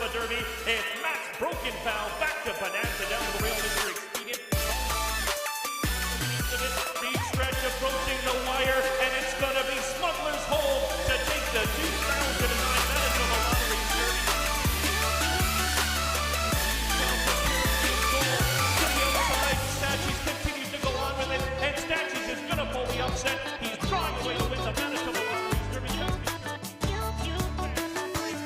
Manitoba Derby. It's Matt's broken foul back to Bonanza down the rail. Mr. Expedient. Speed stretch approaching the wire, and it's going to be Smuggler's Hold to take the 2009 Manitoba Lottery Derby. To the outside, Stachys continues to go on with it, and Stachys is going to pull the upset. He's drawing away to win the Manitoba Lottery Derby.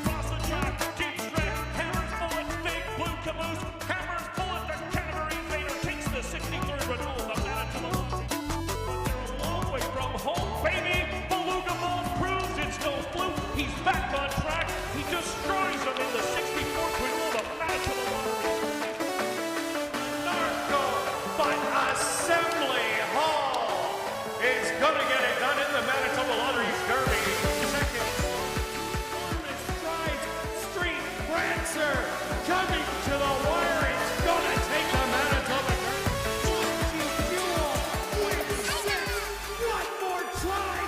Across the track, deep stretch, Hammer's bullet, big blue caboose. Hammer's bullet, the Canterbury Invader takes the 63rd renewal of the Manitoba Lottery. They're a long way from home, baby. Beluga Ball proves it's no fluke. He's back on track. He destroys them in the 64th renewal of the Manitoba Lottery. Narco, but Assembly Hall is going to get it done in the Manitoba Lottery Derby. Second, Enormous Strides, Street Prancer coming to the wire. It's going to take the Manitoba Derby. Flashy Fuel wins six. One more try.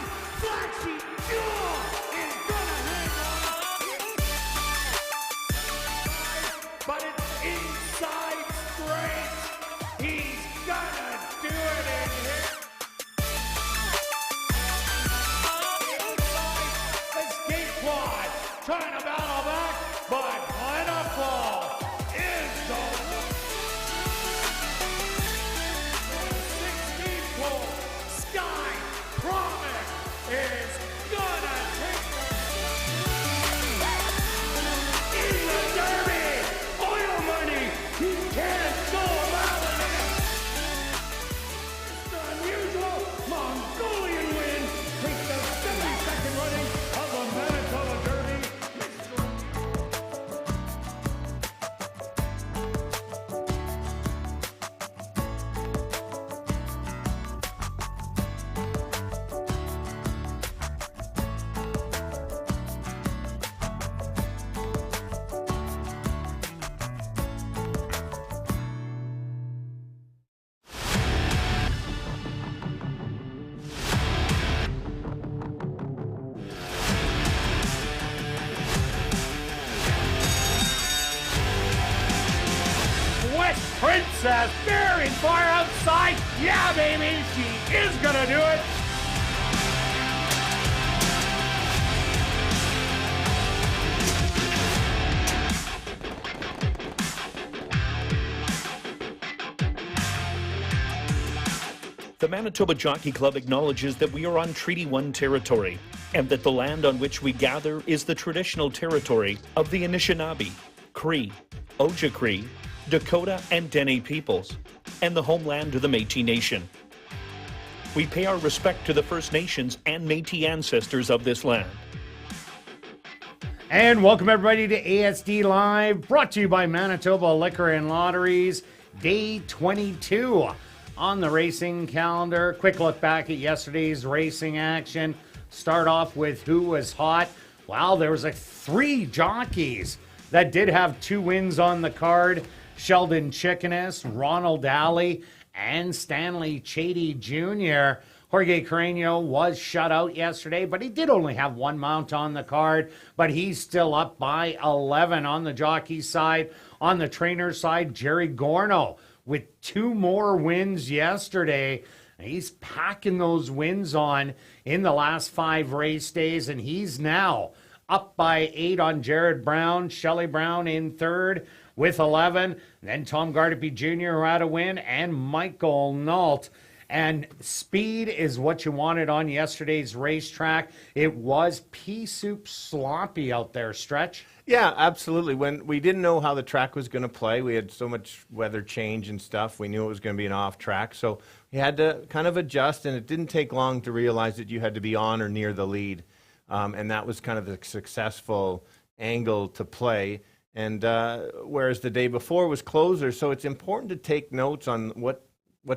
Flashy Fuel is going to hang on. But it's inside straight. He's gonna do it in here. Escape quad trying to battle back, but Pineapple is the 16 pole. Sky Promise is gonna take in the Derby. Oil money. He can't go around it. It's unusual Mongolian win. Takes the 72nd running of the Manitoba Derby. West Princess very far outside. Yeah, baby, she is gonna do it. The Manitoba Jockey Club acknowledges that we are on Treaty 1 territory and that the land on which we gather is the traditional territory of the Anishinaabe, Cree, Ojibwe, Dakota, and Dene peoples, and the homeland of the Métis Nation. We pay our respect to the First Nations and Métis ancestors of this land. And welcome everybody to ASD Live, brought to you by Manitoba Liquor and Lotteries, day 22 on the racing calendar. Quick look back at yesterday's racing action. Start off with who was hot. Wow, there was 3 jockeys that did have 2 wins on the card. Sheldon Chickeness, Ronald Alley, and Stanley Chady Jr. Jorge Carreño was shut out yesterday, but he did only have 1 mount on the card, but he's still up by 11 on the jockey side. On the trainer side, Jerry Gorno with 2 more wins yesterday. He's packing those wins on in the last 5 race days, and he's now up by 8 on Jared Brown. Shelley Brown in third with 11. Then Tom Gardapi Jr. who had a win, and Michael Nault. And speed is what you wanted on yesterday's racetrack. It was pea soup sloppy out there, Stretch. Yeah, absolutely. When we didn't know how the track was going to play, we had so much weather change and stuff. We knew it was going to be an off track, so we had to kind of adjust, and it didn't take long to realize that you had to be on or near the lead. And that was kind of the successful angle to play. And whereas the day before was closer, so it's important to take notes on what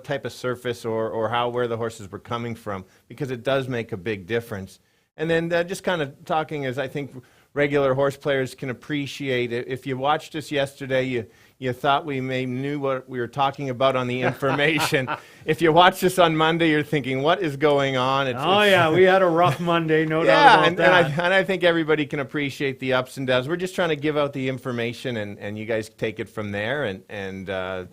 type of surface or where the horses were coming from, because it does make a big difference. And then just kind of talking as I think regular horse players can appreciate it. If you watched us yesterday, you thought we knew what we were talking about on the information. If you watched us on Monday, you're thinking, what is going on? Yeah, we had a rough Monday, no doubt about that. And I think everybody can appreciate the ups and downs. We're just trying to give out the information, and you guys take it from there. And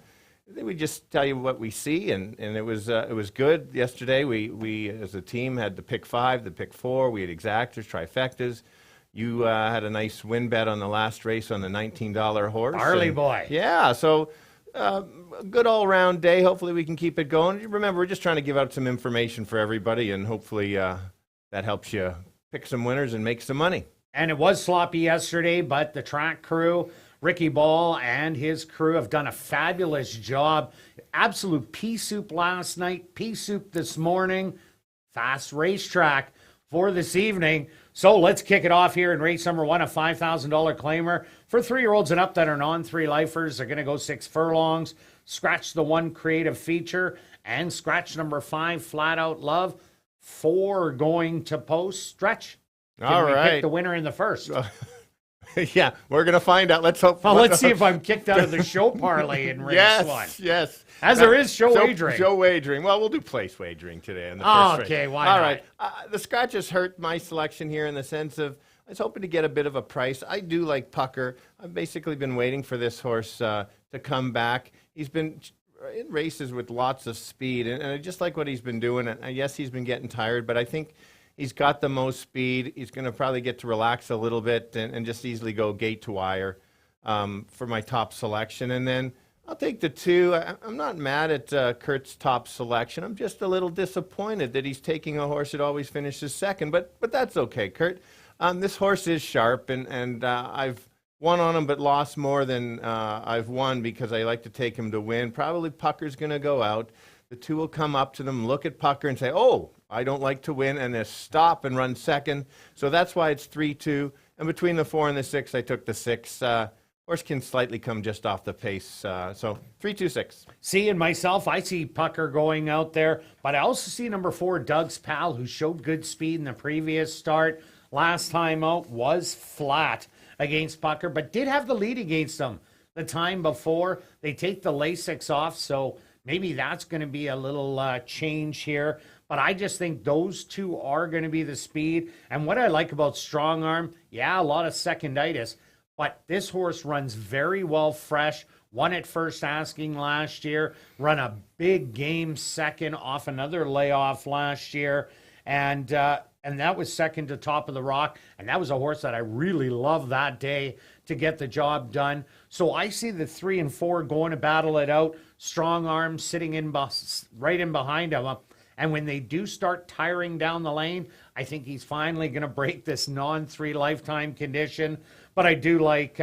we just tell you what we see, and it was good yesterday. We as a team had the pick 5, the pick 4. We had exactors, trifectas. You had a nice win bet on the last race on the $19 horse. Barley Boy. Yeah, so a good all-round day. Hopefully we can keep it going. Remember, we're just trying to give out some information for everybody, and hopefully that helps you pick some winners and make some money. And it was sloppy yesterday, but the track crew, Ricky Ball and his crew, have done a fabulous job. Absolute pea soup last night, pea soup this morning. Fast racetrack for this evening. So let's kick it off here in race number 1, a $5,000 claimer for 3-year-olds and up that are non-3 lifers. They're going to go 6 furlongs. Scratch the 1 creative feature and scratch number 5 flat out love. 4 going to post. Stretch. All right. Pick the winner in the first. Yeah, we're going to find out. Let's hope. Well, let's see if I'm kicked out of the show parlay in race 1. Yes. As there is show wagering. Show wagering. Well, we'll do place wagering today in the first race. Okay, why All not? right. The scratches hurt my selection here in the sense of I was hoping to get a bit of a price. I do like Pucker. I've basically been waiting for this horse to come back. He's been in races with lots of speed, and I just like what he's been doing. And yes, he's been getting tired, but I think he's got the most speed. He's going to probably get to relax a little bit and just easily go gate to wire for my top selection. And then I'll take the 2. I'm not mad at Kirt's top selection. I'm just a little disappointed that he's taking a horse that always finishes second, but that's okay, Kirt. This horse is sharp, and I've won on him but lost more than I've won because I like to take him to win. Probably Pucker's going to go out. The 2 will come up to them, look at Pucker, and say, oh, I don't like to win, and they stop and run second. So that's why it's 3-2. And between the 4 and the 6, I took the 6. Horse can slightly come just off the pace. So 3-2-6. See, and myself, I see Pucker going out there, but I also see number 4, Doug's Pal, who showed good speed in the previous start. Last time out was flat against Pucker, but did have the lead against him the time before. They take the Lasix off, so maybe that's going to be a little change here. But I just think those 2 are going to be the speed. And what I like about Strong Arm, yeah, a lot of seconditis, but this horse runs very well fresh. Won at First Asking last year. Run a big game second off another layoff last year. And that was second to Top of the Rock. And that was a horse that I really loved that day to get the job done. So I see the 3 and 4 going to battle it out. Strong Arm sitting in right in behind him. And when they do start tiring down the lane, I think he's finally going to break this non-3 lifetime condition. But I do like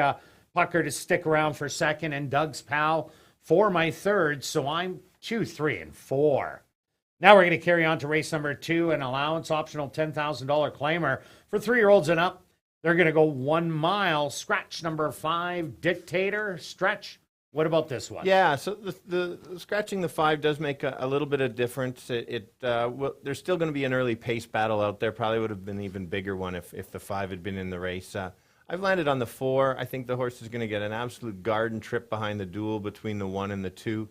Pucker to stick around for second and Doug's Pal for my third. So I'm 2, 3, and 4. Now we're going to carry on to race number 2, an allowance optional $10,000 claimer for 3-year-olds and up. They're going to go 1 mile. Scratch number 5, Dictator. Stretch. What about this one? Yeah, so the scratching the 5 does make a little bit of difference. There's still going to be an early pace battle out there. Probably would have been an even bigger one if the 5 had been in the race. I've landed on the 4. I think the horse is going to get an absolute garden trip behind the duel between the 1 and the 2.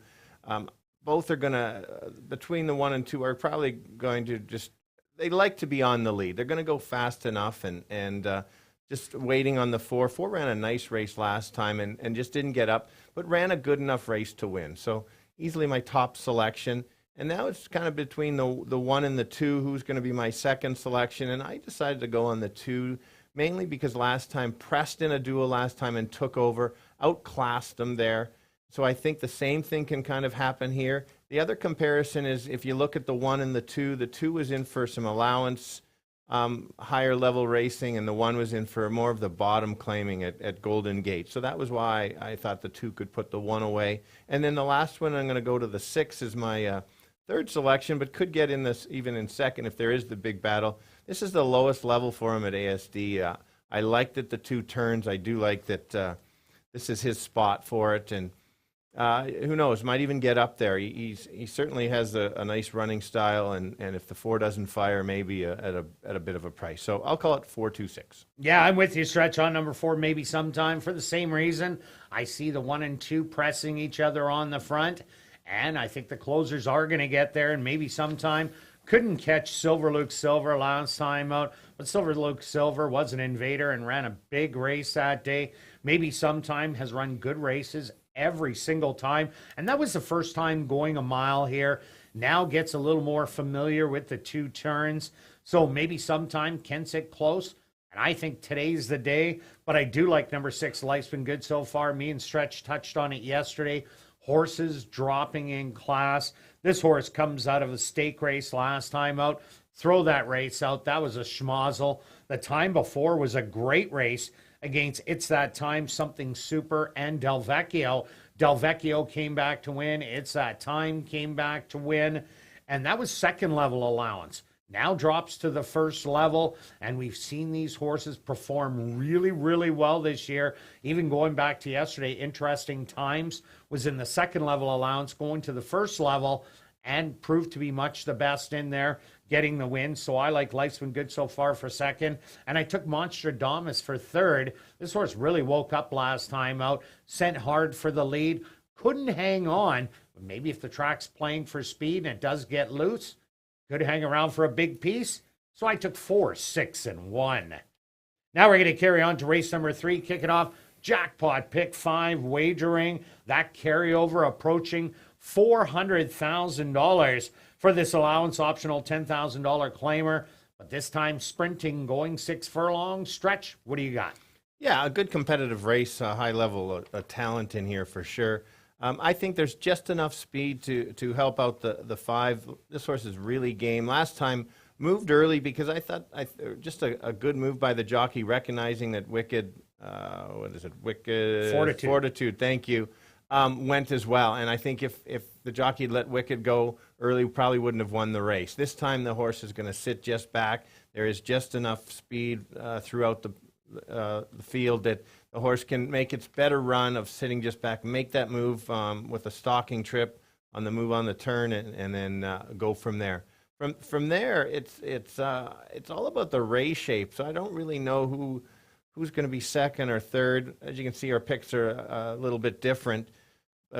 Both are going to, between the 1 and 2, are probably going to just, they like to be on the lead. They're going to go fast enough and just waiting on the 4. 4 ran a nice race last time and just didn't get up, but ran a good enough race to win. So easily my top selection. And now it's kind of between the 1 and the 2, who's going to be my second selection. And I decided to go on the 2, mainly because last time pressed in a duel last time and took over, outclassed them there. So I think the same thing can kind of happen here. The other comparison is if you look at the 1 and the 2 was in for some allowance, higher level racing, and the 1 was in for more of the bottom claiming at Golden Gate. So that was why I thought the 2 could put the 1 away. And then the last one, I'm going to go to the 6 is my third selection, but could get in this even in second if there is the big battle. This is the lowest level for him at ASD. I liked it, the 2 turns. I do like that this is his spot for it. And Who knows? Might even get up there. He certainly has a nice running style, and if the 4 doesn't fire, maybe at a bit of a price. So I'll call it 4-2-6. Yeah, I'm with you, Stretch, on number 4, maybe sometime. For the same reason, I see the 1 and 2 pressing each other on the front, and I think the closers are going to get there, and maybe sometime. Couldn't catch Silver Luke Silver last time out, but Silver Luke Silver was an invader and ran a big race that day. Maybe sometime, has run good races every single time, and that was the first time going a mile here. Now gets a little more familiar with the 2 turns, so maybe sometime can sit close, and I think today's the day. But I do like number 6, Life's Been Good So Far. Me and Stretch touched on it yesterday. Horses dropping in class. This horse comes out of a stake race last time out. Throw that race out. That was a schmozzle. The time before was a great race against It's That Time, Something Super, and Del Vecchio. Del Vecchio came back to win. It's That Time came back to win. And that was second level allowance. Now drops to the first level, and we've seen these horses perform really, really well this year. Even going back to yesterday, Interesting Times was in the second level allowance, going to the first level, and proved to be much the best in there, getting the win. So I like Life's Been Good So Far for second, and I took Monstradamus for third. This horse really woke up last time out, sent hard for the lead, couldn't hang on. But maybe if the track's playing for speed and it does get loose, could hang around for a big piece. So I took 4, 6, and 1. Now we're going to carry on to race number 3, kick it off. Jackpot pick 5 wagering. That carryover approaching $400,000 for this allowance optional $10,000 claimer. But this time sprinting, going 6 furlongs. Stretch, what do you got? Yeah, a good competitive race, a high level of talent in here for sure. I think there's just enough speed to help out the 5. This horse is really game. Last time moved early because I thought just a good move by the jockey, recognizing that Wicked Fortitude. Thank you. Went as well, and I think if the jockey let Wicked go early, probably wouldn't have won the race. This time the horse is going to sit just back. There is just enough speed throughout the field that the horse can make its better run of sitting just back, make that move with a stalking trip on the move on the turn, and then go from there. From there, it's all about the race shape. So I don't really know who's going to be second or third. As you can see, our picks are a little bit different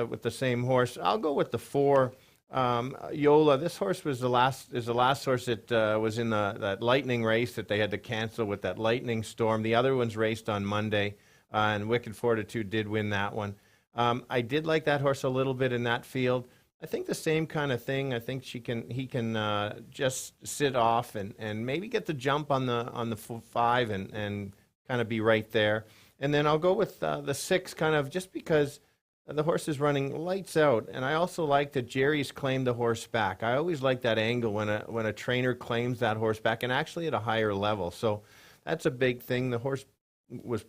with the same horse. I'll go with the 4. Yola. This horse was the last horse that was in that lightning race that they had to cancel with that lightning storm. The other ones raced on Monday, and Wicked Fortitude did win that one. I did like that horse a little bit in that field. I think the same kind of thing. I think he can just sit off and maybe get the jump on the 5 and kind of be right there. And then I'll go with the 6, kind of just because the horse is running lights out, and I also like that Jerry's claimed the horse back. I always like that angle when a trainer claims that horse back, and actually at a higher level. So that's a big thing. The horse was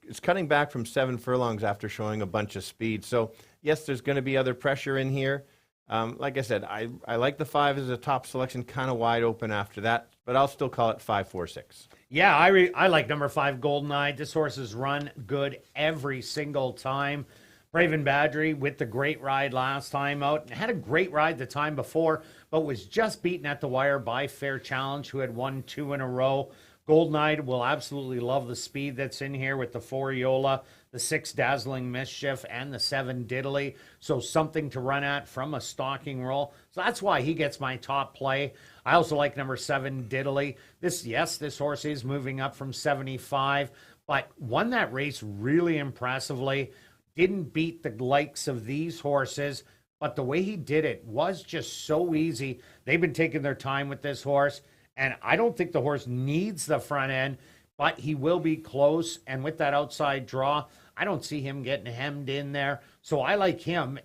is cutting back from 7 furlongs after showing a bunch of speed. So yes, there's going to be other pressure in here. Like I said, I like the 5 as a top selection, kind of wide open after that, but I'll still call it 5, 4, 6. Yeah, I like number 5, Golden Eye. This horse has run good every single time. Braven Badgery with the great ride last time out, and had a great ride the time before, but was just beaten at the wire by Fair Challenge, who had won 2 in a row. Golden Eye will absolutely love the speed that's in here with the 4 Yola, the 6 Dazzling Mischief, and the 7 Diddley. So something to run at from a stalking roll. So that's why he gets my top play. I also like number 7 Diddley. This horse is moving up from 75, but won that race really impressively. Didn't beat the likes of these horses, but the way he did it was just so easy. They've been taking their time with this horse, and I don't think the horse needs the front end, but he will be close. And with that outside draw, I don't see him getting hemmed in there. So I like him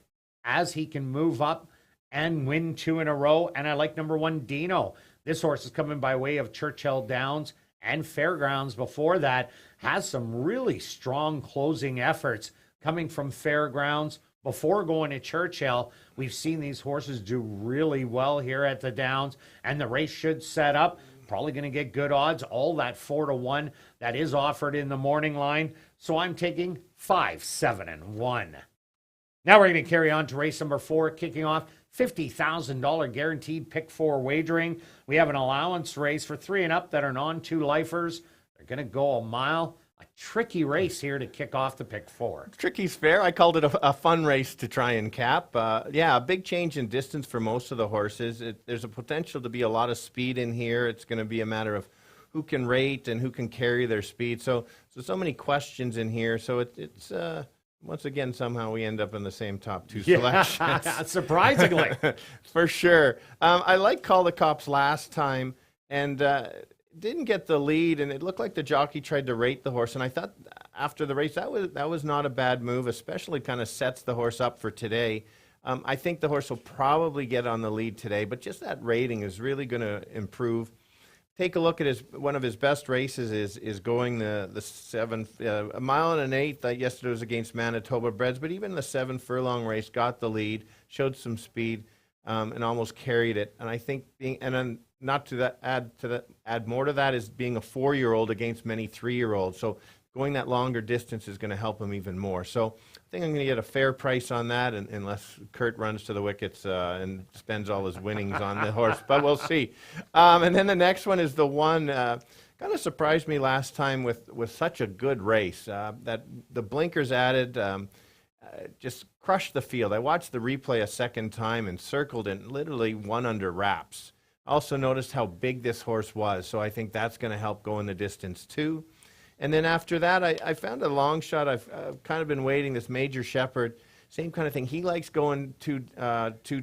as he can move up and win 2 in a row. And I like number 1, Dino. This horse is coming by way of Churchill Downs and Fairgrounds before that. Has some really strong closing efforts coming from Fairgrounds before going to Churchill. We've seen these horses do really well here at the Downs, and the race should set up. Probably going to get good odds, all that 4-1 that is offered in the morning line. So I'm taking 5, 7, and 1. Now we're going to carry on to race number 4, kicking off $50,000 guaranteed pick 4 wagering. We have an allowance race for 3 and up that are non-2 lifers. They're going to go a mile. A tricky race here to kick off the pick 4. Tricky's fair. I called it a fun race to try and cap. Yeah, a big change in distance for most of the horses. There's a potential to be a lot of speed in here. It's going to be a matter of who can rate and who can carry their speed. So many questions in here. So it's once again, somehow we end up in the same top 2 selections. Surprisingly. For sure. I like Call the Cops last time, and didn't get the lead, and it looked like the jockey tried to rate the horse, and I thought after the race that was not a bad move, especially kind of sets the horse up for today. I think the horse will probably get on the lead today, but just that rating is really going to improve. Take a look at one of his best races is going the 7 a mile and an 1/8. Yesterday was against Manitoba breds, but even the 7 furlong race got the lead, showed some speed, and almost carried it. And I think add more to that is being a 4-year-old against many 3-year-olds. So going that longer distance is going to help him even more. So I think I'm going to get a fair price on that, unless Kirt runs to the wickets and spends all his winnings on the horse. But we'll see. And then the next one is the one kind of surprised me last time with such a good race that the blinkers added. Just crushed the field. I watched the replay a second time and circled it, literally won under wraps. Also noticed how big this horse was, so I think that's going to help go in the distance too. And then after that, I found a long shot. I've kind of been waiting, this Major Shepherd, same kind of thing. He likes going two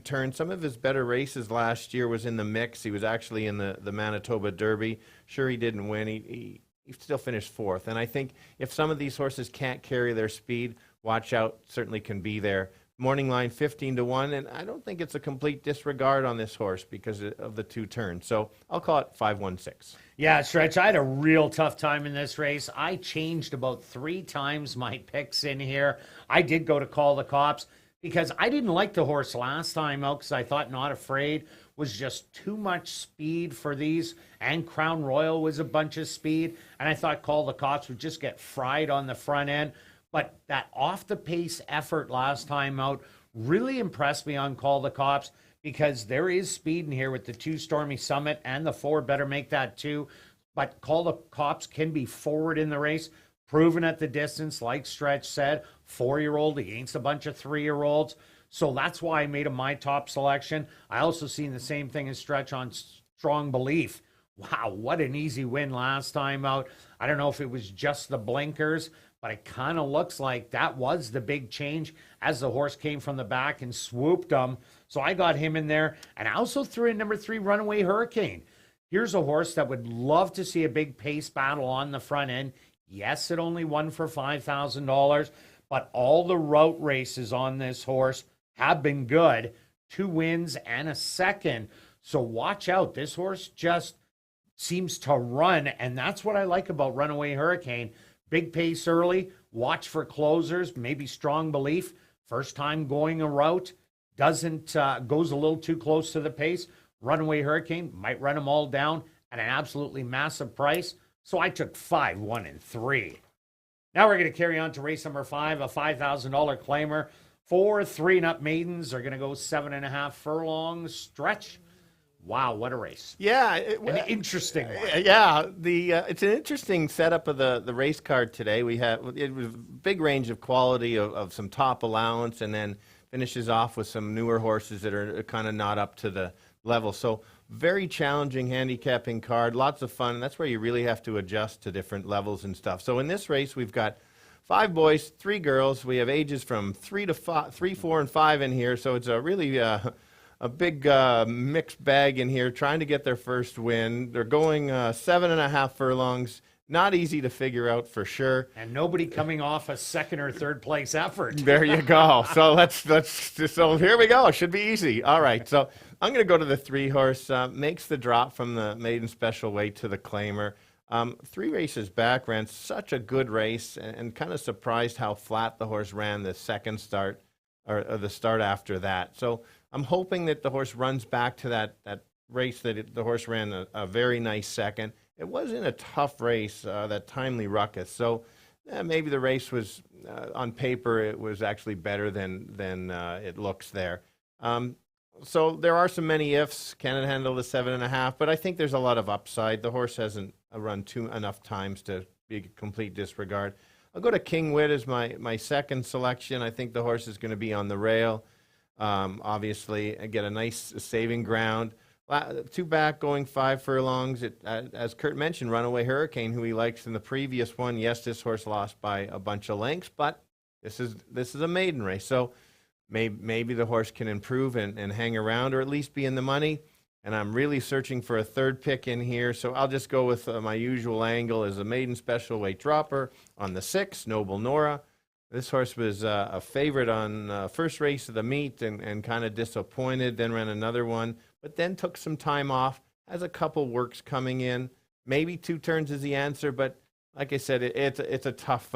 turns. Some of his better races last year was in the mix. He was actually in the Manitoba Derby. Sure, he didn't win. He still finished 4th. And I think if some of these horses can't carry their speed, watch out, certainly can be there. Morning line 15-1, and I don't think it's a complete disregard on this horse because of the 2 turns. So I'll call it 5-1-6. Yeah, Stretch, I had a real tough time in this race. I changed about 3 times my picks in here. I did go to Call the Cops because I didn't like the horse last time out because I thought Not Afraid was just too much speed for these, and Crown Royal was a bunch of speed, and I thought Call the Cops would just get fried on the front end. But that off-the-pace effort last time out really impressed me on Call the Cops because there is speed in here with the 2 Stormy Summit and the 4 Better Make That 2. But Call the Cops can be forward in the race, proven at the distance, like Stretch said, 4-year-old against a bunch of 3-year-olds. So that's why I made him my top selection. I also seen the same thing as Stretch on Strong Belief. Wow, what an easy win last time out. I don't know if it was just the blinkers, but it kind of looks like that was the big change as the horse came from the back and swooped him. So I got him in there. And I also threw in number 3, Runaway Hurricane. Here's a horse that would love to see a big pace battle on the front end. Yes, it only won for $5,000, but all the route races on this horse have been good. 2 wins and a second. So watch out. This horse just seems to run, and that's what I like about Runaway Hurricane. Big pace early, watch for closers, maybe Strong Belief. First time going a route, goes a little too close to the pace. Runaway Hurricane might run them all down at an absolutely massive price. So I took 5, 1, and 3. Now we're going to carry on to race number 5, a $5,000 claimer. 4 3 and up maidens are going to go 7.5 furlongs. Stretch. Wow, what a race. Yeah. An interesting one. Yeah, it's an interesting setup of the race card today. It was a big range of quality of some top allowance, and then finishes off with some newer horses that are kind of not up to the level. So very challenging handicapping card, lots of fun. That's where you really have to adjust to different levels and stuff. So in this race, we've got 5 boys, 3 girls. We have ages from 3, 4, and 5 in here. So it's a really a big mixed bag in here, trying to get their first win. They're going 7.5 furlongs. Not easy to figure out for sure. And nobody coming off a 2nd or 3rd place effort. There you go. So so here we go. Should be easy. All right. So I'm going to go to the 3 horse. Makes the drop from the maiden special weight to the claimer. 3 races back, ran such a good race, and kind of surprised how flat the horse ran the second start, or the start after that. So I'm hoping that the horse runs back to that race that the horse ran a very nice second. It was in a tough race, that Timely Ruckus. So maybe the race was, on paper, it was actually better than it looks there. So there are so many ifs. Can it handle the 7.5? But I think there's a lot of upside. The horse hasn't run enough times to be a complete disregard. I'll go to King Wit as my second selection. I think the horse is going to be on the rail. Obviously, I get a nice saving ground. 2 back, going 5 furlongs. As Kirt mentioned, Runaway Hurricane, who he likes in the previous one. Yes, this horse lost by a bunch of lengths, but this is a maiden race. So maybe the horse can improve and hang around, or at least be in the money. And I'm really searching for a third pick in here, so I'll just go with my usual angle as a maiden special weight dropper on the 6, Noble Nora. This horse was a favorite on first race of the meet and kind of disappointed, then ran another one, but then took some time off, has a couple works coming in. Maybe 2 turns is the answer, but like I said, it's a tough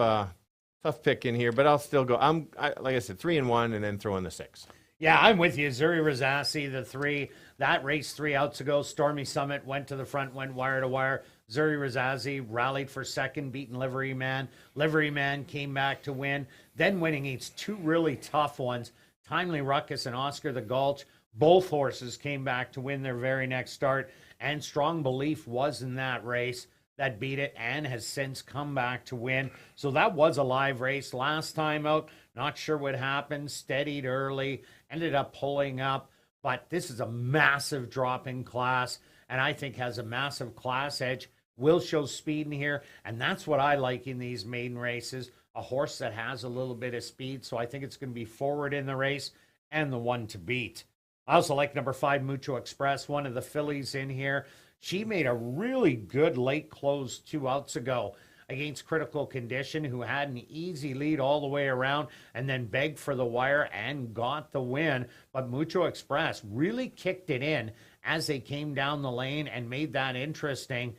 pick in here, but I'll still go. Like I said, 3 and 1, and then throw in the 6. Yeah, I'm with you. Zuri Razassi, the 3. That race 3 outs ago. Stormy Summit went to the front, went wire to wire. Zuri Razassi rallied for second, beating Livery Man. Livery Man came back to win. Then winning against 2 really tough ones, Timely Ruckus and Oscar the Gulch. Both horses came back to win their very next start. And Strong Belief was in that race that beat it and has since come back to win. So that was a live race last time out. Not sure what happened. Steadied early, ended up pulling up. But this is a massive drop in class, and I think has a massive class edge. Will show speed in here, and that's what I like in these maiden races. A horse that has a little bit of speed, so I think it's going to be forward in the race and the one to beat. I also like number 5, Mucho Express, one of the fillies in here. She made a really good late close 2 outs ago against Critical Condition, who had an easy lead all the way around and then begged for the wire and got the win. But Mucho Express really kicked it in as they came down the lane and made that interesting.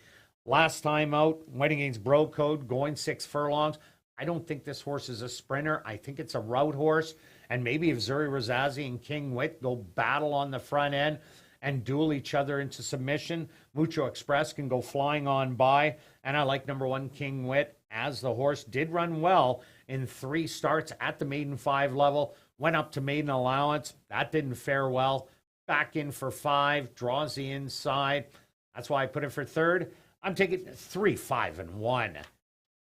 Last time out, went against Bro Code, going 6 furlongs. I don't think this horse is a sprinter. I think it's a route horse. And maybe if Zuri Razazzi and King Wit go battle on the front end and duel each other into submission, Mucho Express can go flying on by. And I like number 1, King Wit, as the horse did run well in 3 starts at the maiden 5 level, went up to maiden allowance. That didn't fare well. Back in for 5, draws the inside. That's why I put it for third. I'm taking 3, 5, and 1.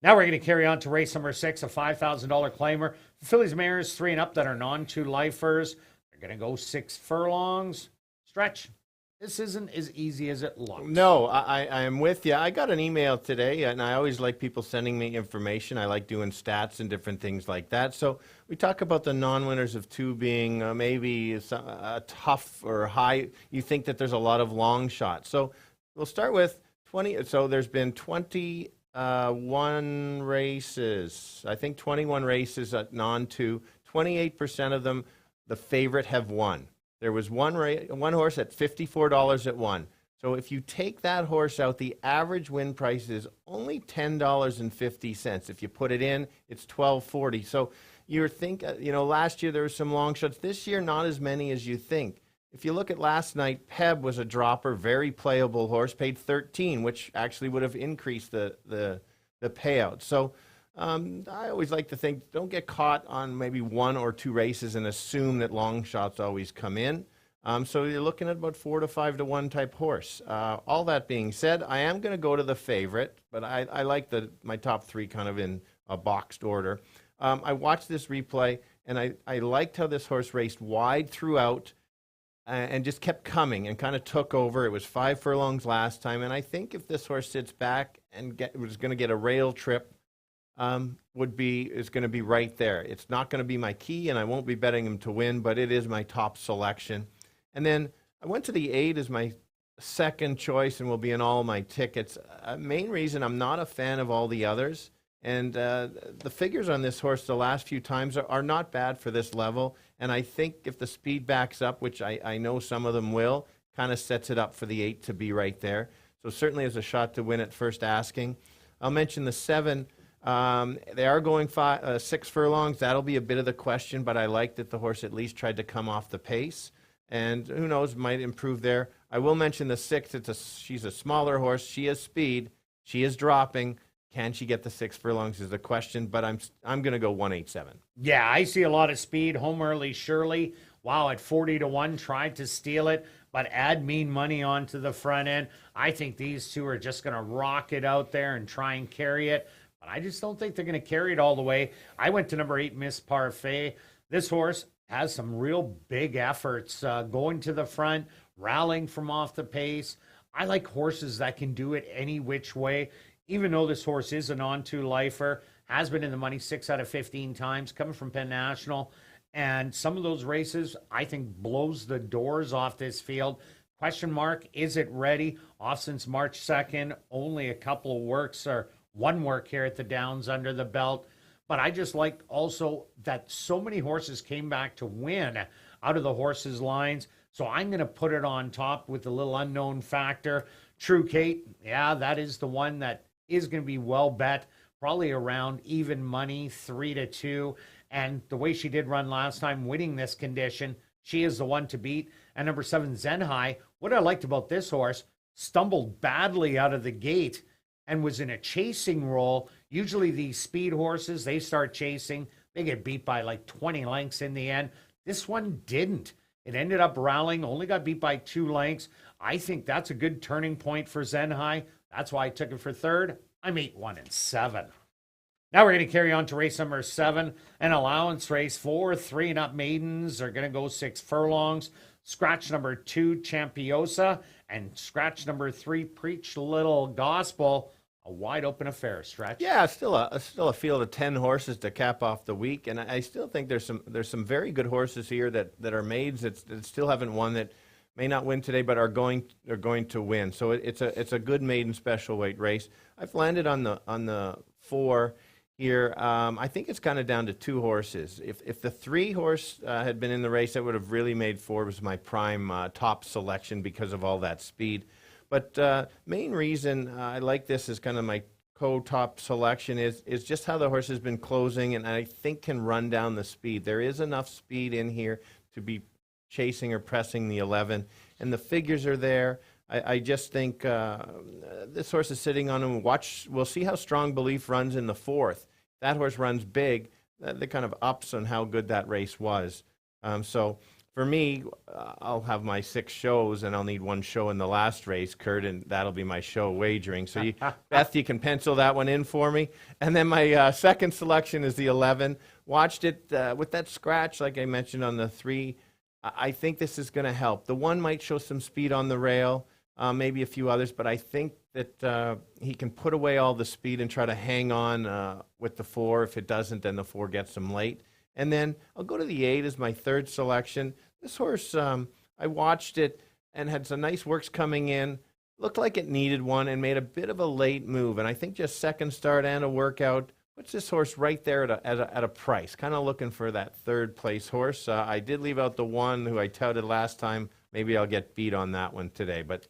Now we're going to carry on to race number 6, a $5,000 claimer. Fillies mares 3 and up that are non-2 lifers. They're going to go 6 furlongs. Stretch. This isn't as easy as it looks. No, I am with you. I got an email today, and I always like people sending me information. I like doing stats and different things like that. So we talk about the non-winners of 2 being maybe a tough or high. You think that there's a lot of long shots. So we'll start with 20. So there's been 21 races. I think 21 races at non-2. 28% of them, the favorite, have won. There was one horse at $54 at 1. So if you take that horse out, the average win price is only $10.50. If you put it in, it's $12.40. So you're last year there were some long shots. This year, not as many as you think. If you look at last night, Peb was a dropper, very playable horse, paid $13, which actually would have increased the payout. So I always like to think, don't get caught on maybe 1 or 2 races and assume that long shots always come in. So you're looking at about 4 to 5 to 1 type horse. All that being said, I am going to go to the favorite, but I like my top 3 kind of in a boxed order. I watched this replay, and I liked how this horse raced wide throughout and just kept coming and kind of took over. It was 5 furlongs last time, and I think if this horse sits back and was going to get a rail trip, is going to be right there. It's not going to be my key, and I won't be betting him to win, but it is my top selection. And then I went to the 8 as my second choice and will be in all my tickets. Main reason, I'm not a fan of all the others, and the figures on this horse the last few times are not bad for this level, and I think if the speed backs up, which I know some of them will, kind of sets it up for the 8 to be right there. So certainly has a shot to win at first asking. I'll mention the 7. They are going 6 furlongs. That'll be a bit of the question, but I like that the horse at least tried to come off the pace. And who knows, might improve there. I will mention the 6. She's a smaller horse. She has speed. She is dropping. Can she get the 6 furlongs is the question, but I'm going to go 187. Yeah, I see a lot of speed. Home Early Shirley, wow, at 40-1, tried to steal it, but add mean money onto the front end. I think these two are just going to rock it out there and try and carry it, but I just don't think they're going to carry it all the way. I went to number 8, Miss Parfait. This horse has some real big efforts going to the front, rallying from off the pace. I like horses that can do it any which way. Even though this horse is an on-2 lifer, has been in the money 6 out of 15 times, coming from Penn National. And some of those races, I think, blows the doors off this field. Question mark, is it ready? Off since March 2nd, only a couple of works or one work here at the Downs under the belt. But I just like also that so many horses came back to win out of the horses' lines. So I'm going to put it on top with the little unknown factor. True Kate, yeah, that is the one that is going to be well bet, probably around even money, 3-2. And the way she did run last time, winning this condition, she is the one to beat. And number 7, Zenhai, what I liked about this horse, stumbled badly out of the gate and was in a chasing role. Usually these speed horses, they start chasing, they get beat by like 20 lengths in the end. This one didn't. It ended up rallying, only got beat by 2 lengths. I think that's a good turning point for Zenhai. That's why I took it for third. I'm 8-1-7. Now we're going to carry on to race number 7, an allowance race. 4 3-and-up maidens are going to go 6 furlongs. Scratch number 2, Champiosa, and scratch number 3, Preach Little Gospel. A wide open affair, Stretch. Yeah, still a field of 10 horses to cap off the week, and I still think there's some very good horses here that are maids that still haven't won, that may not win today, but are going to win. So it's a good maiden special weight race. I've landed on the 4 here. I think it's kind of down to 2 horses. If the 3 horse had been in the race, I would have really made 4 was my prime top selection because of all that speed. But main reason I like this as kind of my co-top selection is just how the horse has been closing, and I think can run down the speed. There is enough speed in here to be chasing or pressing the 11, and the figures are there. I just think this horse is sitting on him. We'll see how Strong Belief runs in the 4th. That horse runs big. That kind of ups on how good that race was. So for me, I'll have my 6 shows, and I'll need 1 show in the last race, Kirt, and that'll be my show wagering. So, Beth, you can pencil that one in for me. And then my second selection is the 11. Watched it with that scratch, like I mentioned on the 3. I think this is going to help. The 1 might show some speed on the rail, maybe a few others, but I think that he can put away all the speed and try to hang on with the 4. If it doesn't, then the 4 gets him late. And then I'll go to the 8 as my third selection. This horse, I watched it and had some nice works coming in. Looked like it needed one and made a bit of a late move. And I think just second start and a workout puts this horse right there at a price. Kind of looking for that third place horse. I did leave out the 1 who I touted last time. Maybe I'll get beat on that one today. But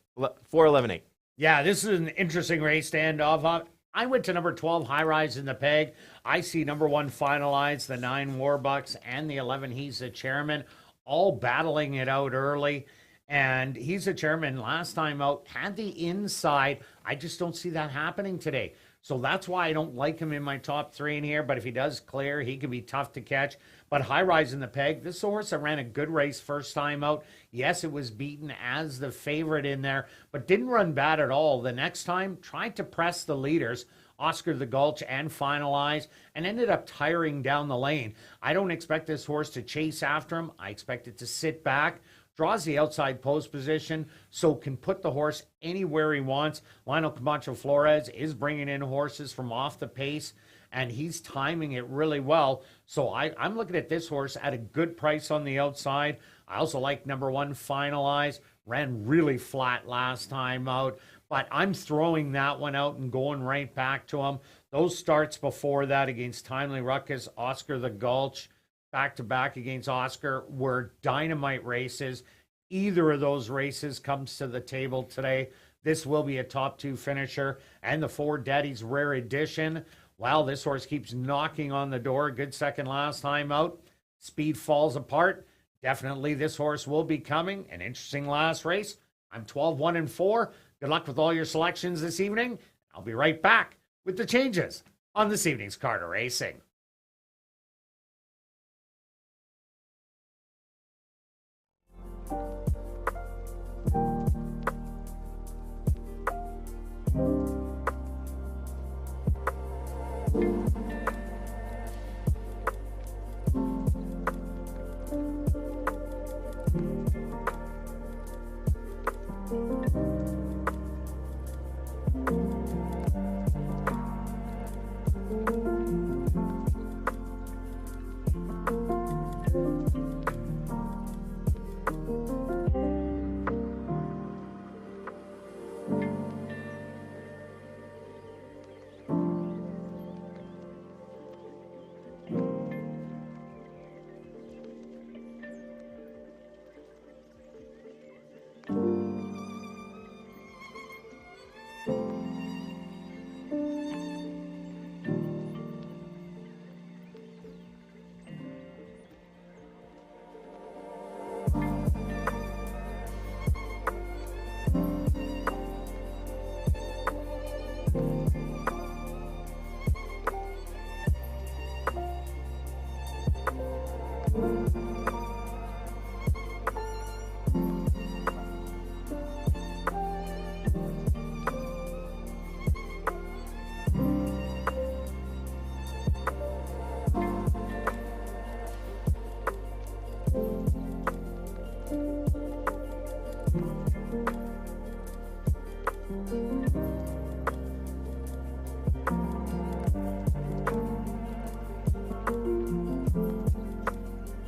4, 11, 8. Yeah, this is an interesting race standoff. I went to number 12, High Rise in the Peg. I see number 1 Finalize, the 9 Warbucks, and the 11 He's the Chairman, all battling it out early. And He's the Chairman last time out had the inside. I just don't see that happening today. So that's why I don't like him in my top 3 in here. But if he does clear, he can be tough to catch. But High Rise in the Peg, this horse that ran a good race first time out. Yes, it was beaten as the favorite in there, but didn't run bad at all. The next time, tried to press the leaders, Oscar the Gulch and Finalize, and ended up tiring down the lane. I don't expect this horse to chase after him. I expect it to sit back, draws the outside post position, so can put the horse anywhere he wants. Lionel Camacho Flores is bringing in horses from off the pace, and he's timing it really well. So I'm looking at this horse at a good price on the outside. I also like number 1 Finalize. Ran really flat last time out, but I'm throwing that one out and going right back to him. Those starts before that against Timely Ruckus, Oscar the Gulch, back-to-back against Oscar were dynamite races. Either of those races comes to the table today. This will be a top 2 finisher. And the 4 Daddy's Rare Edition. Well, this horse keeps knocking on the door. Good second last time out. Speed falls apart. Definitely this horse will be coming. An interesting last race. I'm 12-1-4. Good luck with all your selections this evening. I'll be right back with the changes on this evening's Carter Racing.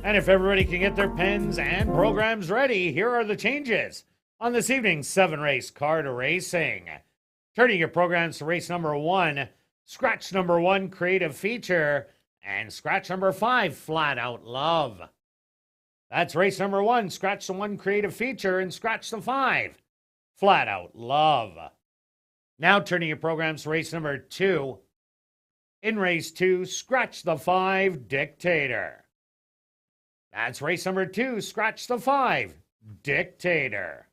And if everybody can get their pens and programs ready, here are the changes on this evening's 7-race Carter Racing. Turning your programs to race number 1, scratch number 1, Creative Feature, and scratch number 5, Flat Out Love. That's race number 1, scratch the 1, Creative Feature, and scratch the 5, Flat Out Love. Now turning your programs to race number 2. In race 2, scratch the 5, Dictator. That's race number 2, scratch the 5, Dictator.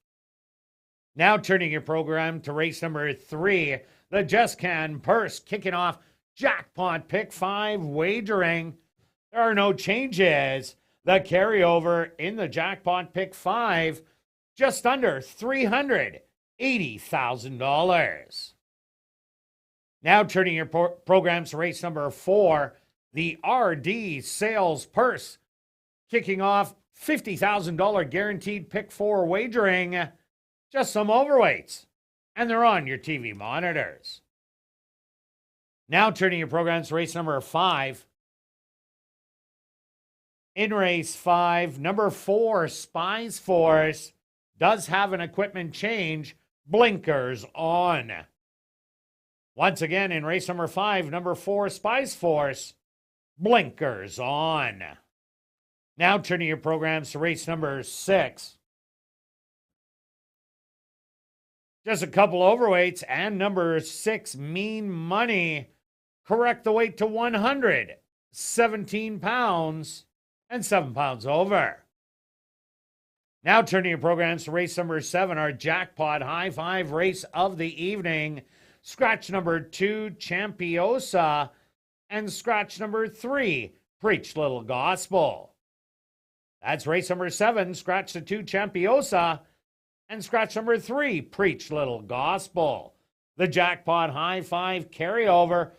Now turning your program to race number 3, the Just Can Purse, kicking off Jackpot Pick 5 wagering. There are no changes. The carryover in the Jackpot Pick 5, just under $380,000. Now turning your programs to race number 4, the RD Sales Purse, kicking off $50,000 guaranteed pick 4 wagering. Just some overweights, and they're on your TV monitors. Now turning your programs to race number 5. In race 5, number 4, Spies Force, does have an equipment change, blinkers on. Once again, in race number 5, number 4, Spies Force, blinkers on. Now turning your programs to race number 6. Just a couple overweights, and number 6, Mean Money, correct the weight to 117 pounds and 7 pounds over. Now turning your programs to race number 7, our Jackpot High 5 race of the evening. Scratch number 2, Champiosa, and scratch number 3, Preach Little Gospel. That's race number 7, scratch the 2, Champiosa, and scratch number 3, Preach Little Gospel. The Jackpot High 5 carryover,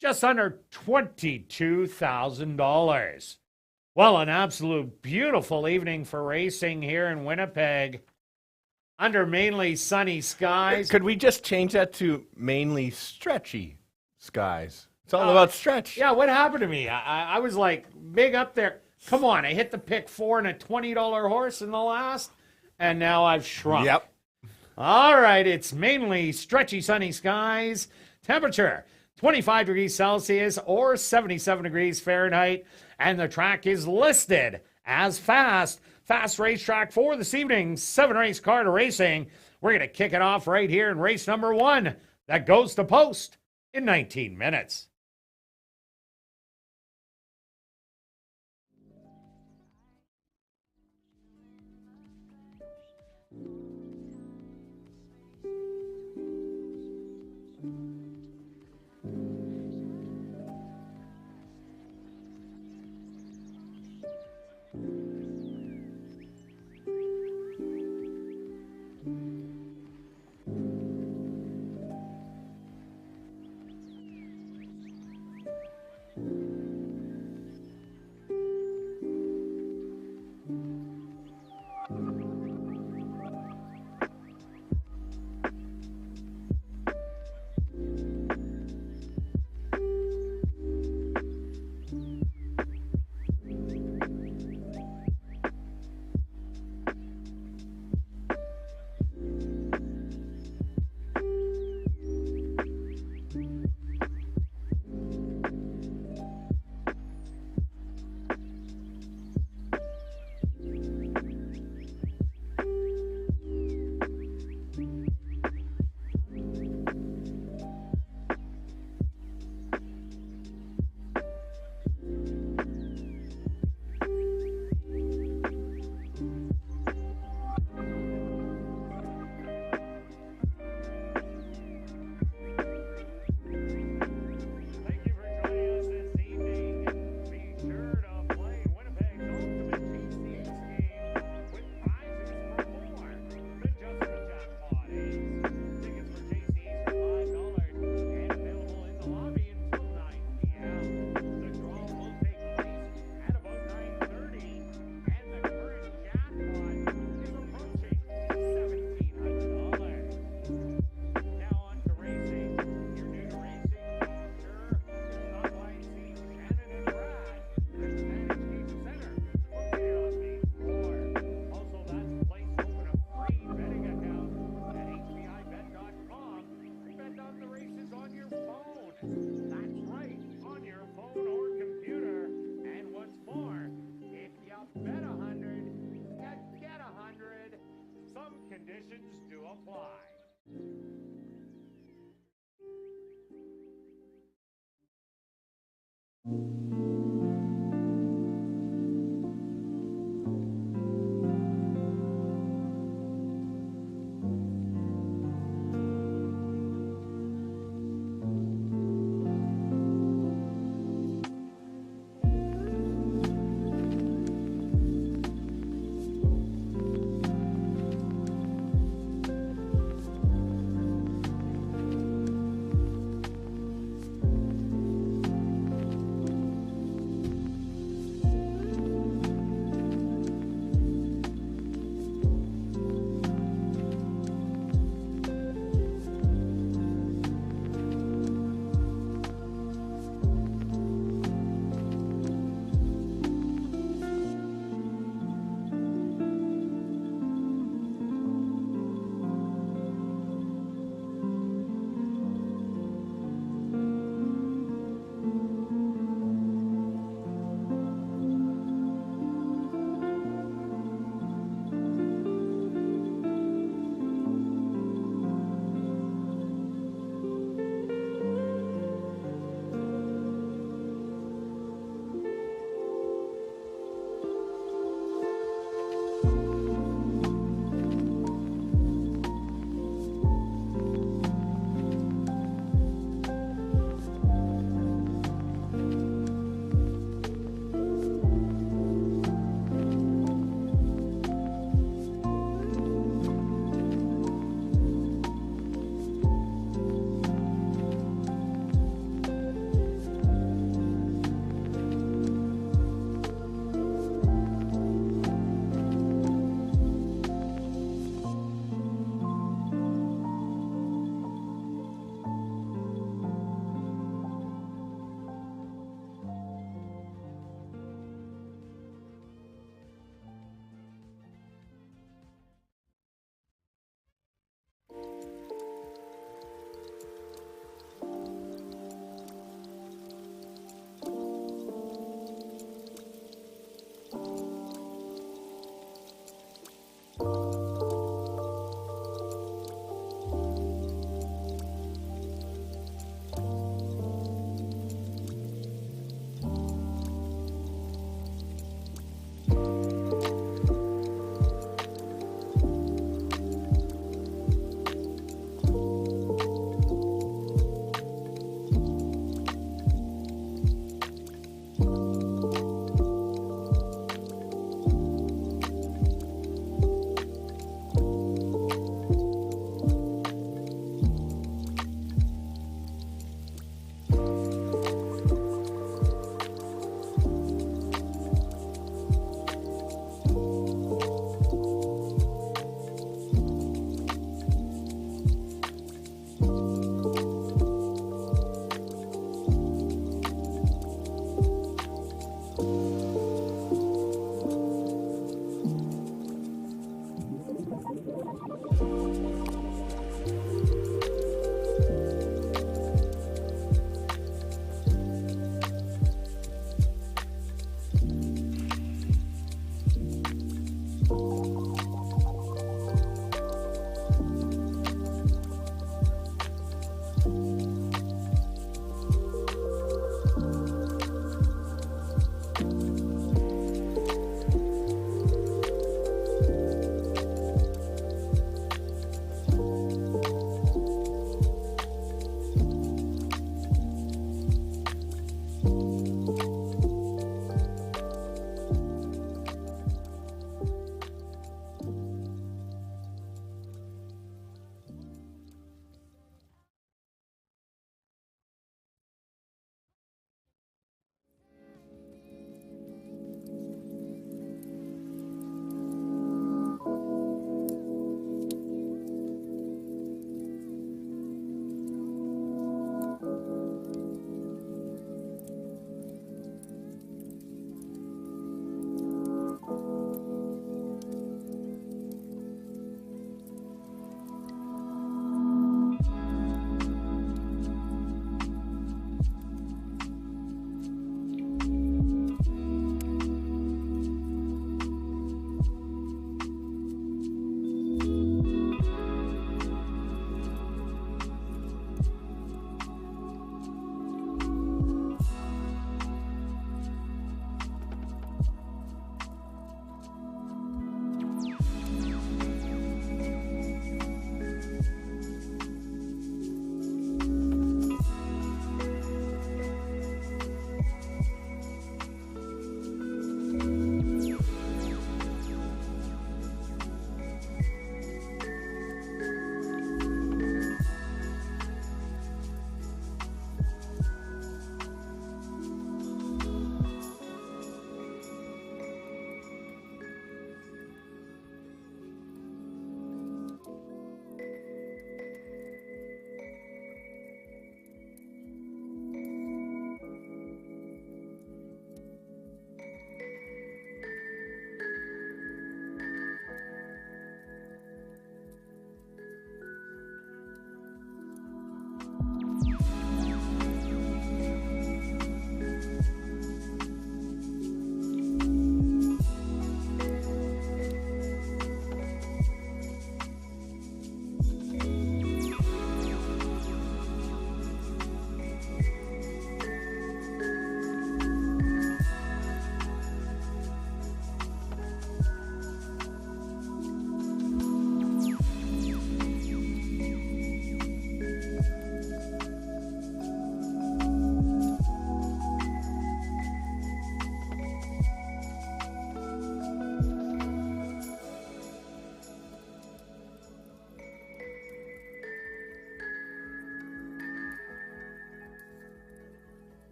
just under $22,000. Well, an absolute beautiful evening for racing here in Winnipeg. Under mainly sunny skies. Could we just change that to mainly stretchy skies? It's all about stretch. Yeah, what happened to me? I was like big up there. Come on, I hit the pick 4 and a $20 horse in the last, and now I've shrunk. Yep. All right, it's mainly stretchy sunny skies. Temperature 25 degrees Celsius or 77 degrees Fahrenheit. And the track is listed as fast. Fast racetrack for this evening's 7-race Carter Racing. We're going to kick it off right here in race number 1. That goes to post in 19 minutes. apply.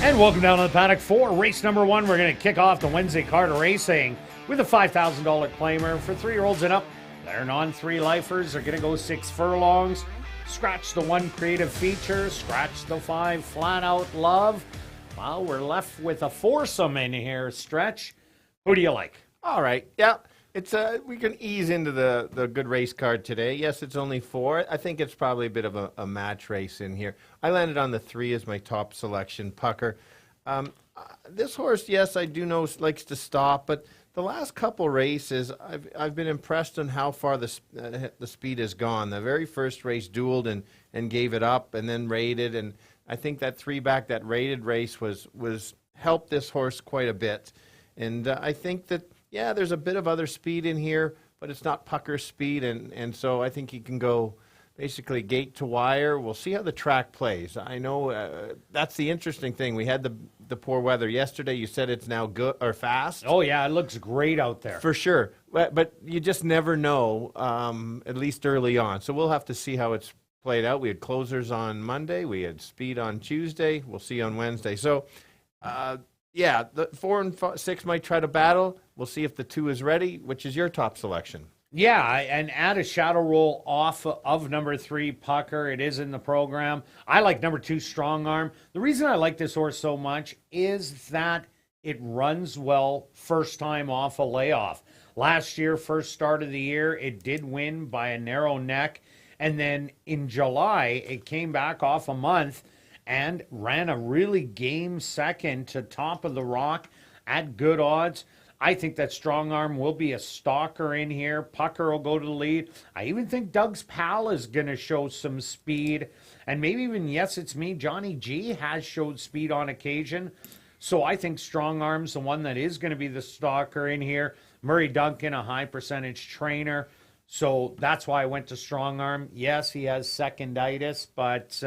And welcome down to the paddock for race number 1. We're going to kick off the Wednesday card of racing with a $5,000 claimer for 3-year-olds and up. They're non-3 lifers. They're going to go 6 furlongs. Scratch the 1 creative feature. Scratch the 5 flat out love. Well, we're left with a foursome in here. Stretch. Who do you like? All right. Yeah. It's we can ease into the good race card today. Yes, it's only 4. I think it's probably a bit of a match race in here. I landed on the 3 as my top selection, Pucker. This horse, yes, I do know likes to stop, but the last couple races, I've been impressed on how far the speed has gone. The very first race dueled and gave it up, and then rated, and I think that 3-back, that rated race was helped this horse quite a bit, and I think that. Yeah, there's a bit of other speed in here, but it's not Pucker's speed, and so I think he can go basically gate to wire. We'll see how the track plays. I know that's the interesting thing. We had the poor weather yesterday. You said it's now good or fast. Oh, yeah, it looks great out there. For sure, but you just never know, at least early on. So we'll have to see how it's played out. We had closers on Monday. We had speed on Tuesday. We'll see on Wednesday. So, yeah, the 4 and 6 might try to battle. We'll see if the 2 is ready. Which is your top selection? Yeah, and add a shadow roll off of number 3, Pucker. It is in the program. I like number 2, Strong Arm. The reason I like this horse so much is that it runs well first time off a layoff. Last year, first start of the year, it did win by a narrow neck. And then in July, it came back off a month and ran a really game second to Top of the Rock at good odds. I think that Strong Arm will be a stalker in here. Pucker will go to the lead. I even think Doug's Pal is going to show some speed. And maybe even, yes, it's me, Johnny G has showed speed on occasion. So I think Strong Arm's the one that is going to be the stalker in here. Murray Duncan, a high percentage trainer. So that's why I went to Strong Arm. Yes, he has seconditis, but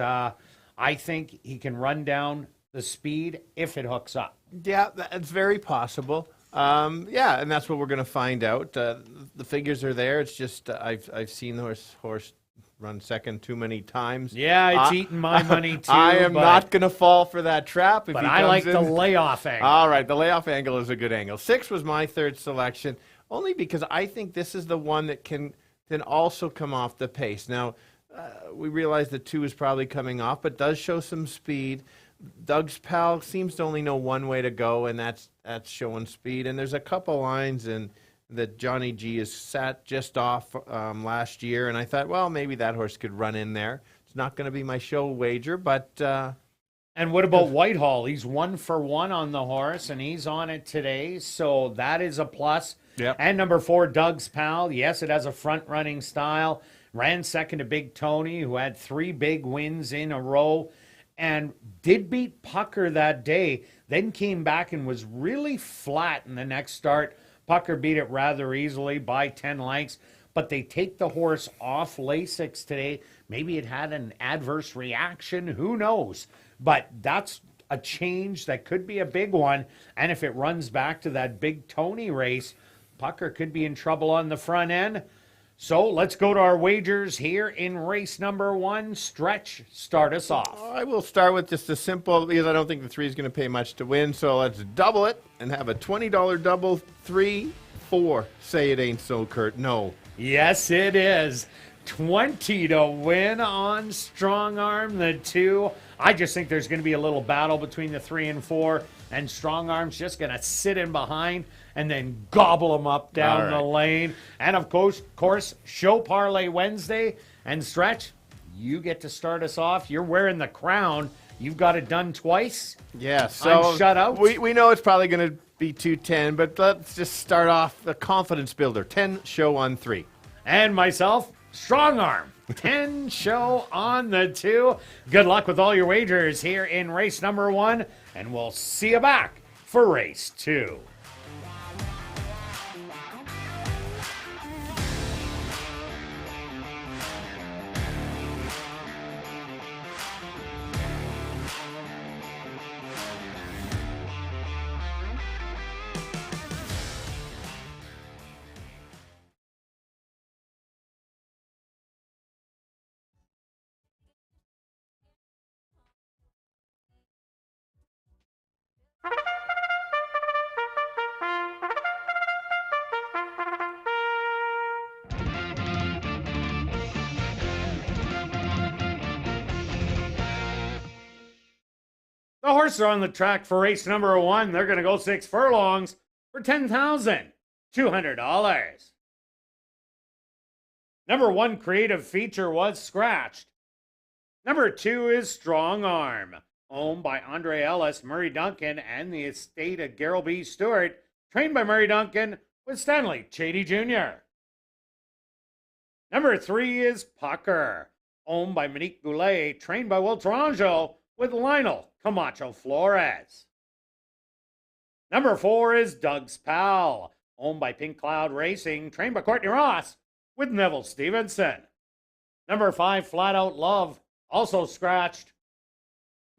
I think he can run down the speed if it hooks up. Yeah, that's very possible. Yeah, and that's what we're going to find out. The figures are there. It's just I've seen the horse run second too many times. Yeah, it's eaten my money too. I am not going to fall for that trap. If but he I comes like in. the layoff angle. All right, the layoff angle is a good angle. 6 was my 3rd selection, only because I think this is the one that can also come off the pace. Now, we realize that 2 is probably coming off, but does show some speed. Doug's Pal seems to only know one way to go, and that's showing speed. And there's a couple lines that Johnny G has sat just off last year, and I thought, well, maybe that horse could run in there. It's not going to be my show wager, but... and what about Whitehall? He's 1 for 1 on the horse, and he's on it today, so that is a plus. Yep. And number 4, Doug's Pal. Yes, it has a front-running style. Ran second to Big Tony, who had 3 big wins in a row, and did beat Pucker that day, then came back and was really flat in the next start. Pucker beat it rather easily by 10 lengths, but they take the horse off Lasix today. Maybe it had an adverse reaction, who knows? But that's a change that could be a big one, and if it runs back to that Big Tony race, Pucker could be in trouble on the front end. So let's go to our wagers here in race number 1. Stretch, start us off. I will start with just a simple, because I don't think the 3 is going to pay much to win, so let's double it and have a $20 double. 3, 4. Say it ain't so, Kirt. No. Yes, it is. 20 to win on Strong Arm, the 2. I just think there's going to be a little battle between the 3 and 4, and Strong Arm's just going to sit in behind and then gobble them up down the lane. And, of course, Show Parlay Wednesday. And, Stretch, you get to start us off. You're wearing the crown. You've got it done twice. Yeah, so I'm shut out. We know it's probably going to be 210, but let's just start off the confidence builder. 10 show on 3. And myself, Strong Arm. 10 show on the 2. Good luck with all your wagers here in race number 1. And we'll see you back for race 2. horses are on the track for race number 1. They're going to go 6 furlongs for $10,200. Number 1 creative feature was scratched. Number 2 is Strong Arm, owned by Andre Ellis, Murray Duncan, and the estate of Gerald B. Stewart, trained by Murray Duncan with Stanley Chady Jr. Number 3 is Pucker, owned by Monique Goulet, trained by Will Taranjo with Lionel Camacho Flores. Number 4 is Doug's Pal, owned by Pink Cloud Racing, trained by Courtney Ross with Neville Stevenson. Number 5, Flat Out Love, also scratched.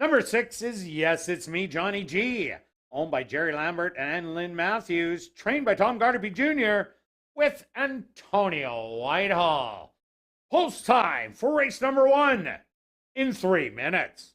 Number 6 is Yes, It's Me, Johnny G, owned by Jerry Lambert and Lynn Matthews, trained by Tom Garterby Jr. with Antonio Whitehall. Post time for race number 1 in 3 minutes.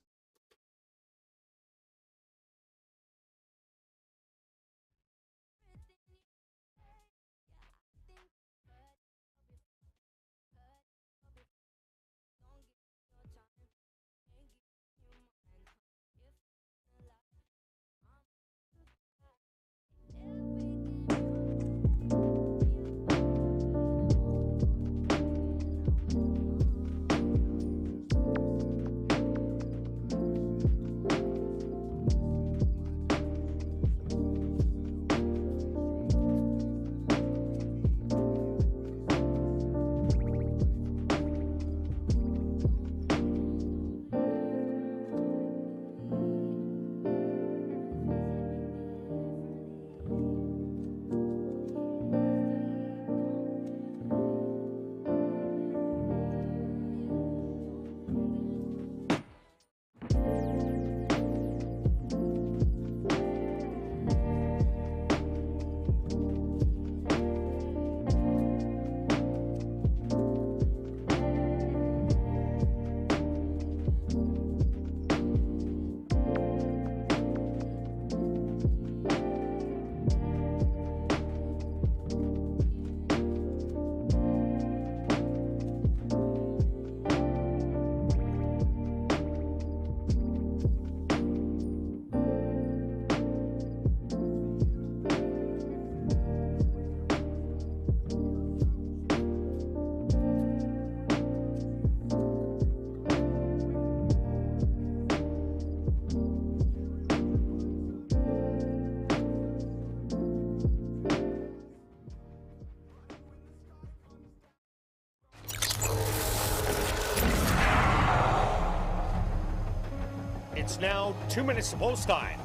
It's now 2 minutes to post time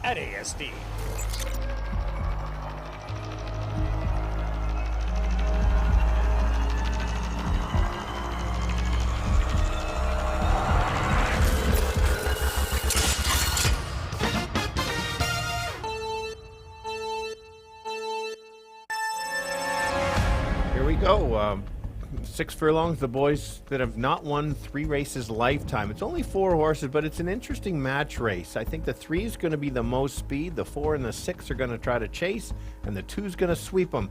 at ASD. Here we go. 6 furlongs, the boys that have not won 3 races lifetime. It's only 4 horses, but it's an interesting match race. I think the 3 is going to be the most speed. The 4 and the 6 are going to try to chase, and the 2 is going to sweep them.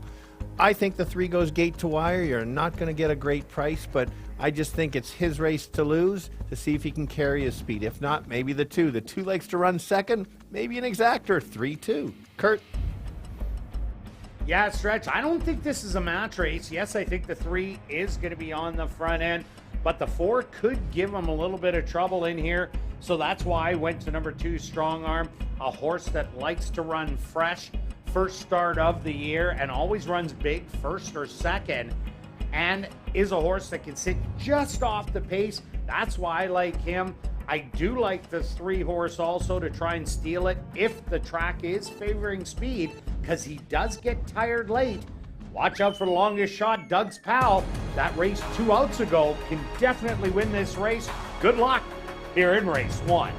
I think the 3 goes gate to wire. You're not going to get a great price, but I just think it's his race to lose to see if he can carry his speed. If not, maybe the 2. The 2 likes to run second, maybe an exactor, 3-2. Kirt. Yeah, Stretch, I don't think this is a match race. Yes, I think the 3 is going to be on the front end, but the 4 could give him a little bit of trouble in here. So that's why I went to number 2, Strong Arm, a horse that likes to run fresh first start of the year and always runs big first or second, and is a horse that can sit just off the pace. That's why I like him. I do like the 3 horse also to try and steal it if the track is favoring speed, because he does get tired late. Watch out for the longest shot, Doug's Pal. That race 2 outs ago can definitely win this race. Good luck here in race 1.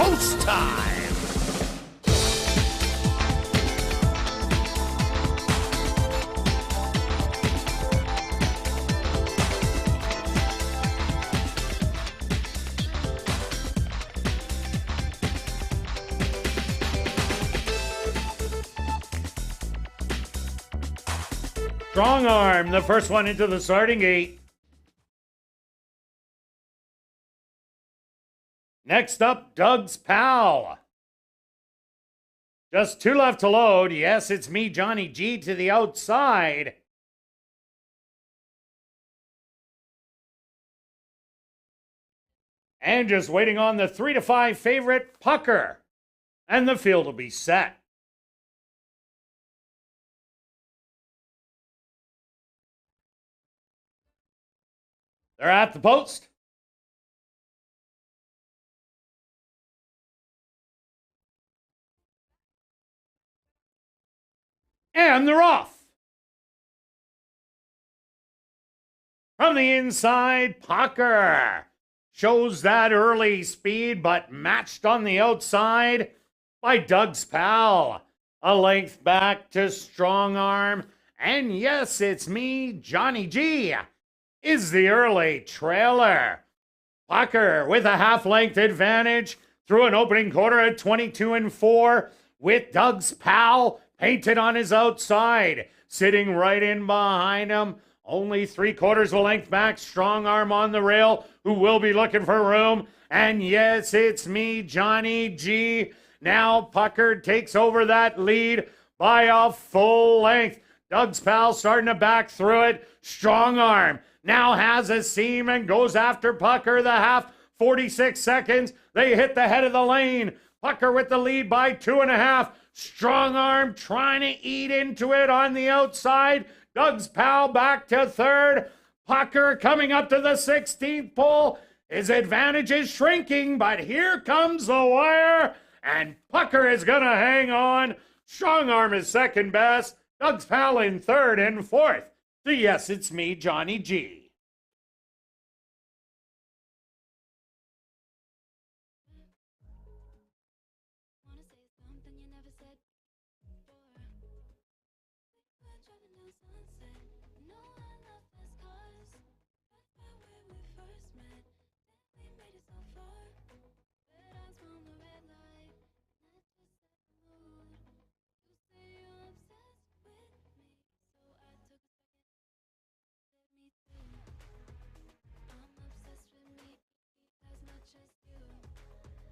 post time. Strong arm, the first one into the starting gate. Next up, Doug's Pal. Just 2 left to load. Yes, it's me, Johnny G, to the outside. And just waiting on the 3 to 5 favorite, Pucker. And the field will be set. They're at the post. And they're off. From the inside, Pucker shows that early speed, but matched on the outside by Doug's Pal. A length back to Strong Arm. And yes, it's me, Johnny G, is the early trailer. Pucker with a half-length advantage through an opening quarter at 22-4 with Doug's Pal painted on his outside, sitting right in behind him. Only 3/4 of a length back, Strong Arm on the rail, who will be looking for room. And yes, it's me, Johnny G. Now Pucker takes over that lead by a full length. Doug's Pal starting to back through it. Strong Arm now has a seam and goes after Pucker. The half, 46 seconds. They hit the head of the lane. Pucker with the lead by 2.5. Strong Arm trying to eat into it on the outside. Doug's Pal back to third. Pucker coming up to the 16th pole. His advantage is shrinking, but here comes the wire, and Pucker is going to hang on. Strong Arm is second best. Doug's Pal in third and fourth. So yes, it's me, Johnny G.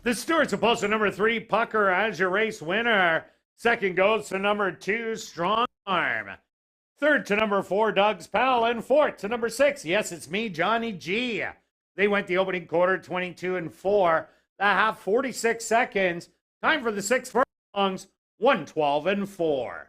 The Stewart's opposed to number 3, Pucker, as your race winner. Second goes to number 2, Strong Arm. Third to number 4, Doug's Pal. And fourth to number 6, yes, it's me, Johnny G. They went the opening quarter 22-4. The half, 46 seconds. Time for the 6 furlongs, 1:12-4.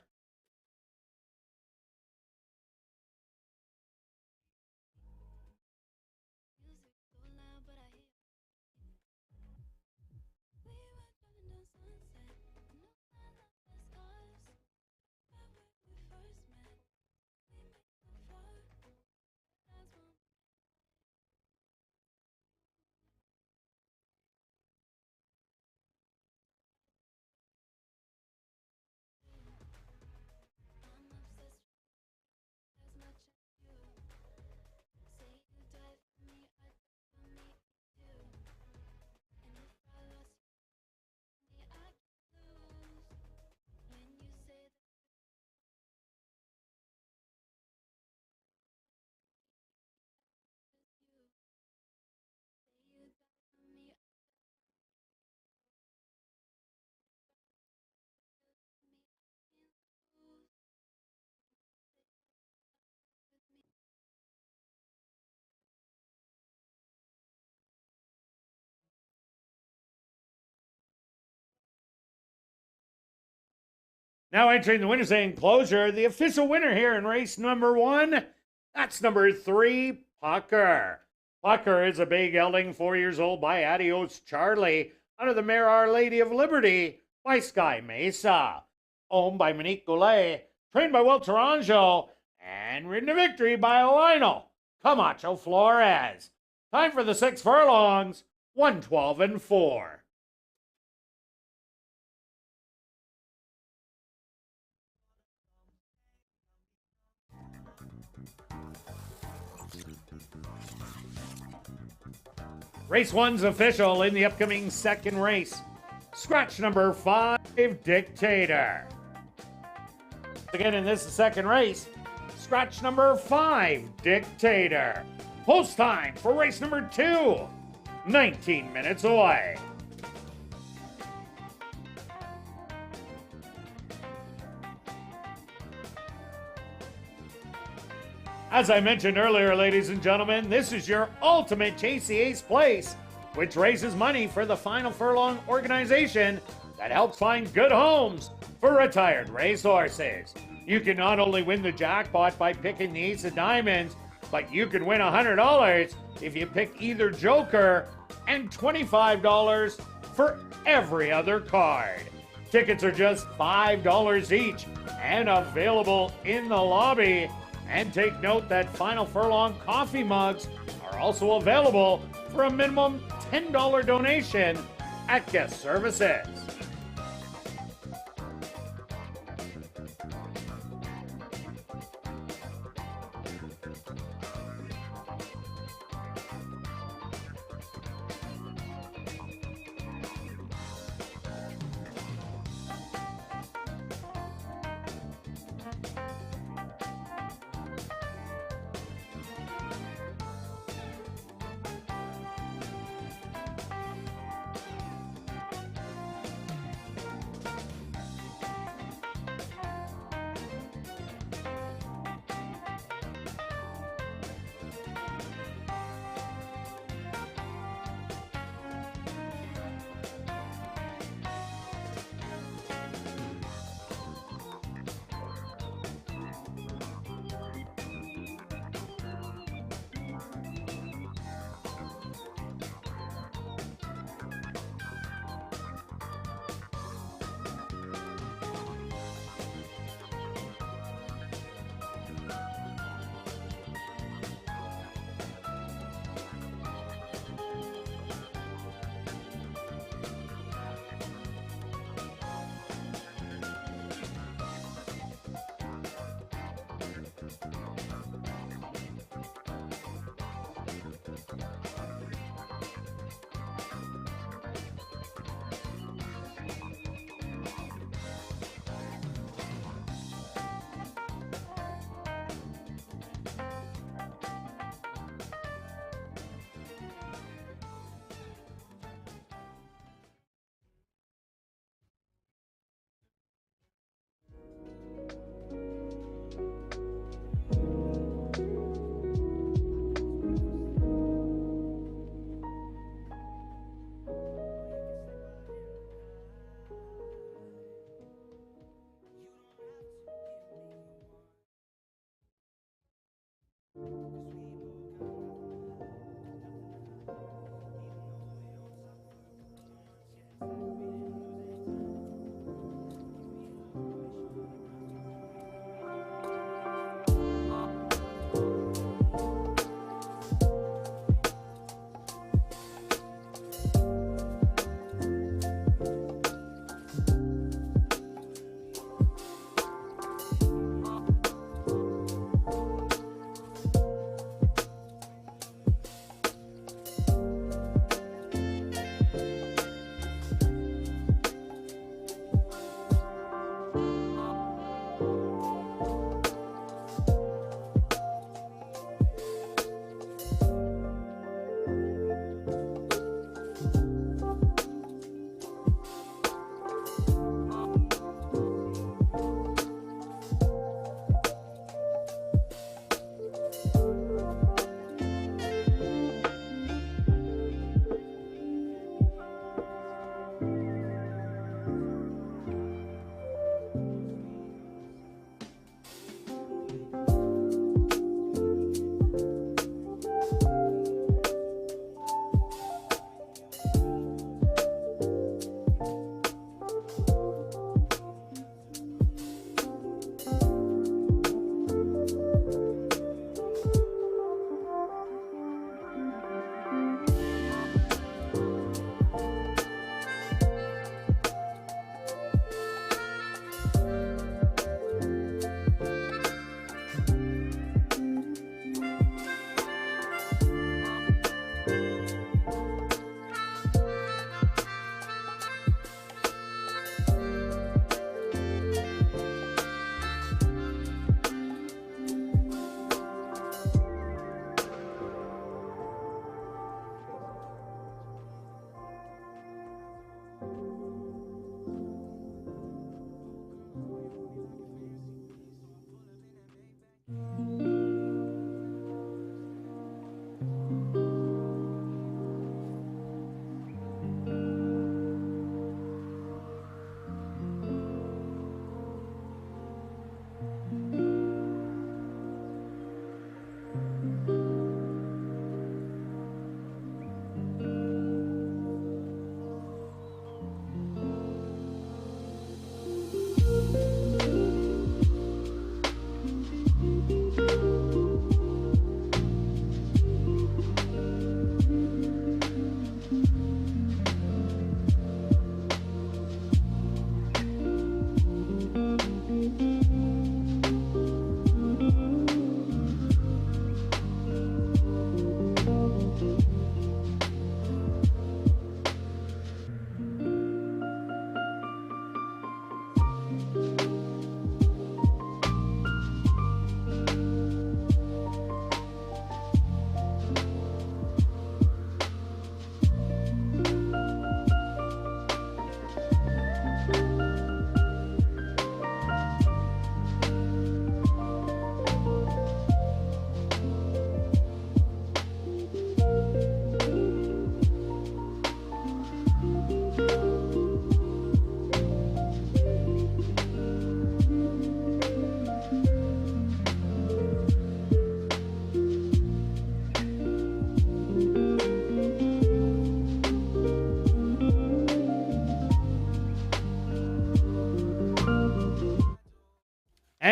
Now entering the winner's enclosure, the official winner here in race number 1, that's number 3, Pucker. Pucker is a big gelding, 4 years old, by Adios Charlie, under the mare Our Lady of Liberty by Sky Mesa. Owned by Monique Goulet, trained by Will Taranjo, and ridden to victory by Lionel Camacho Flores. Time for the 6 furlongs, 1:12-4. Race 1's official in the upcoming second race. Scratch number 5, Dictator. Again, in this second race, scratch number 5, Dictator. Post time for race number 2, 19 minutes away. As I mentioned earlier, ladies and gentlemen, this is your ultimate Chasey Ace place, which raises money for the Final Furlong organization that helps find good homes for retired racehorses. You can not only win the jackpot by picking the Ace of Diamonds, but you can win $100 if you pick either Joker and $25 for every other card. Tickets are just $5 each and available in the lobby. And take note that Final Furlong coffee mugs are also available for a minimum $10 donation at guest services.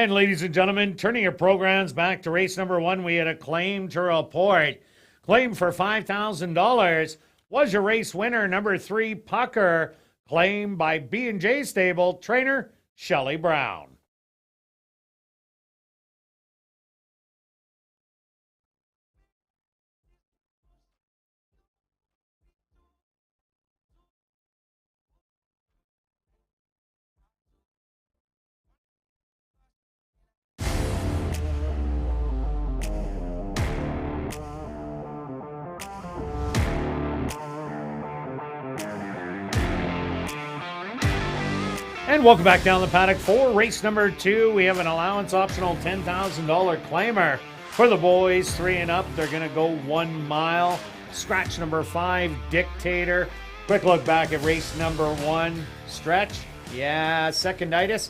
And ladies and gentlemen, turning your programs back to race number 1, we had a claim to report. Claim for $5,000 was your race winner, number 3, Pucker, claimed by B&J Stable, trainer Shelley Brown. And welcome back down the paddock for race number 2. We have an allowance optional $10,000 claimer for the boys 3 and up. They're going to go 1 mile. Scratch number 5, Dictator. Quick look back at race number 1. Stretch, yeah, seconditis.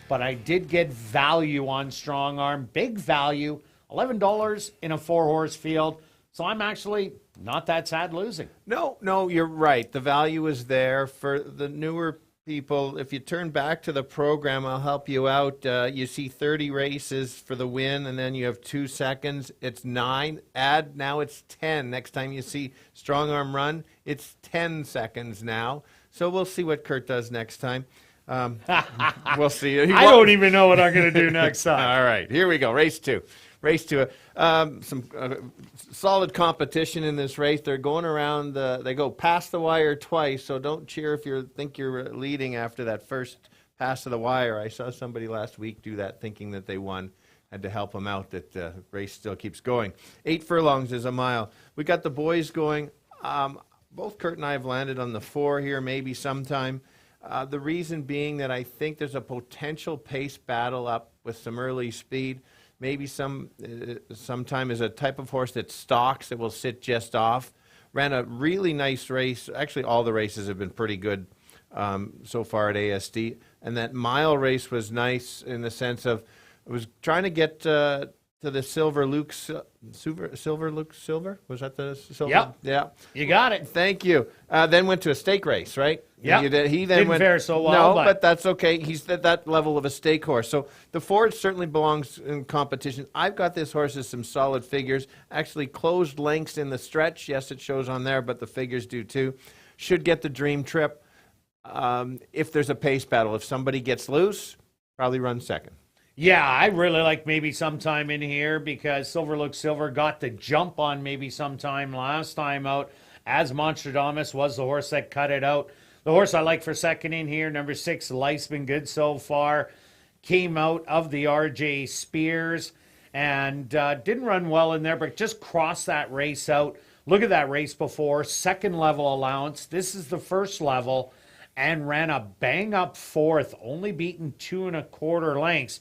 But I did get value on Strong Arm. Big value, $11 in a 4-horse field. So I'm actually not that sad losing. No, you're right. The value is there for the newer people. If you turn back to the program, I'll help you out. You see 30 races for the win, and then you have 2 seconds. It's 9. Now it's 10. Next time you see Strong Arm run, it's 10 seconds now. So we'll see what Kirt does next time. We'll see. I don't even know what I'm going to do next time. All right, here we go. Race 2. Some solid competition in this race. They're going around. They go past the wire twice, so don't cheer if you think you're leading after that first pass of the wire. I saw somebody last week do that thinking that they won. Had to help them out that the race still keeps going. 8 furlongs is a mile. We got the boys going. Both Kirt and I have landed on the 4 here, maybe sometime. The reason being that I think there's a potential pace battle up with some early speed. Maybe sometime is a type of horse that stalks, that will sit just off. Ran a really nice race. Actually, all the races have been pretty good so far at ASD. And that mile race was nice in the sense of it was trying to get to the Silver Luke Silver. Was that the Silver? Yep. Yeah. You got it. Thank you. Then went to a stake race, right? Yeah. He then Didn't fare so well. No, but that's okay. He's at that level of a stake horse. So the Ford certainly belongs in competition. I've got this horse as some solid figures. Actually closed lengths in the stretch. Yes, it shows on there, but the figures do too. Should get the dream trip. If there's a pace battle, if somebody gets loose, probably run second. Yeah, I really like maybe sometime in here because Silver Look Silver got the jump on maybe sometime last time out, as Monstradamus was the horse that cut it out. The horse I like for second in here, number 6, Life's Been Good So Far, came out of the RJ Spears and didn't run well in there, but just crossed that race out. Look at that race before, second level allowance. This is the first level and ran a bang-up 4th, only beaten 2 1/4 lengths.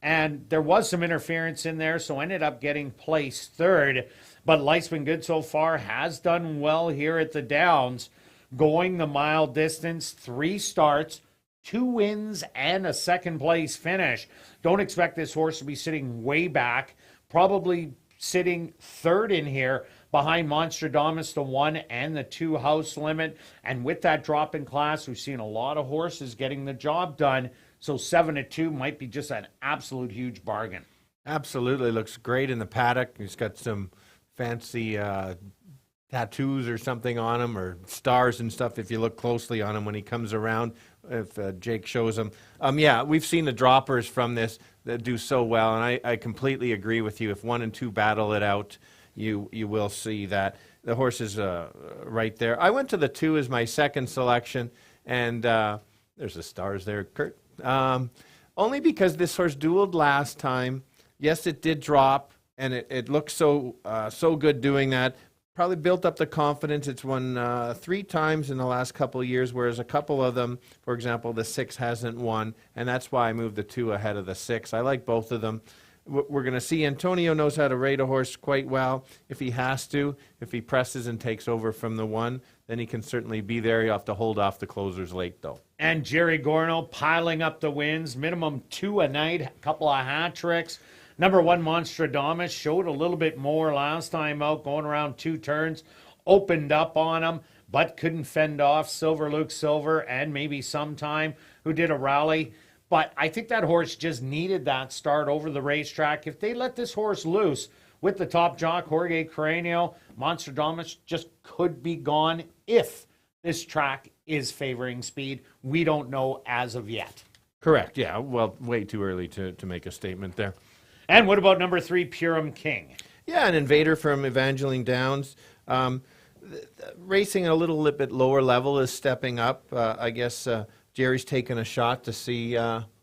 And there was some interference in there, so ended up getting placed 3rd. But Life's Been Good So Far has done well here at the Downs, going the mile distance, 3 starts, 2 wins, and a second-place finish. Don't expect this horse to be sitting way back, probably sitting 3rd in here behind Monstradamus, the 1 and the 2 house limit. And with that drop in class, we've seen a lot of horses getting the job done. So 7-2 might be just an absolute huge bargain. Absolutely. Looks great in the paddock. He's got some fancy tattoos or something on him, or stars and stuff if you look closely on him when he comes around, if Jake shows him. Yeah, we've seen the droppers from this that do so well, and I completely agree with you. If 1 and 2 battle it out, you will see that. The horse is right there. I went to the 2 as my second selection, and there's the stars there, Kirt. Only because this horse dueled last time. Yes, it did drop, and it looked so good doing that. Probably built up the confidence. It's won 3 times in the last couple of years, whereas a couple of them, for example, the 6 hasn't won, and that's why I moved the 2 ahead of the 6. I like both of them. We're going to see Antonio knows how to rate a horse quite well if he has to. If he presses and takes over from the 1, then he can certainly be there. You have to hold off the closers late, though. And Jerry Gorno piling up the wins, minimum 2 a night, a couple of hat tricks. Number 1, Monstradamus, showed a little bit more last time out, going around 2 turns, opened up on him, but couldn't fend off Silver Luke Silver and maybe Sometime, who did a rally. But I think that horse just needed that start over the racetrack. If they let this horse loose with the top jock, Jorge Carreño, Monstradamus just could be gone if this track is favoring speed. We don't know as of yet. Correct. Yeah. Well, way too early to make a statement there. And what about number 3, Purim King? Yeah, an invader from Evangeline Downs. Racing at a little bit lower level is stepping up. I guess Jerry's taken a shot to see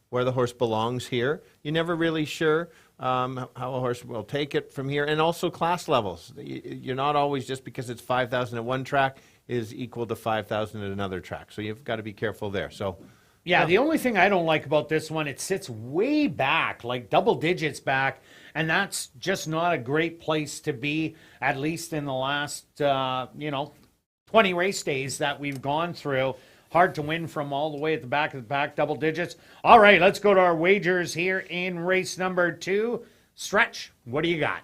where the horse belongs here. You're never really sure how a horse will take it from here. And also class levels. You're not always, just because it's 5,000 at one track, is equal to 5,000 at another track. So you've got to be careful there. So, yeah, the only thing I don't like about this one, it sits way back, like double digits back, and that's just not a great place to be, at least in the last, 20 race days that we've gone through. Hard to win from all the way at the back of the pack, double digits. All right, let's go to our wagers here in race number 2. Stretch, what do you got?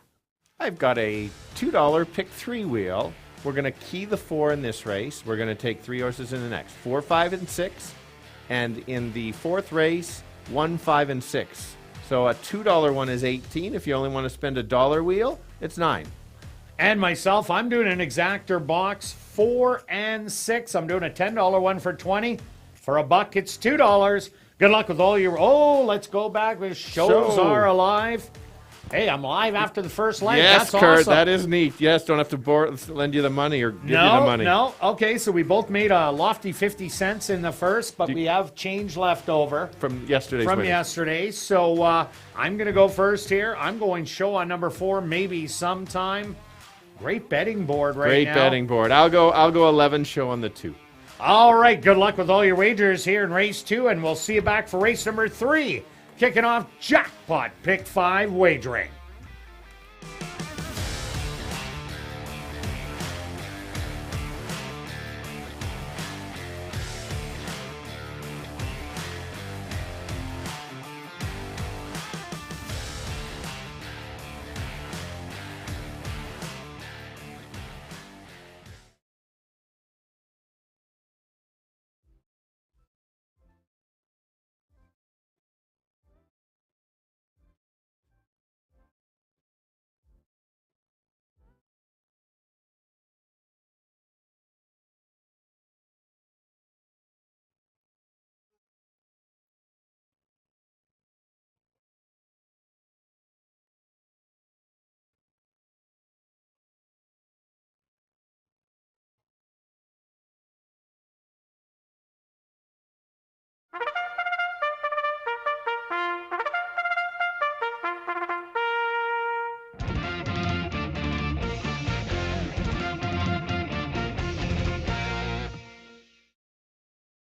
I've got a $2 pick 3 wheel. We're going to key the 4 in this race. We're going to take 3 horses in the next, 4, 5, and 6. And in the 4th race, 1, 5, and 6. So a $2 one is 18. If you only want to spend a $1 wheel, it's 9. And myself, I'm doing an exactor box, 4 and 6. I'm doing a $10 one for 20. For a buck, it's $2. Good luck with all your... Oh, let's go back. The shows are alive. Hey, I'm live after the first leg. Yes, That's Kurt, awesome. that is neat. Yes, don't have to lend you the money or give you the money. No. Okay, so we both made a lofty 50 cents in the first, but we have change left over. From yesterday's winnings. Yesterday. So I'm going to go first here. I'm going show on number 4, maybe sometime. Great betting board right Great now. betting board. I'll go 11, show on the 2. All right, good luck with all your wagers here in race 2, and we'll see you back for race number 3. Kicking off Jackpot Pick 5 wagering.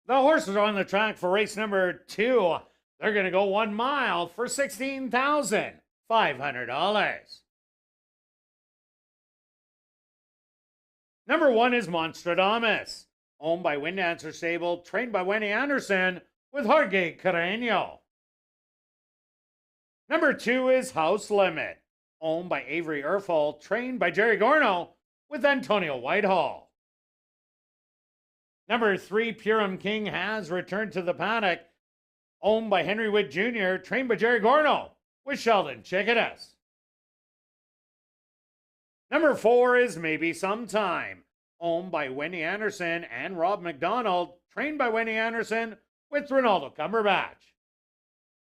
The horses are on the track for race number 2. They're going to go 1 mile for $16,500. Number 1 is Monstradamus, owned by Wind Dancer Stable, trained by Wendy Anderson with Jorge Carreño. Number 2 is House Limit, owned by Avery Erfel, trained by Jerry Gorno with Antonio Whitehall. Number 3, Purim King, has returned to the paddock, owned by Henry Witt Jr., trained by Jerry Gorno with Sheldon Chickadas. Number 4 is Maybe Sometime, owned by Wendy Anderson and Rob McDonald, trained by Wendy Anderson with Ronaldo Cumberbatch.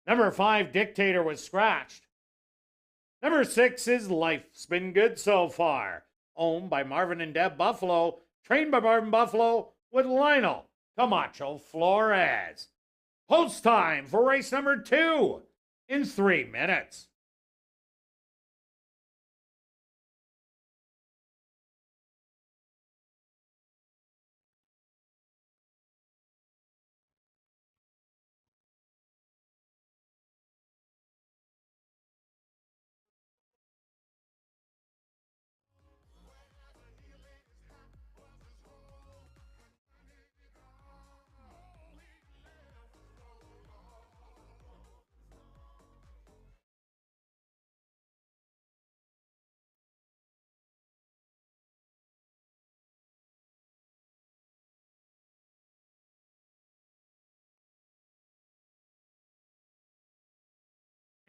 Number 5, Dictator, was scratched. Number 6 is Life's Been Good So Far, owned by Marvin and Deb Buffalo, trained by Marvin Buffalo with Lionel Camacho Flores. Post time for race number 2 in 3 minutes.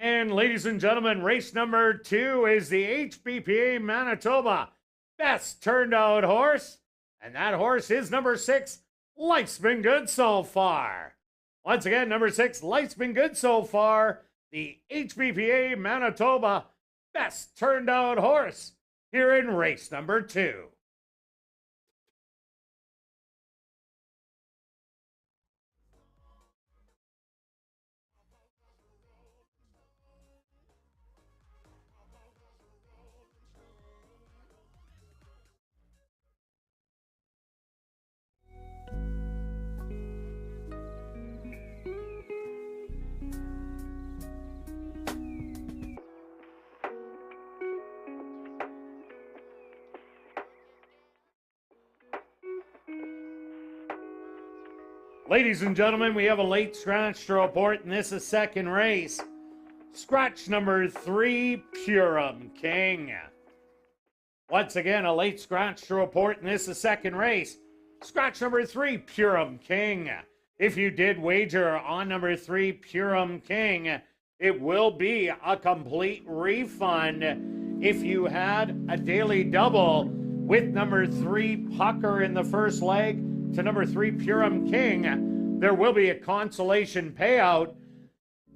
And ladies and gentlemen, race number 2 is the HBPA Manitoba Best Turned Out Horse. And that horse is number 6, Life's Been Good So Far. Once again, number 6, Life's Been Good So Far, the HBPA Manitoba Best Turned Out Horse here in race number 2. Ladies and gentlemen, we have a late scratch to report, and this is second race. Scratch number 3, Purim King. Once again, a late scratch to report, and this is second race. Scratch number 3, Purim King. If you did wager on number 3, Purim King, it will be a complete refund. If you had a daily double with number 3, Pucker in the first leg, to number 3, Purim King, there will be a consolation payout.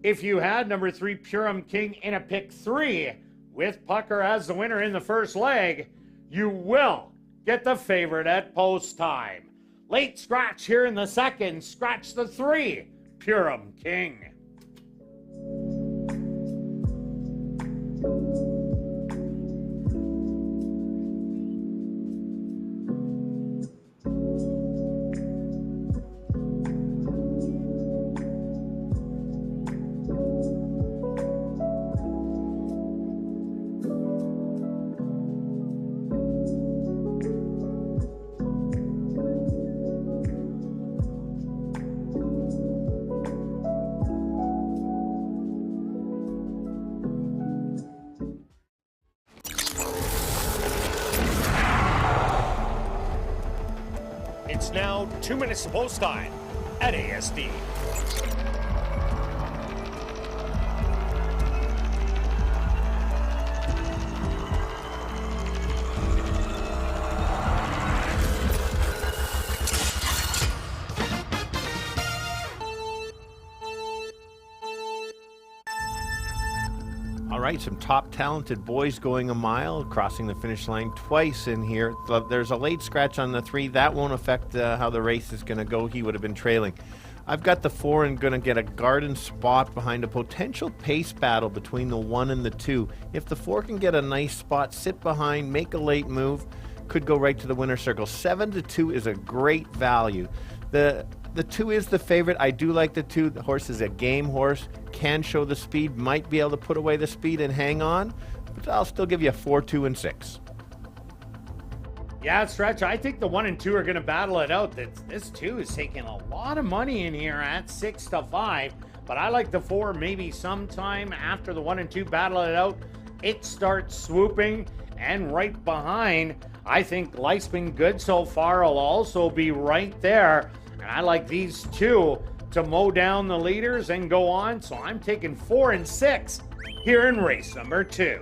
If you had number 3, Purim King in a pick 3 with Pucker as the winner in the first leg, you will get the favorite at post time. Late scratch here in the second, scratch the 3, Purim King. It's now 2 minutes to post time at ASD. All right, some top talented boys going a mile, crossing the finish line twice in here. There's a late scratch on the 3. That won't affect how the race is going to go. He would have been trailing. I've got the 4 and going to get a garden spot behind a potential pace battle between the 1 and the 2. If the 4 can get a nice spot, sit behind, make a late move, could go right to the winner's circle. 7-2 is a great value. The 2 is the favorite. I do like the 2. The horse is a game horse, can show the speed, might be able to put away the speed and hang on, but I'll still give you a 4, 2, and 6. Yeah, Stretch, I think the 1 and 2 are going to battle it out. This 2 is taking a lot of money in here at 6-5, but I like the 4 maybe sometime after the 1 and 2 battle it out. It starts swooping, and right behind, I think Life's Been Good So Far will also be right there. And I like these 2 to mow down the leaders and go on. So I'm taking 4 and 6 here in race number 2.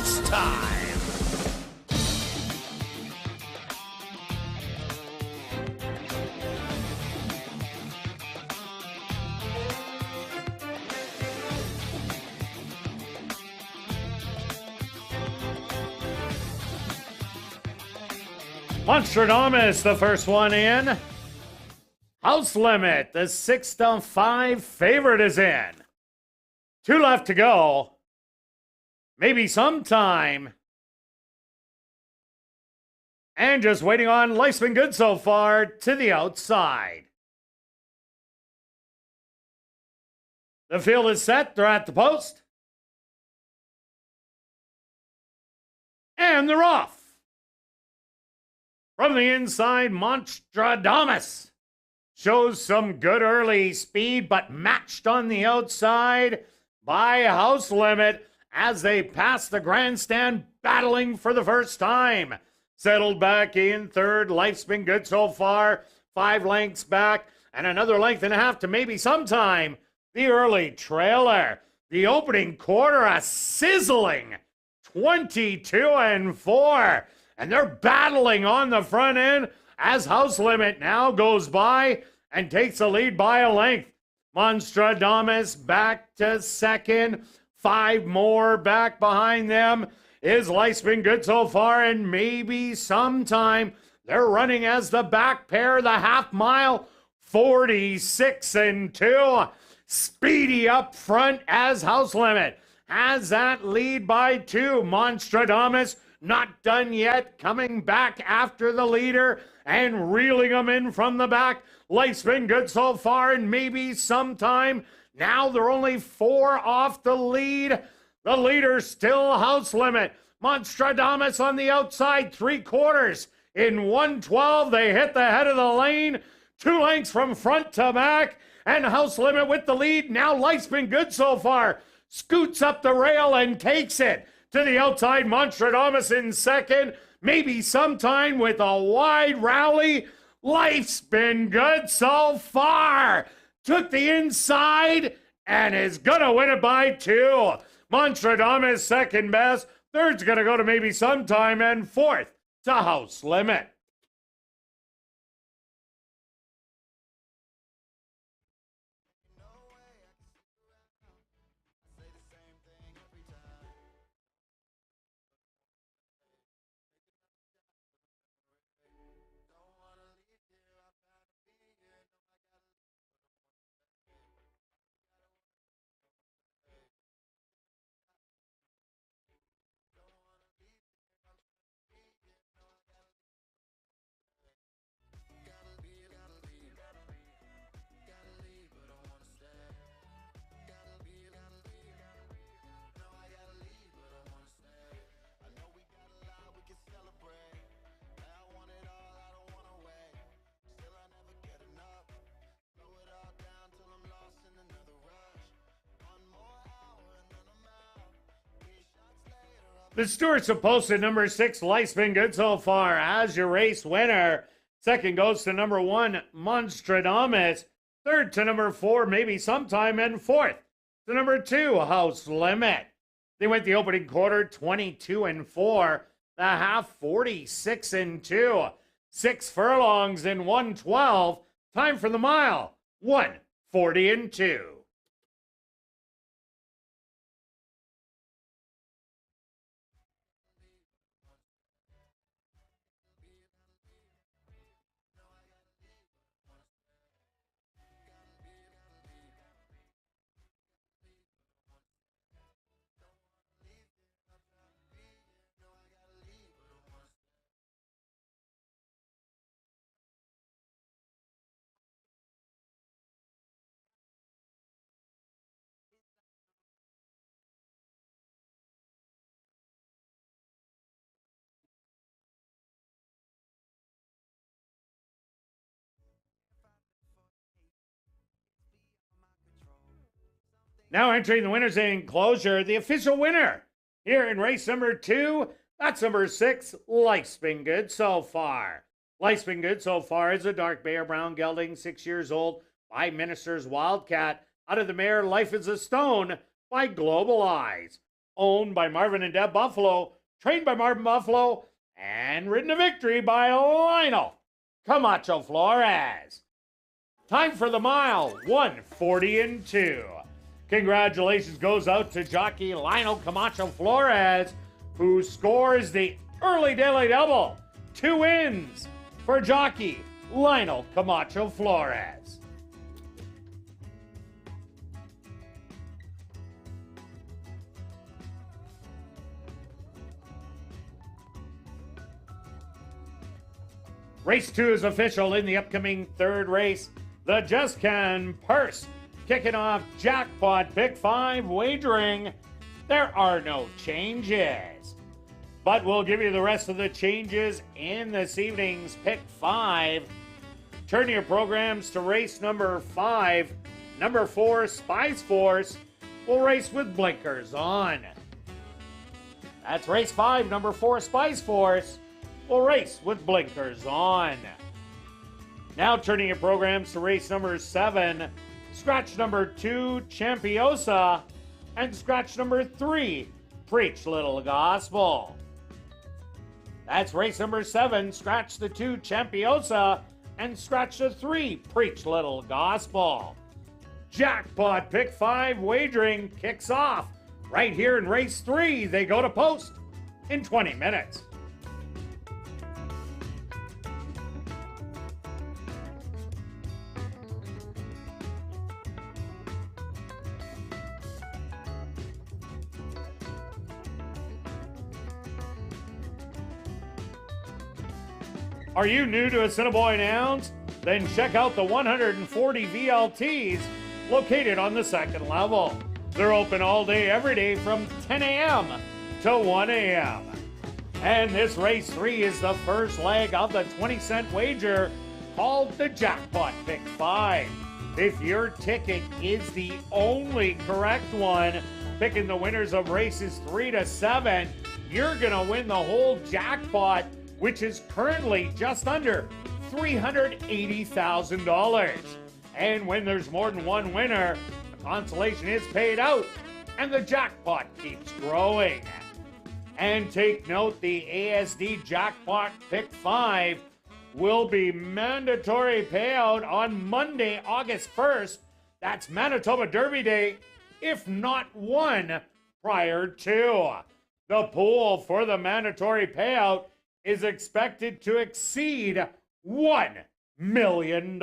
post time. Monstradamus, the first one in. House Limit, the 6-5 favorite is in. 2 left to go. Maybe sometime. And just waiting on Life's Been Good so far to the outside. The field is set. They're at the post. And they're off. From the inside, Monstradamus shows some good early speed, but matched on the outside by House Limit as they pass the grandstand, battling for the first time. Settled back in third. Life's Been Good so far. 5 lengths back, and another length and a half to maybe sometime. The early trailer. The opening quarter, a sizzling 22-4. And they're battling on the front end as House Limit now goes by and takes the lead by a length. Monstradamus back to second. 5 more back behind them. Is Life's Been Good so far, and maybe sometime. They're running as the back pair, the half mile, 46-2. Speedy up front as House Limit has that lead by 2. Monstradamus not done yet, coming back after the leader and reeling them in from the back. Life's Been Good so far, and maybe sometime. Now they're only 4 off the lead. The leader still House Limit. Monstradamus on the outside, 3/4. In 1:12, they hit the head of the lane. 2 lengths from front to back, and House Limit with the lead. Now Life's Been Good so far. Scoots up the rail and takes it. To the outside, Monstradamus in second. Maybe sometime with a wide rally. Life's Been Good so far. Took the inside and is going to win it by 2. Monstradamus second best. Third's going to go to maybe sometime, and fourth to House Limit. The Stewarts have posted number 6, Life's Been Good so far as your race winner. Second goes to number 1, Monstradamus. Third to number 4, maybe sometime, and fourth to number 2, House Limit. They went the opening quarter 22-4, the half 46-2. 6 furlongs in 1:12. Time for the mile 1:40-2. Now entering the winner's enclosure, the official winner here in race number 2. That's number 6, Life's Been Good so far. Life's Been Good so far is a dark bay or brown gelding, 6 years old, by Minister's Wildcat. Out of the mare, Life is a Stone by Global Eyes. owned by Marvin and Deb Buffalo, trained by Marvin Buffalo, and ridden to victory by Lionel Camacho Flores. Time for the mile, 1:40 Congratulations goes out to jockey Lionel Camacho Flores, who scores the early daily double. 2 wins for jockey Lionel Camacho Flores. Race 2 is official in the upcoming third race. The Just Can Purse kicking off jackpot pick 5 wagering. There are no changes, but we'll give you the rest of the changes in this evening's pick 5. Turn your programs to race number 5. Number 4, Spice Force, will race with blinkers on. That's race 5. Number 4, Spice Force, will race with blinkers on. Now turning your programs to race number 7, scratch number 2, Champiosa, and scratch number 3, Preach Little Gospel. That's race number 7, scratch the 2, Champiosa, and scratch the 3, Preach Little Gospel. Jackpot Pick 5 wagering kicks off right here in race 3. They go to post in 20 minutes. Are you new to Assiniboia Downs? Then check out the 140 VLTs located on the second level. They're open all day, every day from 10 a.m. to 1 a.m. And this race 3 is the first leg of the 20-cent wager called the Jackpot Pick 5. If your ticket is the only correct one, picking the winners of races 3 to 7, you're going to win the whole jackpot, which is currently just under $380,000. And when there's more than one winner, the consolation is paid out and the jackpot keeps growing. And take note, the ASD Jackpot Pick 5 will be mandatory payout on Monday, August 1st. That's Manitoba Derby Day, if not one prior to. The pool for the mandatory payout is expected to exceed $1 million.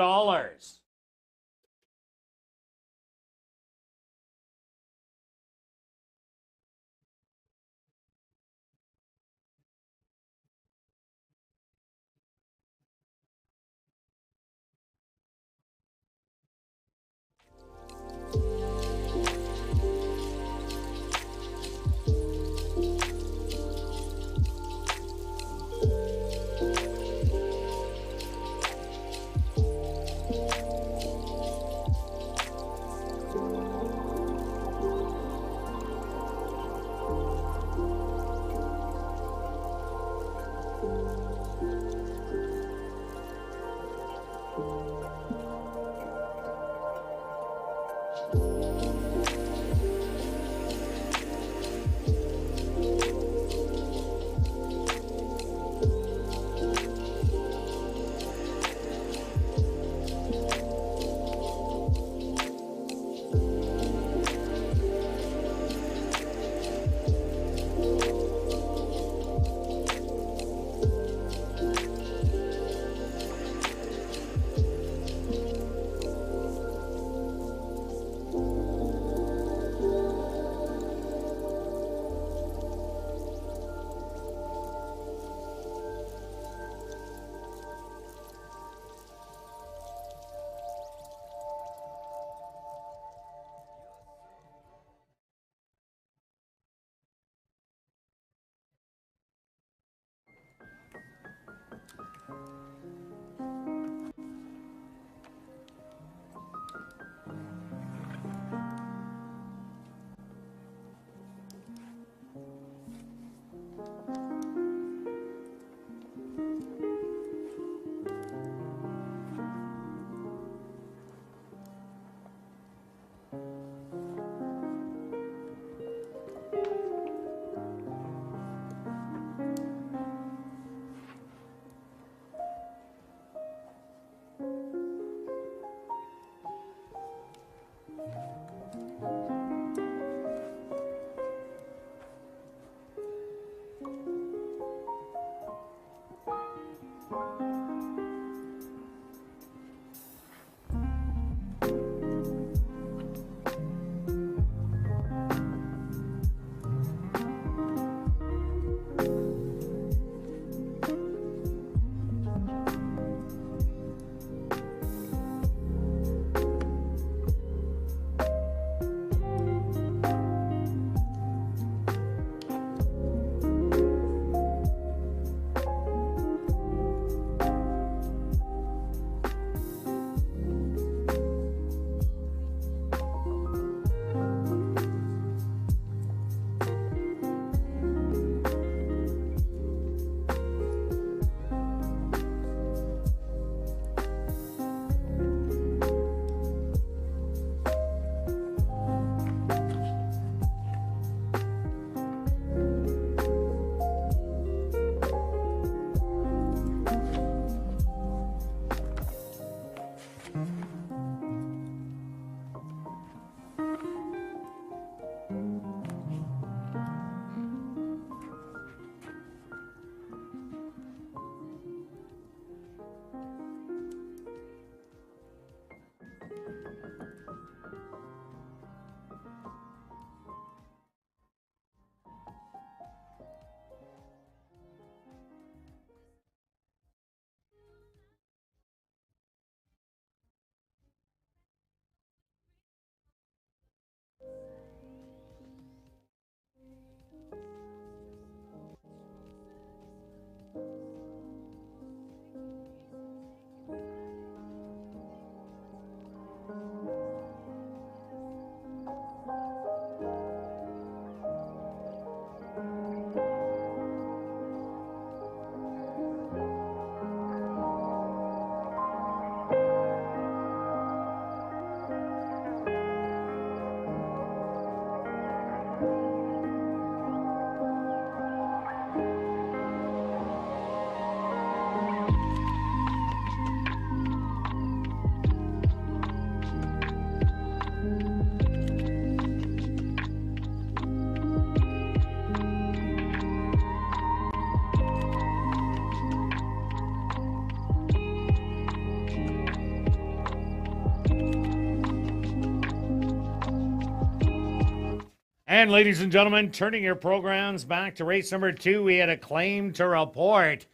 And ladies and gentlemen, turning your programs back to race number 2, we had a claim to report.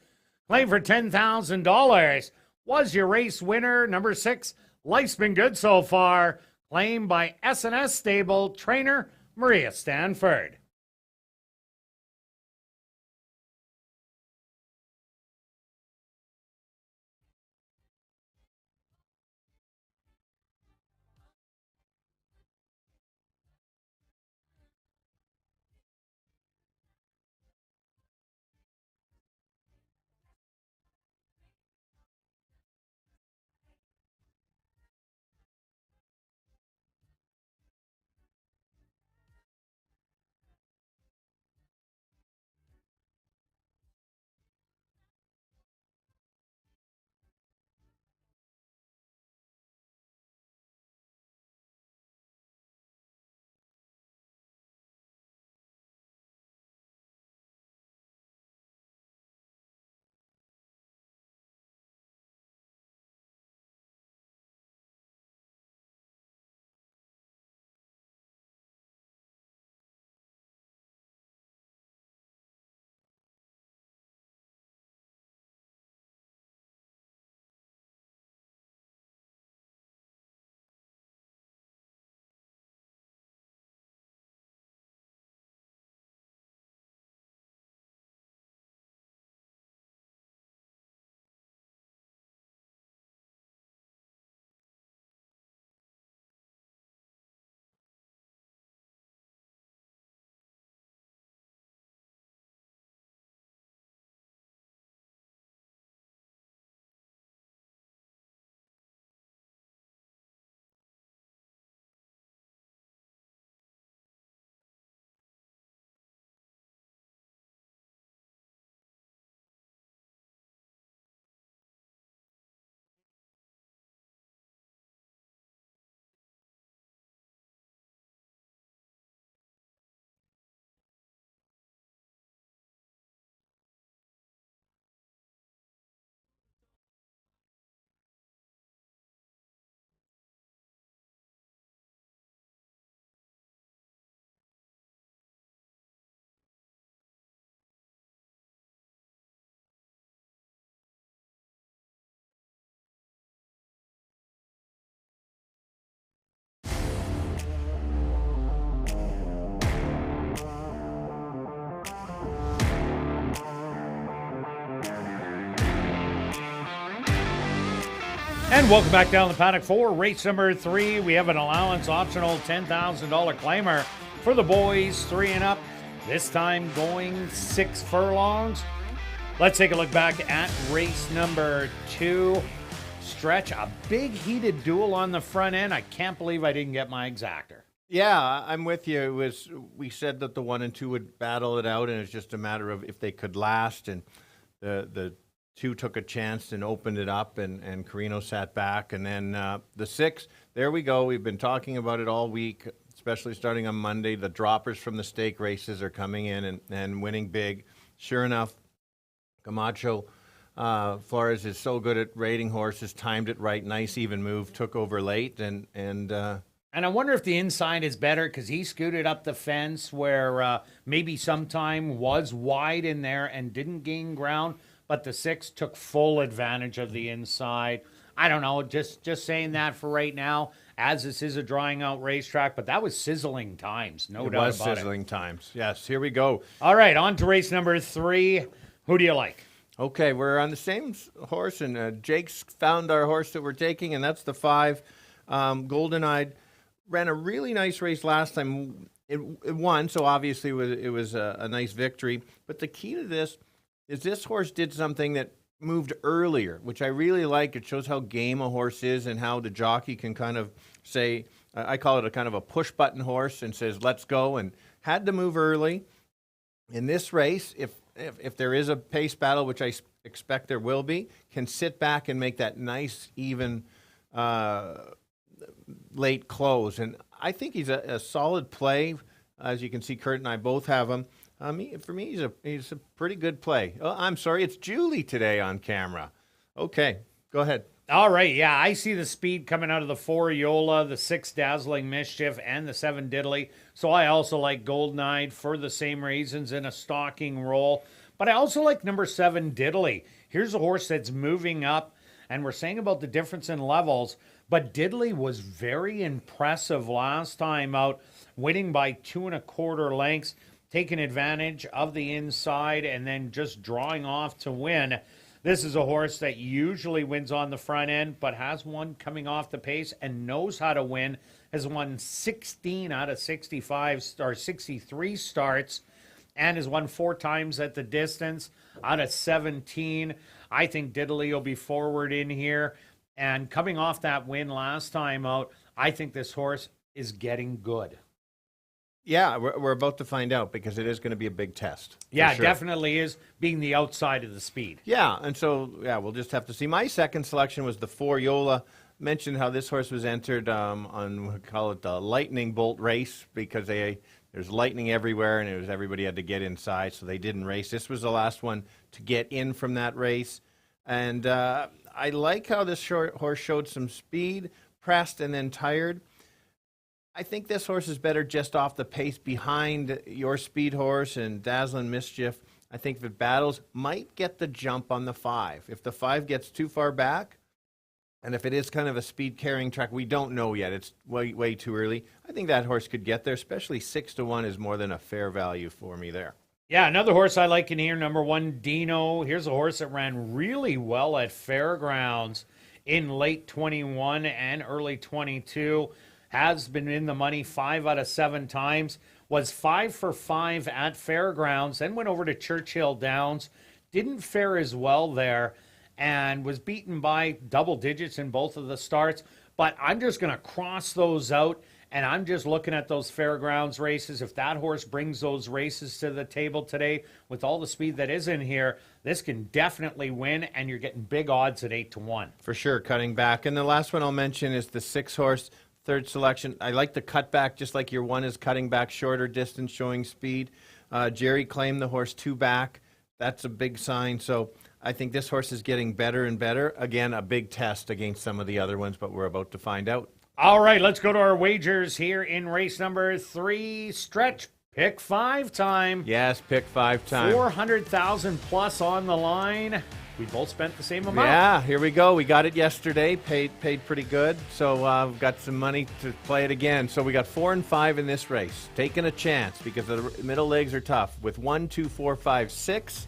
Claim for $10,000 was your race winner, number 6. Life's been good so far. Claimed by S&S Stable trainer Maria Stanford. And welcome back down the paddock for race number 3. We have an allowance optional $10,000 claimer for the boys 3 and up. This time going 6 furlongs. Let's take a look back at race number 2. Stretch, a big heated duel on the front end. I can't believe I didn't get my exactor. Yeah, I'm with you. We said that the 1 and 2 would battle it out, and it's just a matter of if they could last. And the 2 took a chance and opened it up, and Carino sat back. And then the 6, there we go. We've been talking about it all week, especially starting on Monday. The droppers from the stake races are coming in and winning big. Sure enough, Camacho Flores is so good at rating horses, timed it right, nice even move, took over late, and I wonder if the inside is better because he scooted up the fence where maybe sometime was wide in there and didn't gain ground, but the 6 took full advantage of the inside. I don't know, just saying that for right now, as this is a drawing out racetrack, but that was sizzling times, no doubt about it. It was sizzling times. Yes, here we go. All right, on to race number 3. Who do you like? Okay, we're on the same horse, and Jake's found our horse that we're taking, and that's the 5. Golden Eyed ran a really nice race last time. It won, so obviously it was a nice victory. But the key to this is this horse did something that moved earlier, which I really like. It shows how game a horse is and how the jockey can kind of say, I call it a kind of a push-button horse, and says, let's go, and had to move early. In this race, if there is a pace battle, which I expect there will be, can sit back and make that nice, even late close. And I think he's a solid play. As you can see, Kirt and I both have him. For me, he's a pretty good play. Oh, I'm sorry, it's Julie today on camera. Okay, go ahead. All right, yeah, I see the speed coming out of the 4 Yola, the 6 Dazzling Mischief, and the 7 Diddley. So I also like Golden Eyed for the same reasons in a stalking role. But I also like number 7 Diddley. Here's a horse that's moving up, and we're saying about the difference in levels, but Diddley was very impressive last time out, winning by 2 1/4 lengths, taking advantage of the inside and then just drawing off to win. This is a horse that usually wins on the front end, but has one coming off the pace and knows how to win. Has won 16 out of 63 starts, and has won 4 times at the distance out of 17. I think Diddley will be forward in here. And coming off that win last time out, I think this horse is getting good. Yeah, we're about to find out because it is going to be a big test. Yeah, sure. It definitely is, being the outside of the speed. Yeah, and so, we'll just have to see. My second selection was the 4 Yola. Mentioned how this horse was entered on, we call it the lightning bolt race, because there's lightning everywhere and everybody had to get inside, so they didn't race. This was the last one to get in from that race. And I like how this horse showed some speed, pressed, and then tired. I think this horse is better just off the pace behind your speed horse and Dazzling Mischief. I think if it battles, might get the jump on the 5. If the 5 gets too far back, and if it is kind of a speed-carrying track, we don't know yet. It's way too early. I think that horse could get there, especially 6-1 is more than a fair value for me there. Yeah, another horse I like in here, number 1, Dino. Here's a horse that ran really well at Fairgrounds in late 21 and early 22. Has been in the money 5 out of 7 times. Was 5 for 5 at Fairgrounds, then went over to Churchill Downs. Didn't fare as well there and was beaten by double digits in both of the starts. But I'm just going to cross those out, and I'm just looking at those Fairgrounds races. If that horse brings those races to the table today with all the speed that is in here, this can definitely win, and you're getting big odds at 8-1. For sure, cutting back. And the last one I'll mention is the 6 horse, third selection. I like the cutback, just like your 1 is cutting back shorter distance, showing speed. Jerry claimed the horse 2 back. That's a big sign. So I think this horse is getting better and better. Again, a big test against some of the other ones, but we're about to find out. All right, let's go to our wagers here in race number 3. Stretch, pick 5 time. Yes, pick 5 time. 400,000 plus on the line. We both spent the same amount. Yeah, here we go. We got it yesterday. Paid pretty good. So we've got some money to play it again. So we got 4 and 5 in this race. Taking a chance because the middle legs are tough. With 1, 2, 4, 5, 6.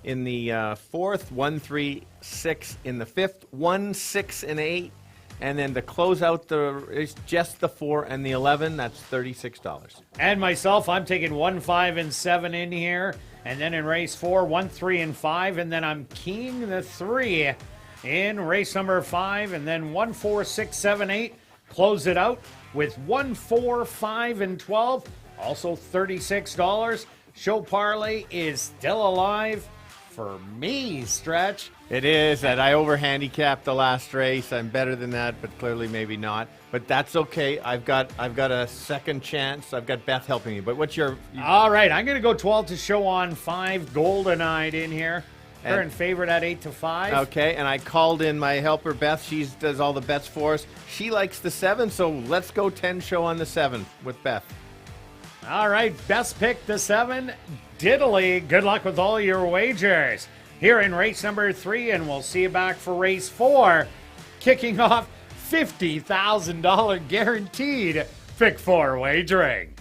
in the fourth, 1, 3, 6 in the fifth, 1, 6, and 8. And then to close out is just the 4 and the 11. That's $36. And myself, I'm taking 1, 5, and 7 in here. And then in race 4, 1, 3, and 5. And then I'm keying the 3 in race number 5. And then 1, 4, 6, 7, 8. Close it out with 1, 4, 5, and 12. Also $36. Show parlay is still alive for me, Stretch. It is that I over-handicapped the last race. I'm better than that, but clearly maybe not. But that's okay. I've got a second chance. I've got Beth helping me. But what's your... All right, I'm going to go 12 to show on 5. Golden-eyed in here. Current favorite at 8 to 5. Okay, and I called in my helper, Beth. She does all the bets for us. She likes the 7, so let's go 10 show on the 7 with Beth. All right, best pick the 7. Diddly. Good luck with all your wagers. Here in race number 3, and we'll see you back for race 4. Kicking off $50,000 guaranteed pick 4 wagering.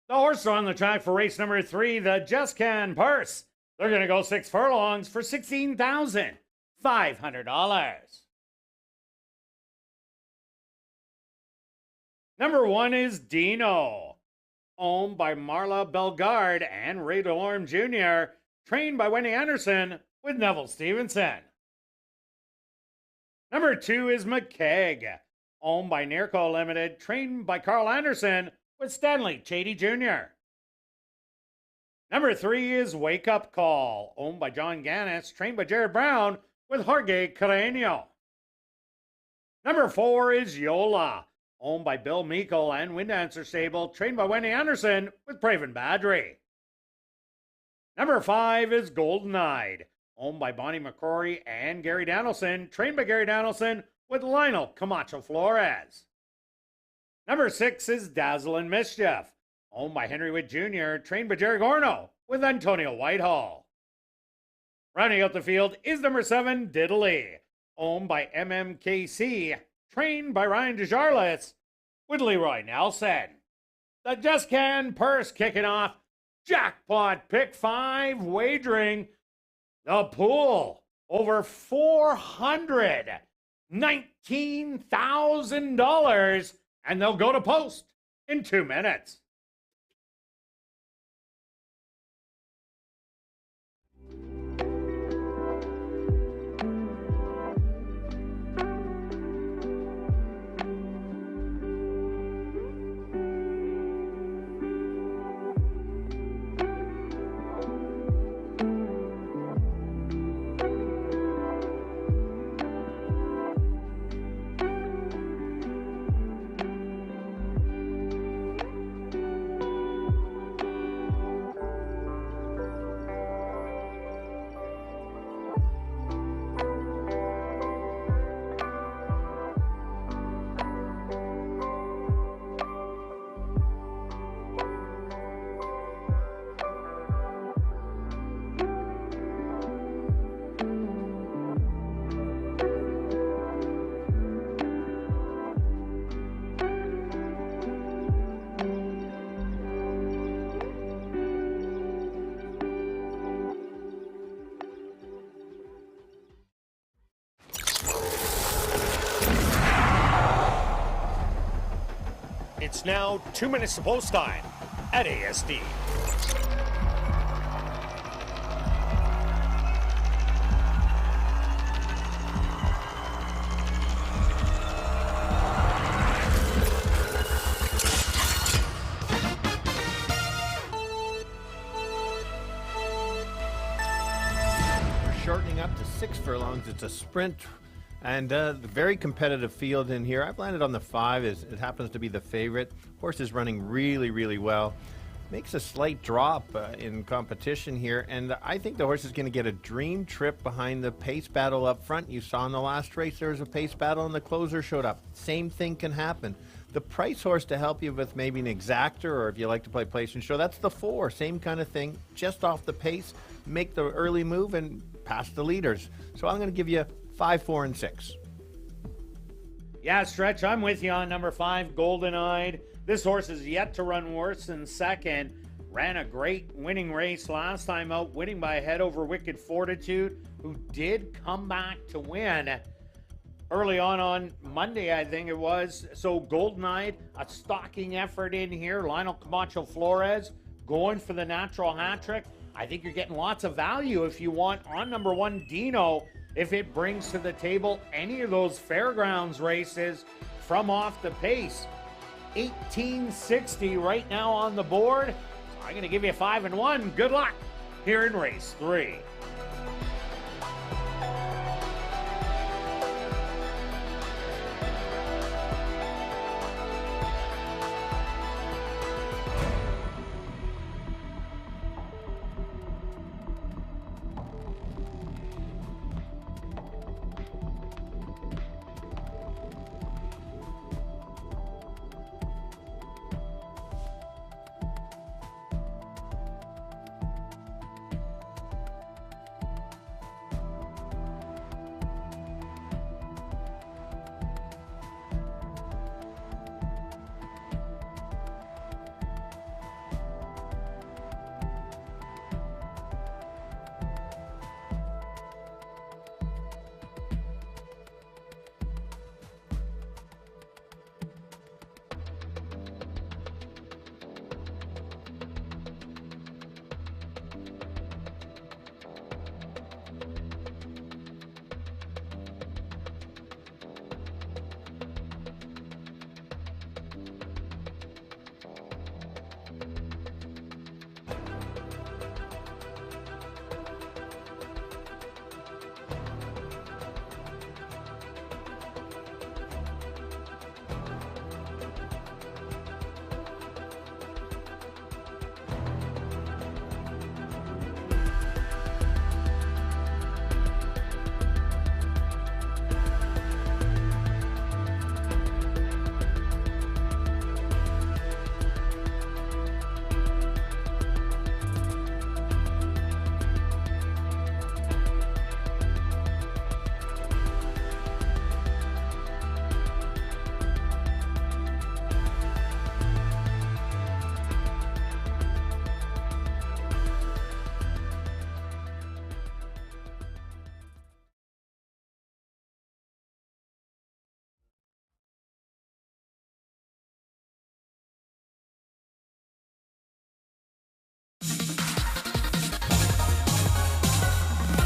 The horses are on the track for race number 3, the Just Can Purse. They're going to go 6 furlongs for $16,500. Number 1 is Dino, owned by Marla Bellegarde and Ray DeLorme Jr., trained by Wendy Anderson with Neville Stevenson. Number 2 is McKeag, owned by Nirco Limited, trained by Carl Anderson with Stanley Chady Jr. Number 3 is Wake Up Call, owned by John Gannis, trained by Jared Brown with Jorge Carreño. Number 4 is Yola, owned by Bill Meikle and Wind Dancer Stable, trained by Wendy Anderson with Praven Badri. Number 5 is Golden Eyed, owned by Bonnie McCrory and Gary Danielson, trained by Gary Danielson with Lionel Camacho Flores. Number 6 is Dazzle and Mischief, owned by Henry Witt Jr., trained by Jerry Gorno with Antonio Whitehall. Rounding out the field is number 7, Diddly, owned by MMKC, trained by Ryan DeJarlis with Leroy Nelson. The Just Can Purse kicking off jackpot pick 5 wagering. The pool over $419,000. And they'll go to post in 2 minutes. It's now 2 minutes to post time at ASD. 6 furlongs. It's a sprint and very competitive field in here. I've landed on the 5. It happens to be the favorite. Horse is running really, really well. Makes a slight drop in competition here, and I think the horse is going to get a dream trip behind the pace battle up front. You saw in the last race there was a pace battle and the closer showed up. Same thing can happen. The price horse to help you with maybe an exactor, or if you like to play place and show, that's the 4. Same kind of thing, just off the pace, make the early move and pass the leaders. So I'm going to give you 5, 4, and 6. Yeah, Stretch, I'm with you on number 5, Golden Eyed. This horse is yet to run worse than second. Ran a great winning race last time out, winning by a head over Wicked Fortitude, who did come back to win early on Monday, I think it was. So Golden Eyed, a stalking effort in here. Lionel Camacho Flores going for the natural hat trick. I think you're getting lots of value if you want on number 1, Dino, if it brings to the table any of those fairgrounds races from off the pace. 1860 right now on the board. So I'm going to give you 5 and 1. Good luck here in race 3.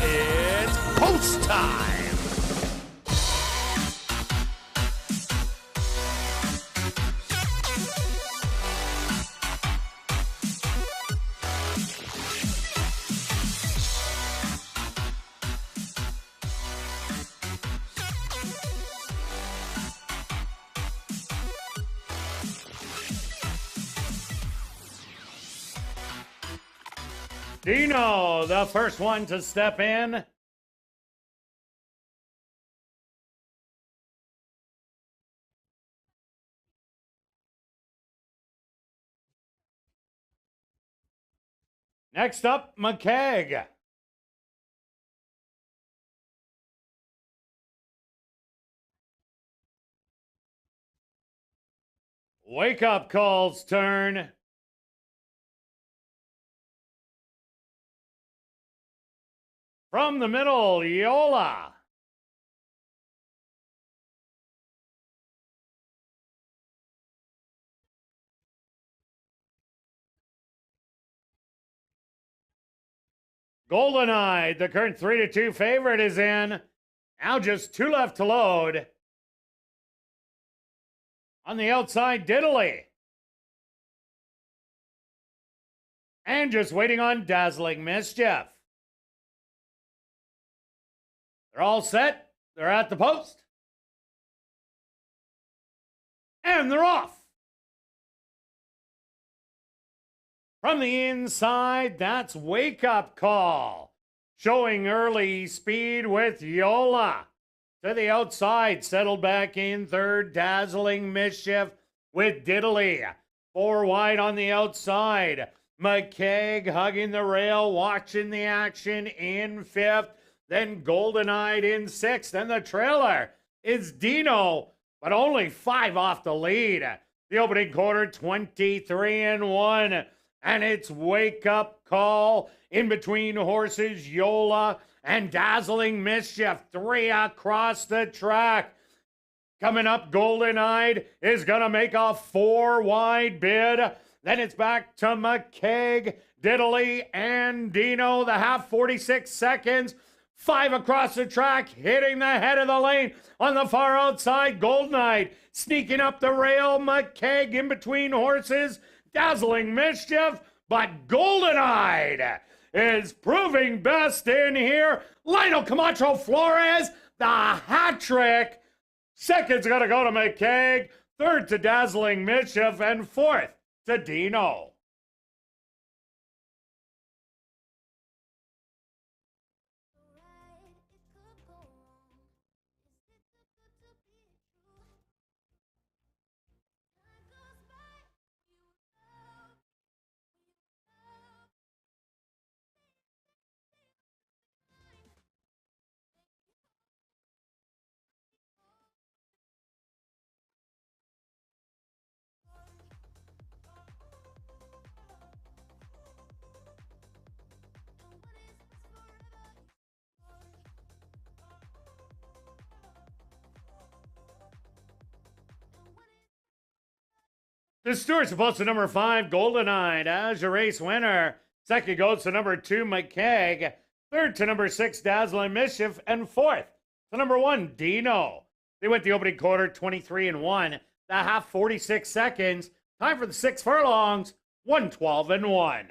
It's post time. Dino, the first one to step in. Next up, McKeag. Wake Up Call's turn. From the middle, Yola. Golden Eye, the current 3-2 favorite, is in. Now just 2 left to load. On the outside, Diddley. And just waiting on Dazzling Mischief. They're all set. They're at the post. And they're off. From the inside, that's Wake Up Call. Showing early speed with Yola. To the outside, settled back in third, Dazzling Mischief with Diddley. 4 wide on the outside. McKeag hugging the rail, watching the action in 5th. Then Golden Eyed in 6th. And the trailer is Dino, but only 5 off the lead. The opening quarter, 23-1. And it's Wake Up Call in between horses Yola and Dazzling Mischief. 3 across the track. Coming up, Golden Eyed is going to make a 4 wide bid. Then it's back to McKeag, Diddley, and Dino. The half, 46 seconds. 5 across the track, hitting the head of the lane. On the far outside, Golden Eyed sneaking up the rail. McKeag in between horses. Dazzling Mischief, but Golden Eyed is proving best in here. Lionel Camacho Flores, the hat trick. Second's going to go to McKeag. Third to Dazzling Mischief. And fourth to Dino. The Stewart's supposed to number 5, Golden Eyed, as your race winner. Second goes to number 2, McKeag. Third to number 6, Dazzling Mischief. And fourth to number 1, Dino. They went the opening quarter 23-1. The half, 46 seconds. Time for the 6 furlongs, 112-1.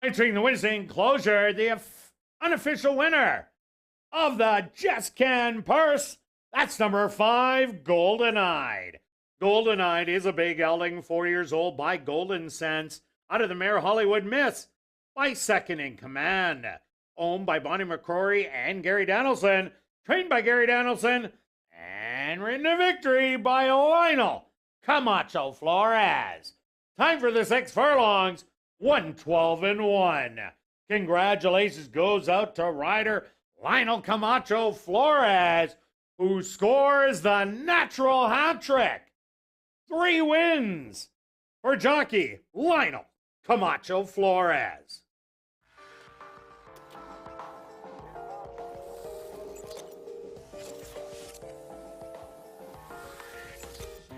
Entering the Wednesday enclosure, the unofficial winner of the Just Can purse, that's number 5, Golden Eyed. Golden Eyed is a big gelding, 4 years old, by Golden Sense, out of the mare Hollywood Miss, by Second in Command. Owned by Bonnie McCrory and Gary Danielson, trained by Gary Danielson, and ridden to victory by Lionel Camacho Flores. Time for the 6 furlongs, 112-1. Congratulations goes out to rider Lionel Camacho Flores, who scores the natural hat trick. 3 wins for jockey Lionel Camacho Flores.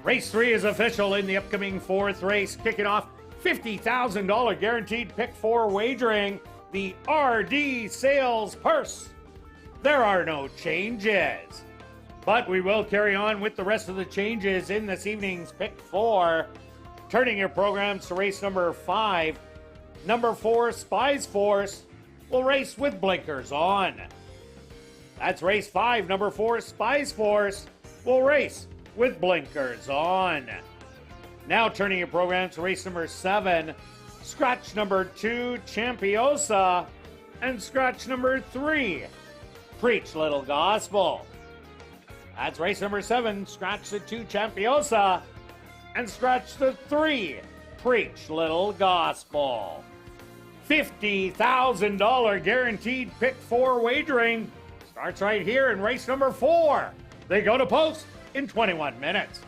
Race 3 is official in the upcoming 4th race, kicking off $50,000 guaranteed pick 4 wagering, the RD Sales Purse. There are no changes, but we will carry on with the rest of the changes in this evening's pick 4. Turning your programs to race number 5. Number 4, Spies Force, will race with blinkers on. That's race 5. Number 4, Spies Force, will race with blinkers on. Now turning your program to race number 7, scratch number 2, Champiosa, and scratch number 3, Preach Little Gospel. That's race number 7, scratch the 2, Champiosa, and scratch the 3, Preach Little Gospel. $50,000 guaranteed pick 4 wagering starts right here in race number 4. They go to post in 21 minutes.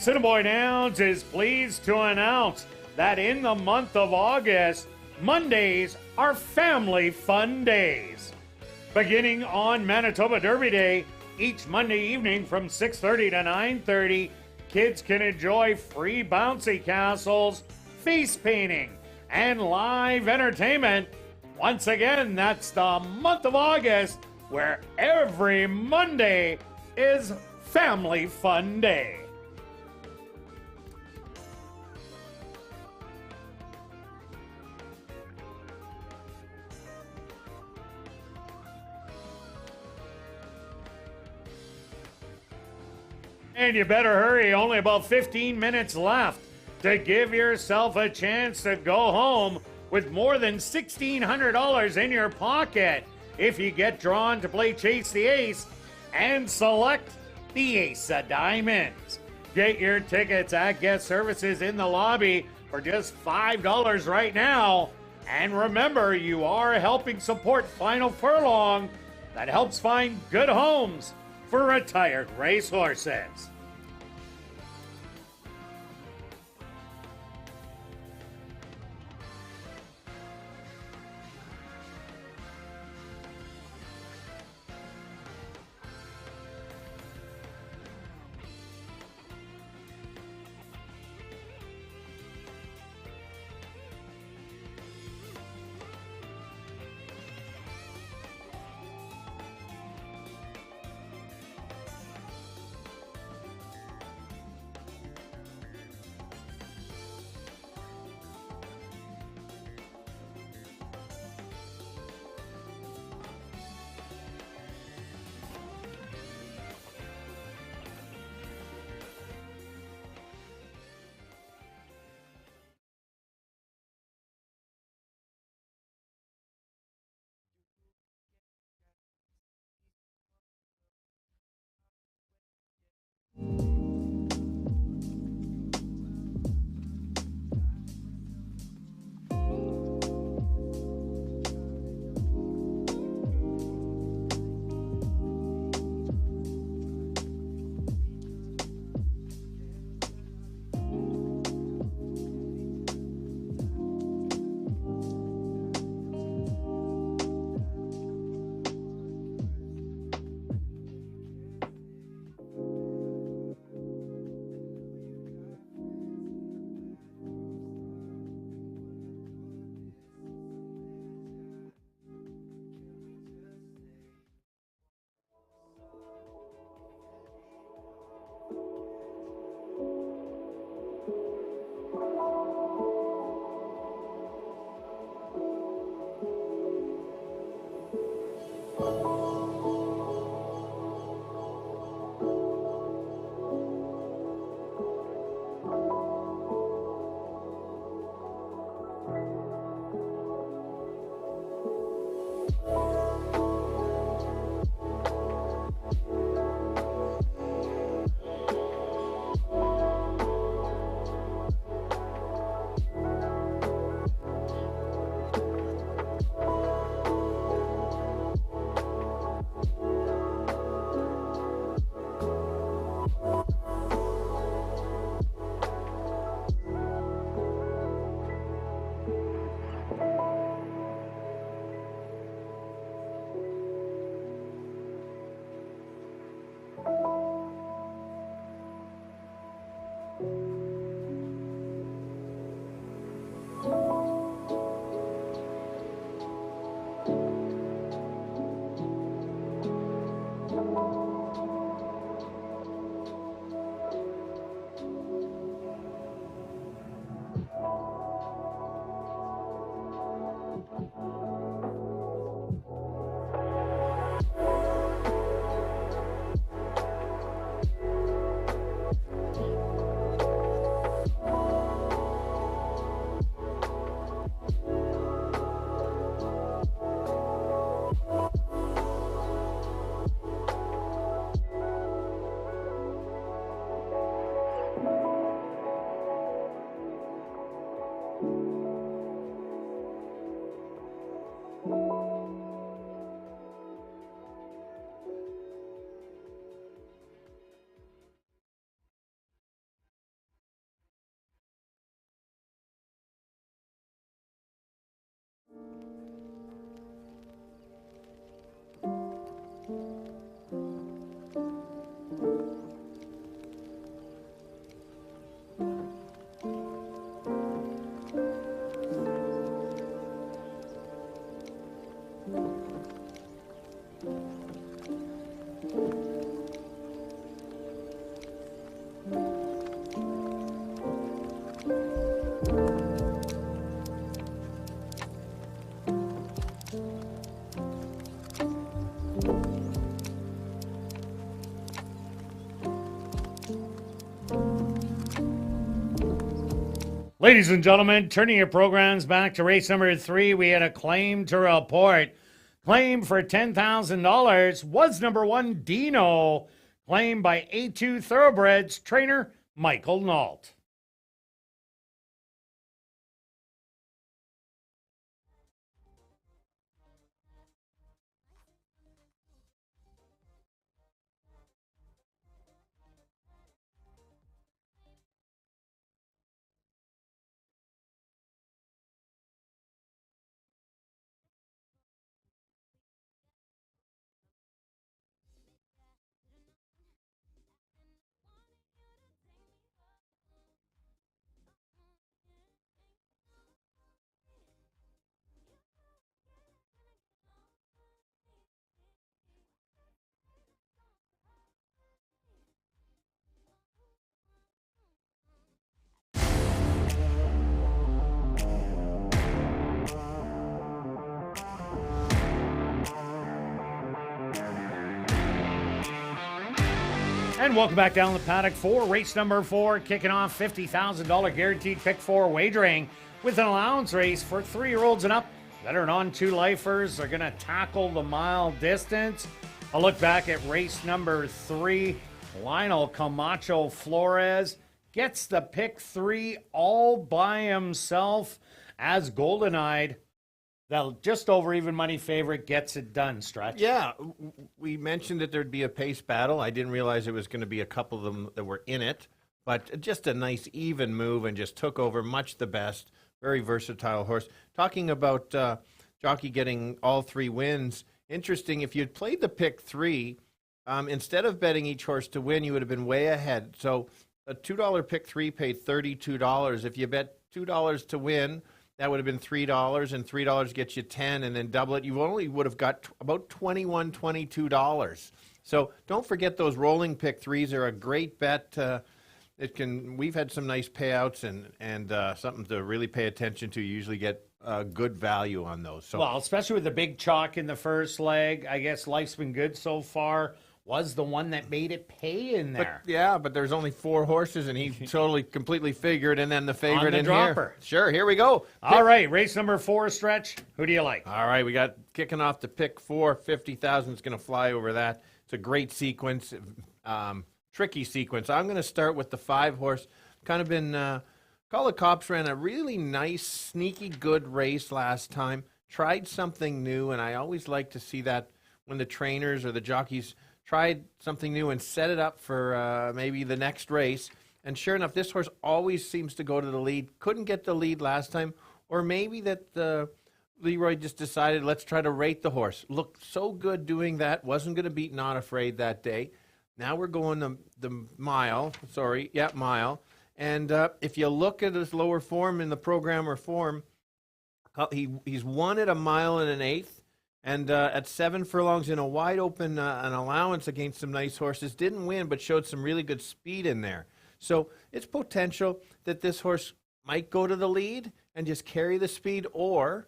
Assiniboia Downs is pleased to announce that in the month of August, Mondays are family fun days. Beginning on Manitoba Derby Day, each Monday evening from 6:30 to 9:30, kids can enjoy free bouncy castles, face painting, and live entertainment. Once again, that's the month of August, where every Monday is Family Fun Day. And you better hurry, only about 15 minutes left to give yourself a chance to go home with more than $1,600 in your pocket if you get drawn to play Chase the Ace and select the Ace of Diamonds. Get your tickets at guest services in the lobby for just $5 right now. And remember, you are helping support Final Furlong that helps find good homes for retired racehorses. Ladies and gentlemen, turning your programs back to race number 3, we had a claim to report. Claim for $10,000 was number 1, Dino. Claimed by A2 Thoroughbreds trainer Michael Nault. And welcome back down the paddock for race number 4, kicking off $50,000 guaranteed pick 4 wagering with an allowance race for 3-year-olds and up. Veteran on 2 lifers are going to tackle the mile distance. A look back at race number 3. Lionel Camacho Flores gets the pick 3 all by himself as Golden Eyed. The just over even money favorite gets it done, Stretch. Yeah, we mentioned that there'd be a pace battle. I didn't realize it was going to be a couple of them that were in it, but just a nice even move and just took over much the best. Very versatile horse. Talking about jockey getting all 3 wins, interesting, if you'd played the pick 3, instead of betting each horse to win, you would have been way ahead. So a $2 pick 3 paid $32. If you bet $2 to win, that would have been $3, and $3 gets you 10, and then double it. You only would have got about $21, $22. So don't forget those rolling pick 3s are a great bet. We've had some nice payouts and something to really pay attention to. You usually get good value on those. So, well, especially with the big chalk in the first leg, I guess Life's Been Good so far was the one that made it pay in there. But there's only 4 horses, and he totally, completely figured, and then the favorite on the in dropper. Here. Sure, here we go. All right, race number 4, Stretch. Who do you like? All right, we got kicking off the pick 4, 50,000 is going to fly over that. It's a great sequence, tricky sequence. I'm going to start with the 5 horse. Kind of been, Call the Cops ran a really nice, sneaky good race last time. Tried something new, and I always like to see that when the trainers or the jockeys tried something new and set it up for maybe the next race. And sure enough, this horse always seems to go to the lead. Couldn't get the lead last time. Or maybe that Leroy just decided, let's try to rate the horse. Looked so good doing that. Wasn't going to beat Not Afraid that day. Now we're going the mile. Mile. And if you look at his lower form in the program or form, he's won at 1 1/8. And at 7 furlongs in a wide open an allowance against some nice horses. Didn't win, but showed some really good speed in there. So it's potential that this horse might go to the lead and just carry the speed, or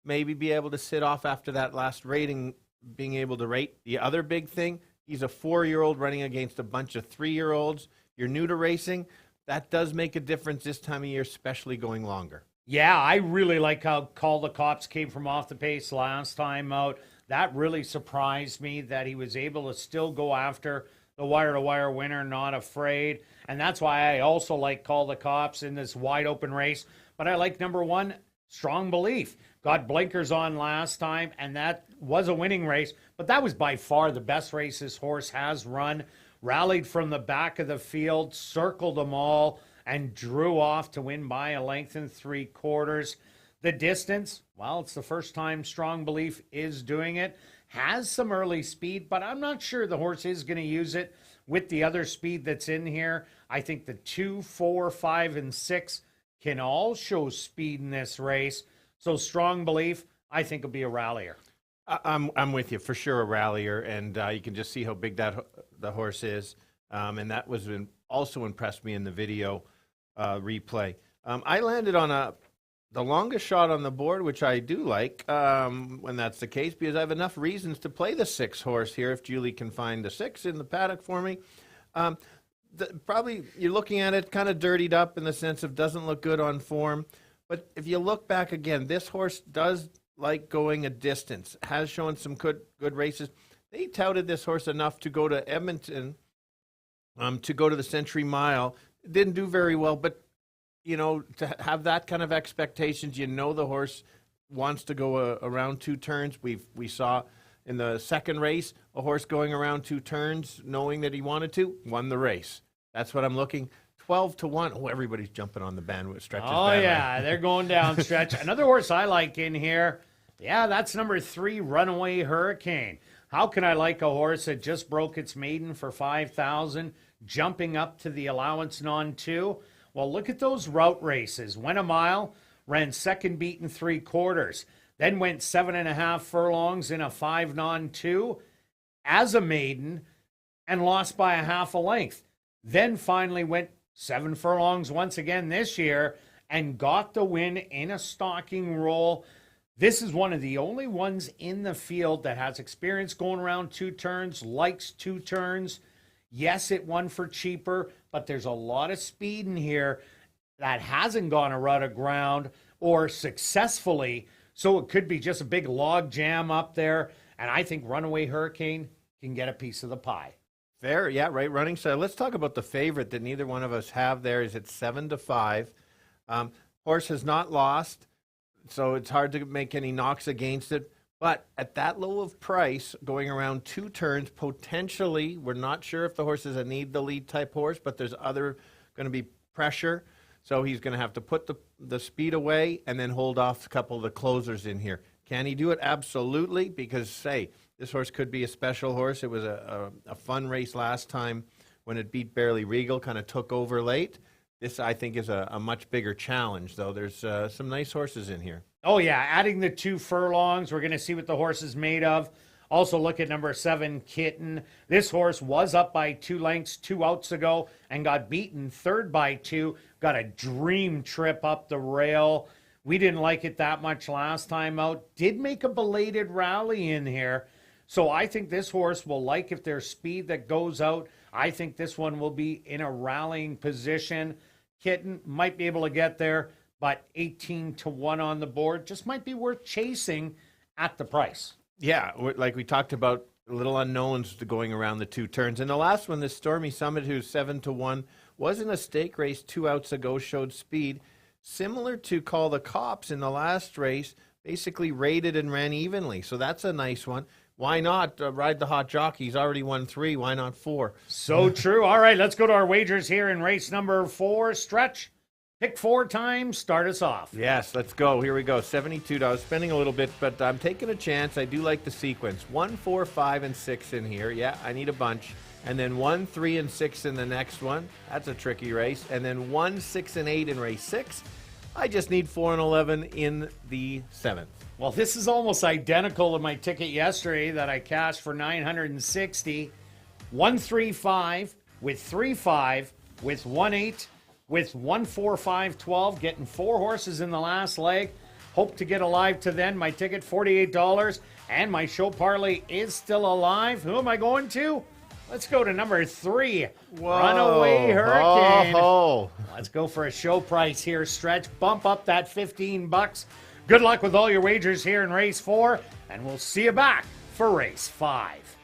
maybe be able to sit off after that last rating, being able to rate. The other big thing, he's a 4-year-old running against a bunch of 3-year-olds. You're new to racing. That does make a difference this time of year, especially going longer. Yeah, I really like how Call the Cops came from off the pace last time out. That really surprised me that he was able to still go after the wire-to-wire winner, Not Afraid. And that's why I also like Call the Cops in this wide-open race. But I like number 1, Strong Belief. Got blinkers on last time, and that was a winning race. But that was by far the best race this horse has run. Rallied from the back of the field, circled them all, and drew off to win by a length and 3/4. The distance, well, it's the first time Strong Belief is doing it. has some early speed, but I'm not sure the horse is going to use it with the other speed that's in here. I think the 2, 4, 5, and 6 can all show speed in this race. So strong belief, I think it'll be a rallier. I'm with you for sure, a rallier, and you can just see how big the horse is, and that was also impressed me in the video replay. I landed on the longest shot on the board, which I do like when that's the case, because I have enough reasons to play the 6 horse here if Julie can find the 6 in the paddock for me. Probably you're looking at it kind of dirtied up in the sense of doesn't look good on form, but if you look back again, this horse does like going a distance, has shown some good races. They touted this horse enough to go to Edmonton, to go to the Century Mile. Didn't do very well, but you know, to have that kind of expectations, you know the horse wants to go around 2 turns. We saw in the second race a horse going around 2 turns, knowing that he wanted to, won the race. That's what I'm looking. 12-1. Oh, everybody's jumping on the bandwidth stretches. Oh, yeah, they're going down stretch. Another horse I like in here, yeah, that's number 3, Runaway Hurricane. How can I like a horse that just broke its maiden for $5,000, jumping up to the allowance non-2? Well, look at those route races. Went a mile, ran second beat in 3/4, then went 7.5 furlongs in a 5 non-2 as a maiden and lost by a half a length. Then finally went 7 furlongs once again this year and got the win in a stalking roll. This is one of the only ones in the field that has experience going around 2 turns, likes 2 turns. Yes, it won for cheaper, but there's a lot of speed in here that hasn't gone a rut of ground or successfully, so it could be just a big log jam up there, and I think Runaway Hurricane can get a piece of the pie. Fair, yeah, right, running side. Let's talk about the favorite that neither one of us have there. Is at 7-5. Horse has not lost, so it's hard to make any knocks against it. But at that low of price, going around 2 turns, potentially, we're not sure if the horse is a need-the-lead type horse, but there's other going to be pressure. So he's going to have to put the speed away and then hold off a couple of the closers in here. Can he do it? Absolutely, because, say, this horse could be a special horse. It was a fun race last time when it beat Barely Regal, kind of took over late. This, I think, is a much bigger challenge, though. There's some nice horses in here. Oh, yeah, adding the 2 furlongs. We're going to see what the horse is made of. Also look at number 7, Kitten. This horse was up by 2 lengths 2 outs ago and got beaten third by 2. Got a dream trip up the rail. We didn't like it that much last time out. Did make a belated rally in here. So I think this horse will like if there's speed that goes out. I think this one will be in a rallying position. Kitten might be able to get there, but 18-1 on the board just might be worth chasing at the price. Yeah, like we talked about, little unknowns to going around the 2 turns. And the last one, this Stormy Summit, who's 7-1, was in a stake race 2 outs ago, showed speed. Similar to Call the Cops in the last race, basically rated and ran evenly. So that's a nice one. Why not ride the hot jockey? He's already won 3. Why not 4? So true. All right, let's go to our wagers here in race number 4. Stretch. Pick 4 times. Start us off. Yes, let's go. Here we go. $72. Spending a little bit, but I'm taking a chance. I do like the sequence. 1, 4, 5, and 6 in here. Yeah, I need a bunch. And then 1, 3, and 6 in the next one. That's a tricky race. And then 1, 6, and 8 in race 6. I just need 4 and 11 in the 7th. Well, this is almost identical to my ticket yesterday that I cashed for $960. 135 with 35 with 18 with 14512, getting 4 horses in the last leg. Hope to get alive to then. My ticket $48, and my show parlay is still alive. Who am I going to? Let's go to number 3, Runaway Hurricane. Oh. Let's go for a show price here, Stretch. Bump up that $15. Good luck with all your wagers here in race 4, and we'll see you back for race 5.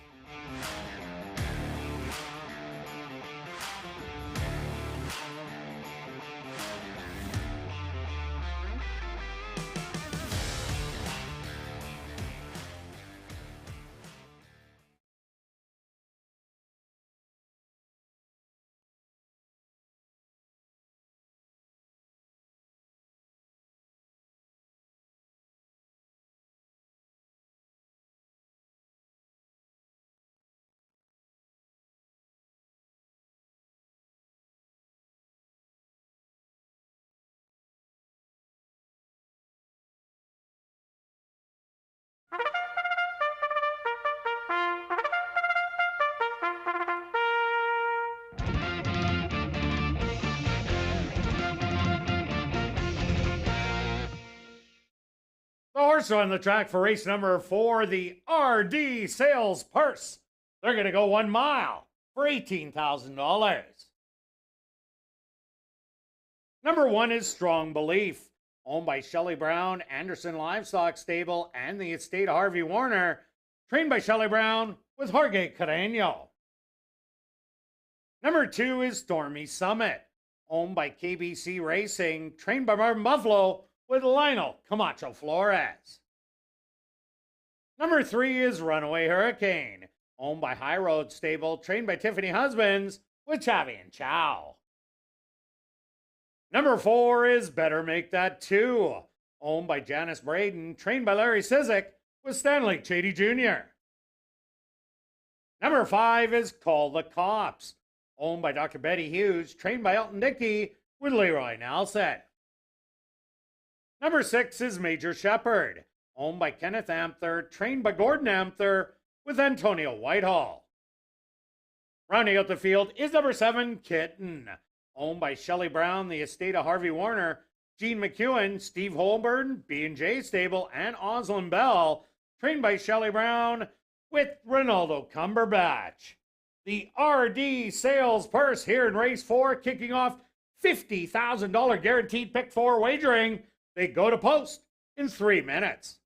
The horse on the track for race number 4, the RD Sales Purse. They're going to go 1 mile for $18,000. Number 1 is Strong Belief, owned by Shelley Brown, Anderson Livestock Stable, and the estate of Harvey Warner, trained by Shelley Brown with Jorge Carreño. Number 2 is Stormy Summit, owned by KBC Racing, trained by Marvin Buffalo with Lionel Camacho Flores. Number 3 is Runaway Hurricane, owned by High Road Stable, trained by Tiffany Husbands with Chavi and Chow. Number 4 is Better Make That 2, owned by Janice Braden, trained by Larry Sizik with Stanley Chady Jr. Number 5 is Call the Cops, owned by Dr. Betty Hughes, trained by Elton Dickey with Leroy Nelson. Number 6 is Major Shepherd, owned by Kenneth Amther, trained by Gordon Amther with Antonio Whitehall. Rounding out the field is number 7, Kitten, owned by Shelley Brown, the estate of Harvey Warner, Gene McEwen, Steve Holborn, B&J Stable, and Oslin Bell, trained by Shelley Brown with Ronaldo Cumberbatch. The RD Sales Purse here in race 4, kicking off $50,000 guaranteed pick 4 wagering. They go to post in 3 minutes.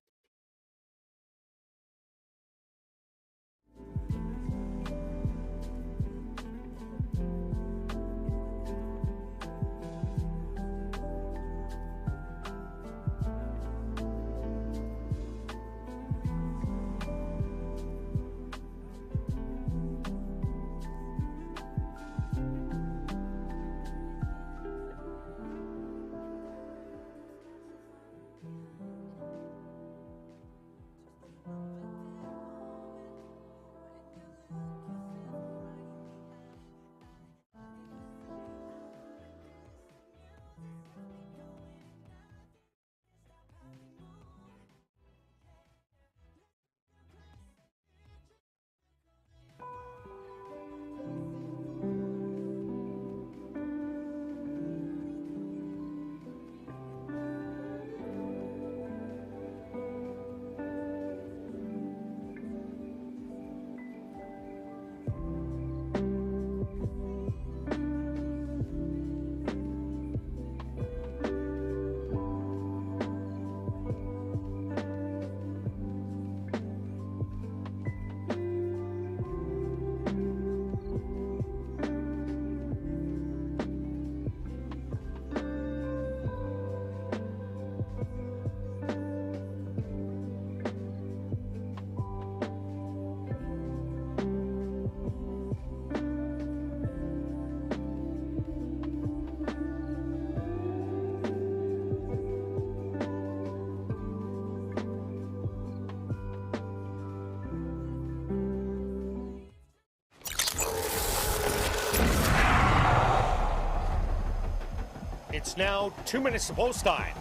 It's now 2 minutes to post time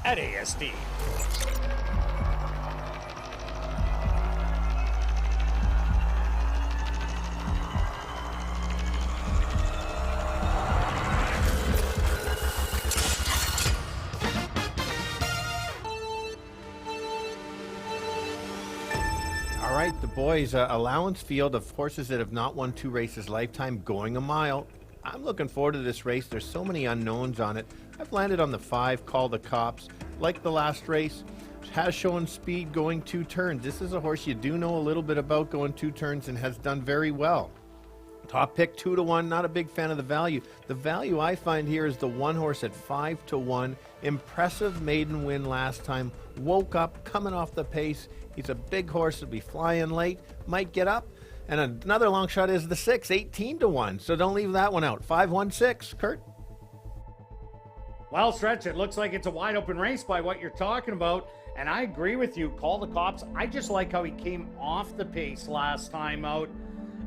at ASD. All right, the boys, allowance field of horses that have not won 2 races lifetime going a mile. I'm looking forward to this race. There's so many unknowns on it. I've landed on the 5, Call the Cops. Like the last race, has shown speed going 2 turns. This is a horse you do know a little bit about going 2 turns and has done very well. Top pick 2 to 1, not a big fan of the value. The value I find here is the 1 horse at 5 to 1. Impressive maiden win last time. Woke up, coming off the pace. He's a big horse, will be flying late, might get up. And another long shot is the 6, 18 to 1. So don't leave that one out. 5-1-6, Kirt. Well, Stretch, it looks like it's a wide open race by what you're talking about. And I agree with you. Call the Cops. I just like how he came off the pace last time out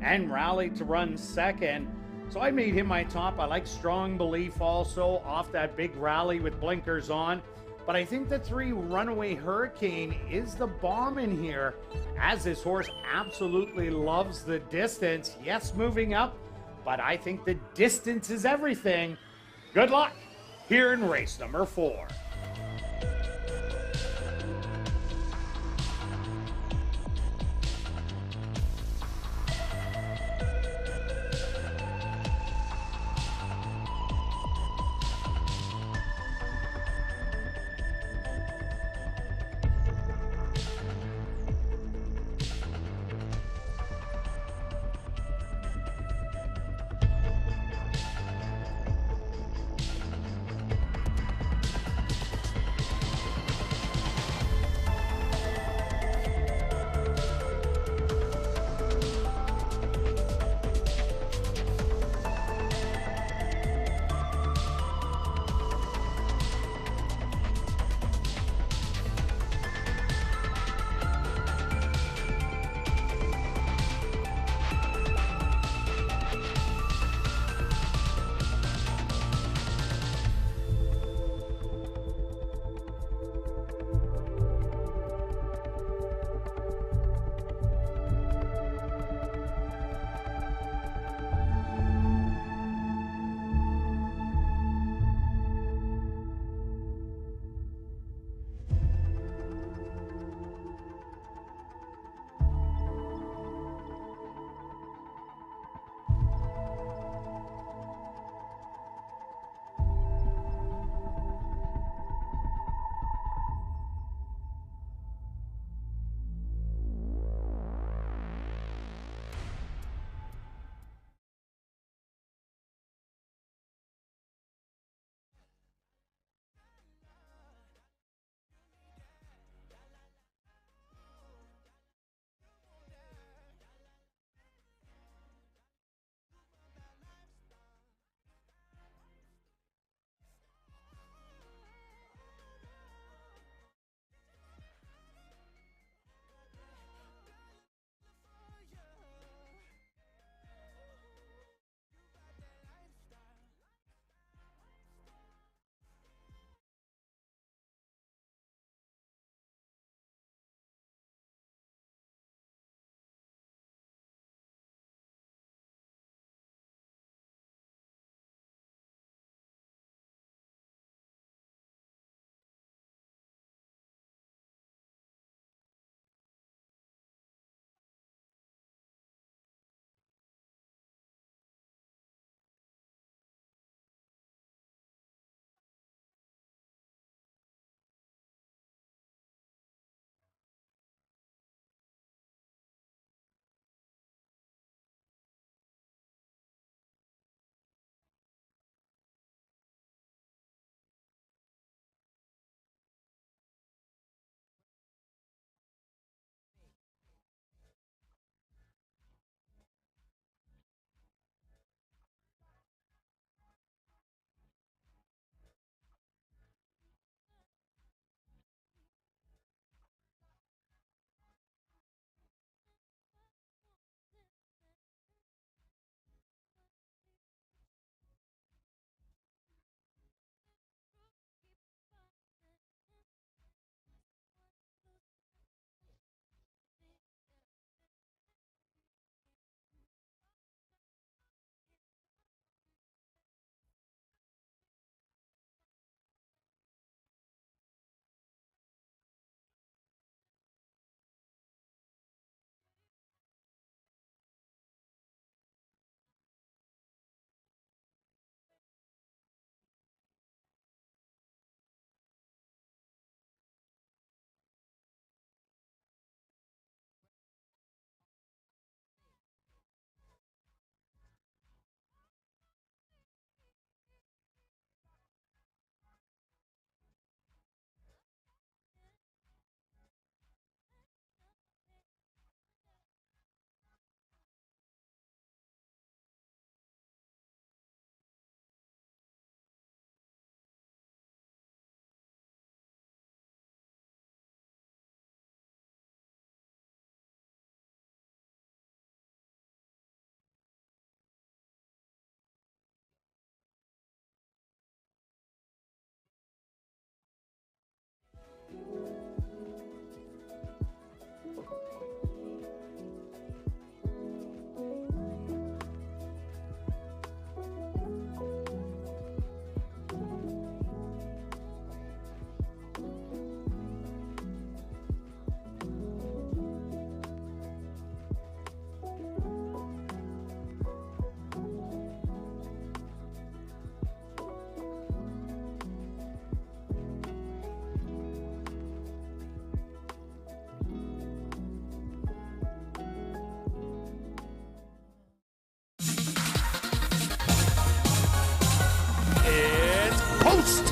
and rallied to run second. So I made him my top. I like Strong Belief also off that big rally with blinkers on. But I think the 3 Runaway Hurricane is the bomb in here, as this horse absolutely loves the distance. Yes, moving up, but I think the distance is everything. Good luck here in race number 4.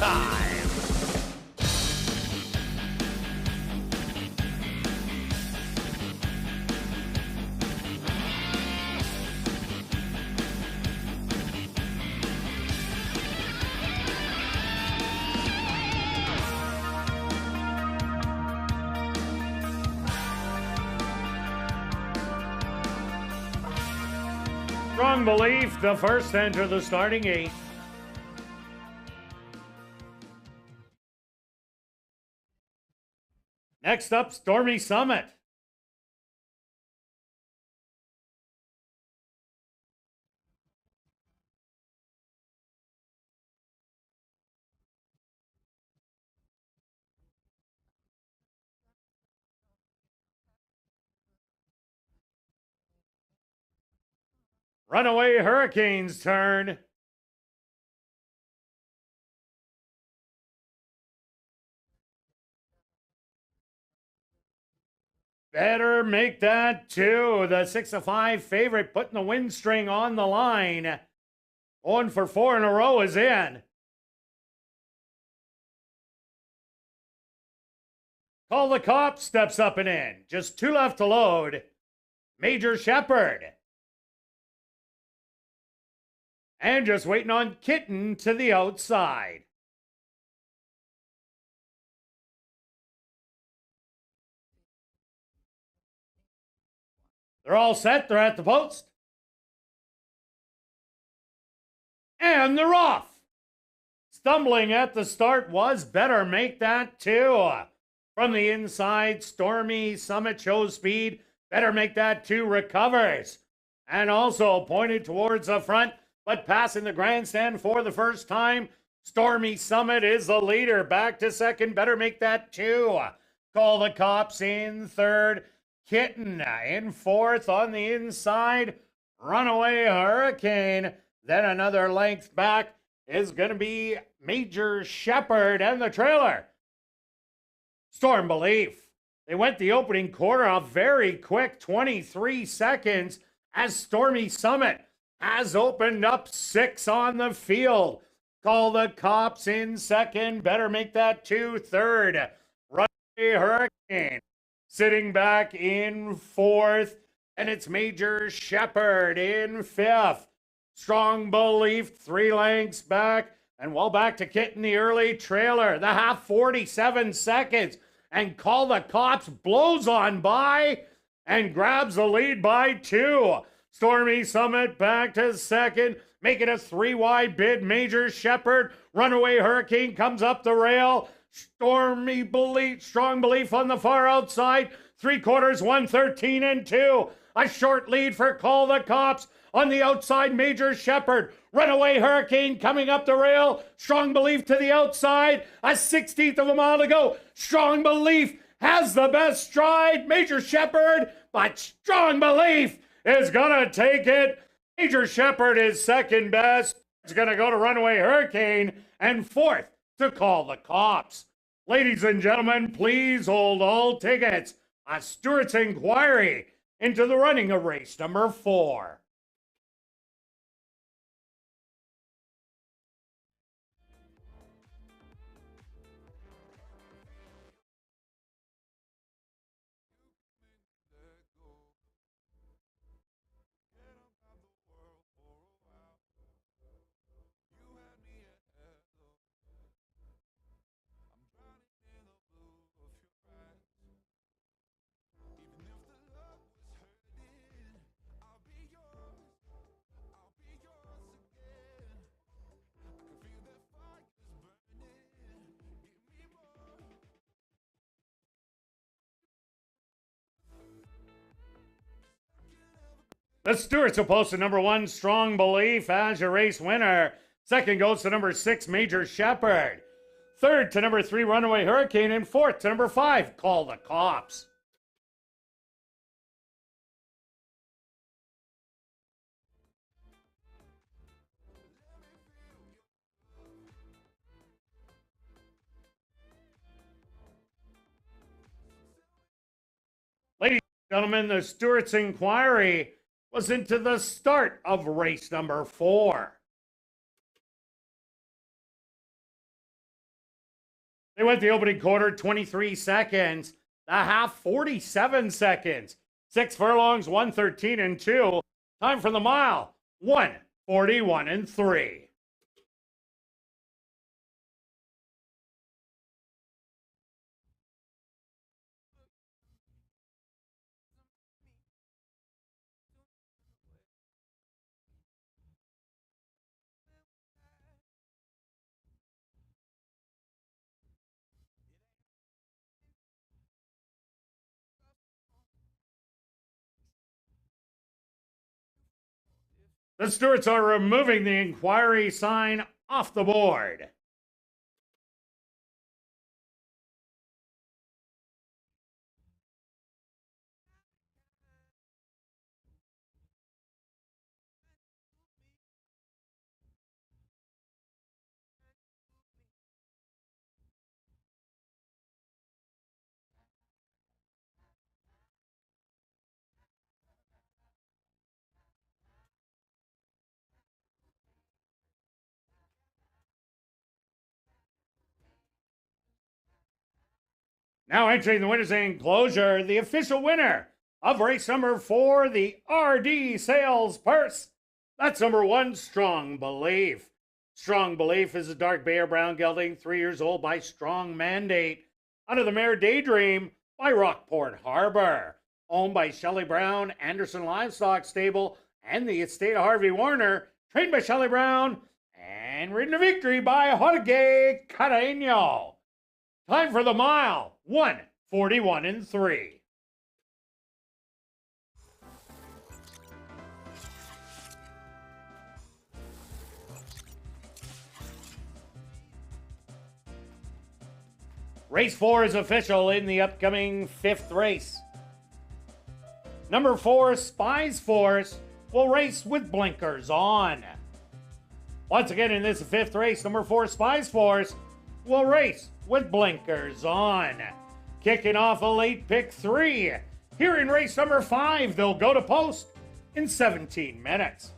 time. Strong Belief, the first to enter the starting gate. Next up, Stormy Summit. Runaway Hurricane's turn. Better make that 2. The 6-5 favorite putting the win string on the line. 1 for 4 in a row is in. Call the Cops steps up and in. Just 2 left to load. Major Shepherd. And just waiting on Kitten to the outside. They're all set. They're at the post. And they're off. Stumbling at the start was Better Make That 2. From the inside, Stormy Summit shows speed. Better Make That 2 recovers. And also pointed towards the front, but passing the grandstand for the first time. Stormy Summit is the leader. Back to second. Better Make That 2. Call the Cops in third. Kitten in fourth on the inside. Runaway Hurricane. Then another length back is going to be Major Shepherd and the trailer. Storm Belief. They went the opening quarter a very quick 23 seconds as Stormy Summit has opened up 6 on the field. Call the Cops in second. Better Make That 2 third. Runaway Hurricane sitting back in fourth, and it's Major Shepherd in fifth. Strong Belief 3 lengths back, and well back to Kitten the early trailer. The half 47 seconds, and Call the Cops blows on by and grabs the lead by 2. Stormy Summit back to second, making a 3 wide bid. Major Shepherd, Runaway Hurricane comes up the rail. Strong Belief on the far outside. 3/4, 1:13 and 2. A short lead for Call the Cops. On the outside, Major Shepherd. Runaway Hurricane coming up the rail. Strong Belief to the outside. A 1/16 of a mile to go. Strong Belief has the best stride. Major Shepherd, but Strong Belief is going to take it. Major Shepherd is second best. It's going to go to Runaway Hurricane and fourth to Call the Cops. Ladies and gentlemen, please hold all tickets. A Stewart's inquiry into the running of race number 4. The Stewarts will post to number 1, Strong Belief as your race winner. Second goes to number 6, Major Shepherd. Third to number 3, Runaway Hurricane. And fourth to number 5, Call the Cops. Ladies and gentlemen, the Stewart's inquiry was into the start of race number 4. They went the opening quarter 23 seconds, the half 47 seconds. 6 furlongs, 113 and 2. Time for the mile, 141 and 3. The stewards are removing the inquiry sign off the board. Now entering the winner's enclosure, the official winner of race number 4, the RD Sales Purse. That's number 1, Strong Belief. Strong Belief is a dark Bear Brown gelding, 3 years old by Strong Mandate. Out of the mare Daydream by Rockport Harbor. Owned by Shelley Brown, Anderson Livestock Stable, and the estate of Harvey Warner. Trained by Shelley Brown and ridden to victory by Jorge Carreño. Time for the mile, 141 and 3. Race 4 is official in the upcoming 5th race. Number 4, Spies Force, will race with blinkers on. Once again in this 5th race, number 4, Spies Force, will race with blinkers on. Kicking off a late pick 3. Here in race number 5, they'll go to post in 17 minutes.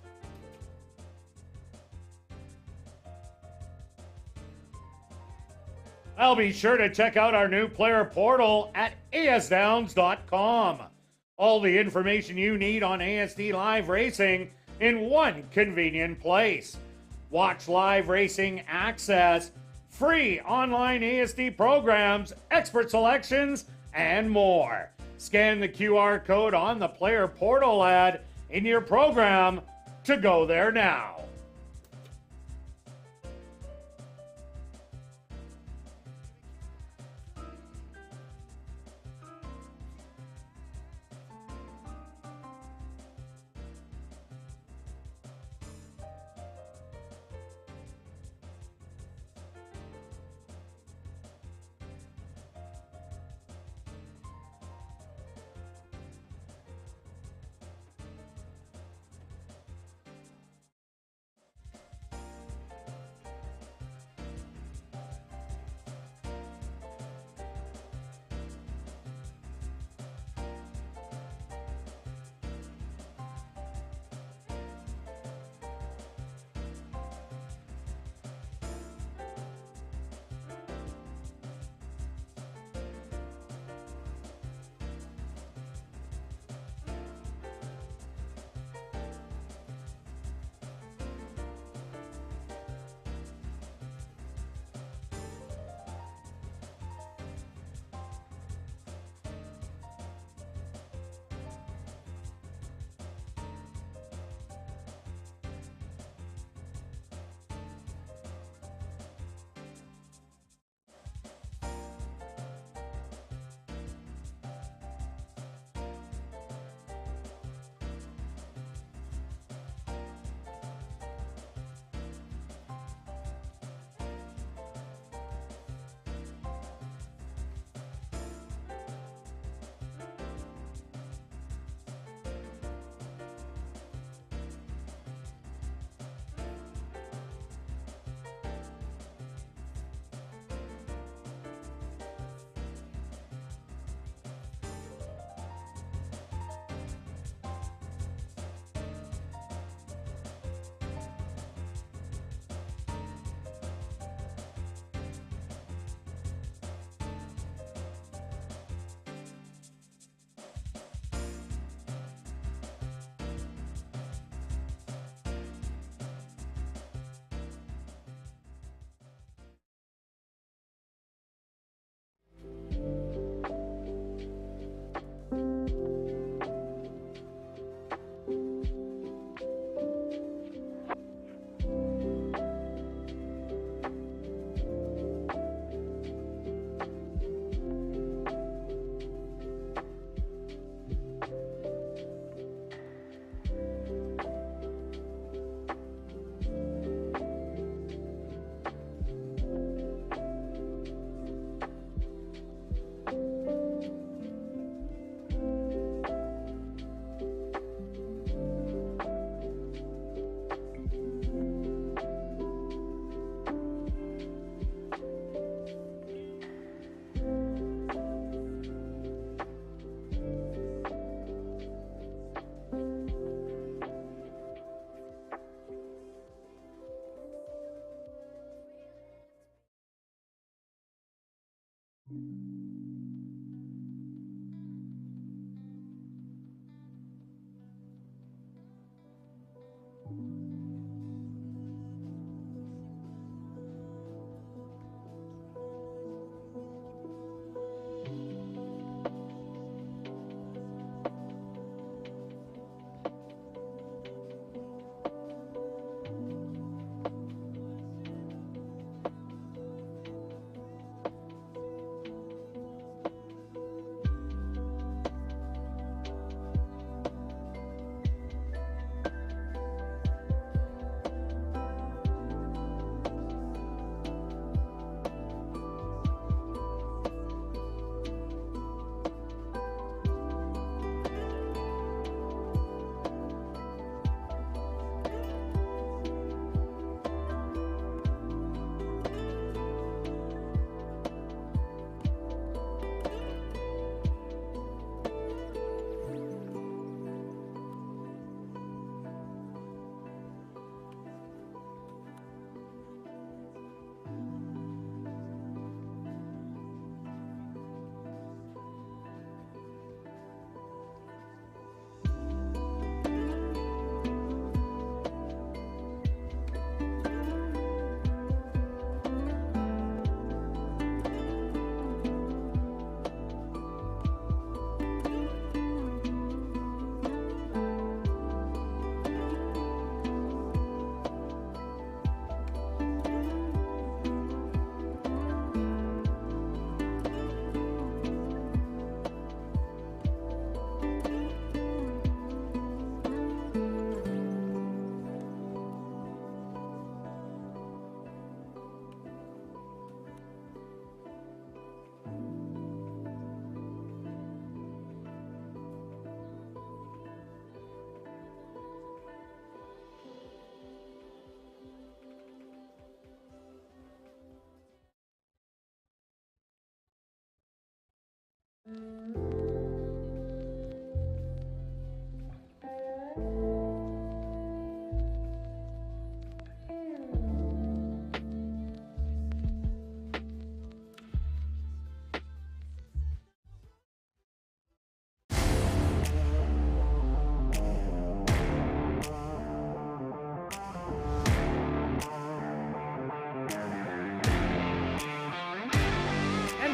I'll be sure to check out our new player portal at asdowns.com. All the information you need on ASD Live Racing in one convenient place. Watch live racing access, free online ASD programs, expert selections, and more. Scan the QR code on the player portal ad in your program to go there now.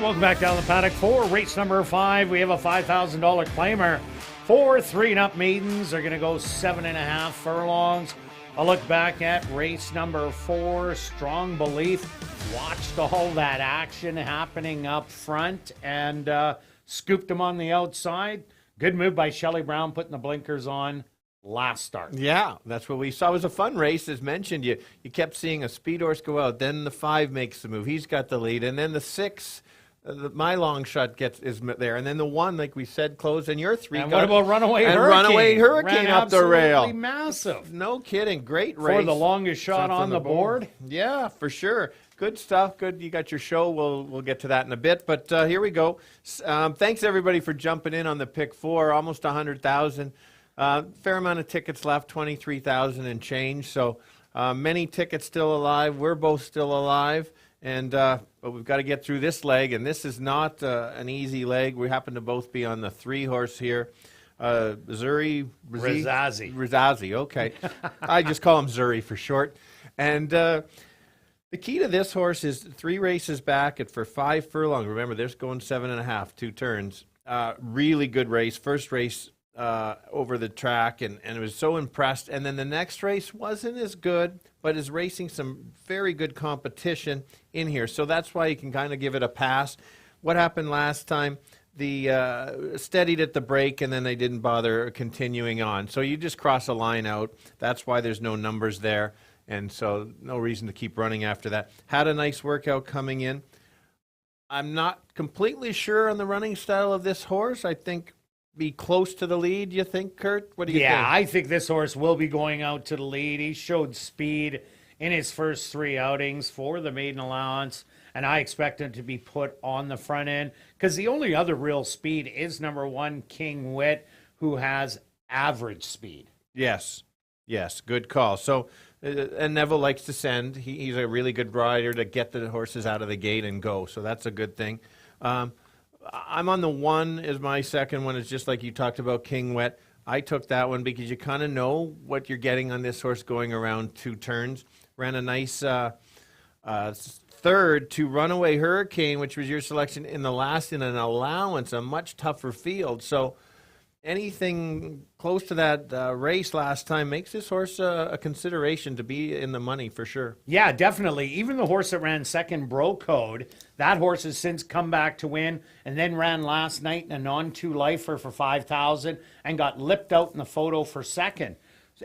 Welcome back down the paddock for race number 5. We have a $5,000 claimer for 3-and-up maidens. They're going to go 7.5 furlongs. A look back at race number 4. Strong Belief watched all that action happening up front and scooped them on the outside. Good move by Shelley Brown putting the blinkers on last start. Yeah, that's what we saw. It was a fun race, as mentioned. You kept seeing a speed horse go out. Then the 5 makes the move. He's got the lead. And then the 6... my long shot is there, and then the 1, like we said, closed, and your 3. And what about Runaway Hurricane? Runaway Hurricane ran up the rail. Absolutely massive. No kidding, great race. For the longest shot on the board. Yeah, for sure. Good stuff. Good. You got your show. We'll get to that in a bit, but here we go. Thanks everybody for jumping in on the pick 4. Almost 100,000. Fair amount of tickets left, 23,000 and change. So many tickets still alive. We're both still alive. And but we've got to get through this leg, and this is not an easy leg. We happen to both be on the 3-horse here. Zuri Rizazi, okay. I just call him Zuri for short. And the key to this horse is 3 races back for 5 furlongs. Remember, they're going 7.5, 2 turns. Really good race. First race over the track, and was so impressed. And then the next race wasn't as good, but is racing some very good competition in here. So that's why you can kind of give it a pass. What happened last time? The steadied at the break, and then they didn't bother continuing on. So you just cross a line out. That's why there's no numbers there. And so no reason to keep running after that. Had a nice workout coming in. I'm not completely sure on the running style of this horse. I think be close to the lead, you think, Kirt? What do you think? Yeah, I think this horse will be going out to the lead. He showed speed in his first 3 outings for the maiden allowance, and I expect him to be put on the front end because the only other real speed is number 1, King Wit, who has average speed. Yes, good call. So, and Neville likes to send. He's a really good rider to get the horses out of the gate and go, so that's a good thing. I'm on the 1 as my second one. It's just like you talked about King Wet. I took that one because you kind of know what you're getting on this horse going around 2 turns. Ran a nice third to Runaway Hurricane, which was your selection in the last in an allowance, a much tougher field. So anything close to that race last time makes this horse a consideration to be in the money for sure. Yeah, definitely. Even the horse that ran second, Bro Code, that horse has since come back to win and then ran last night in a non-2 lifer for 5,000 and got lipped out in the photo for second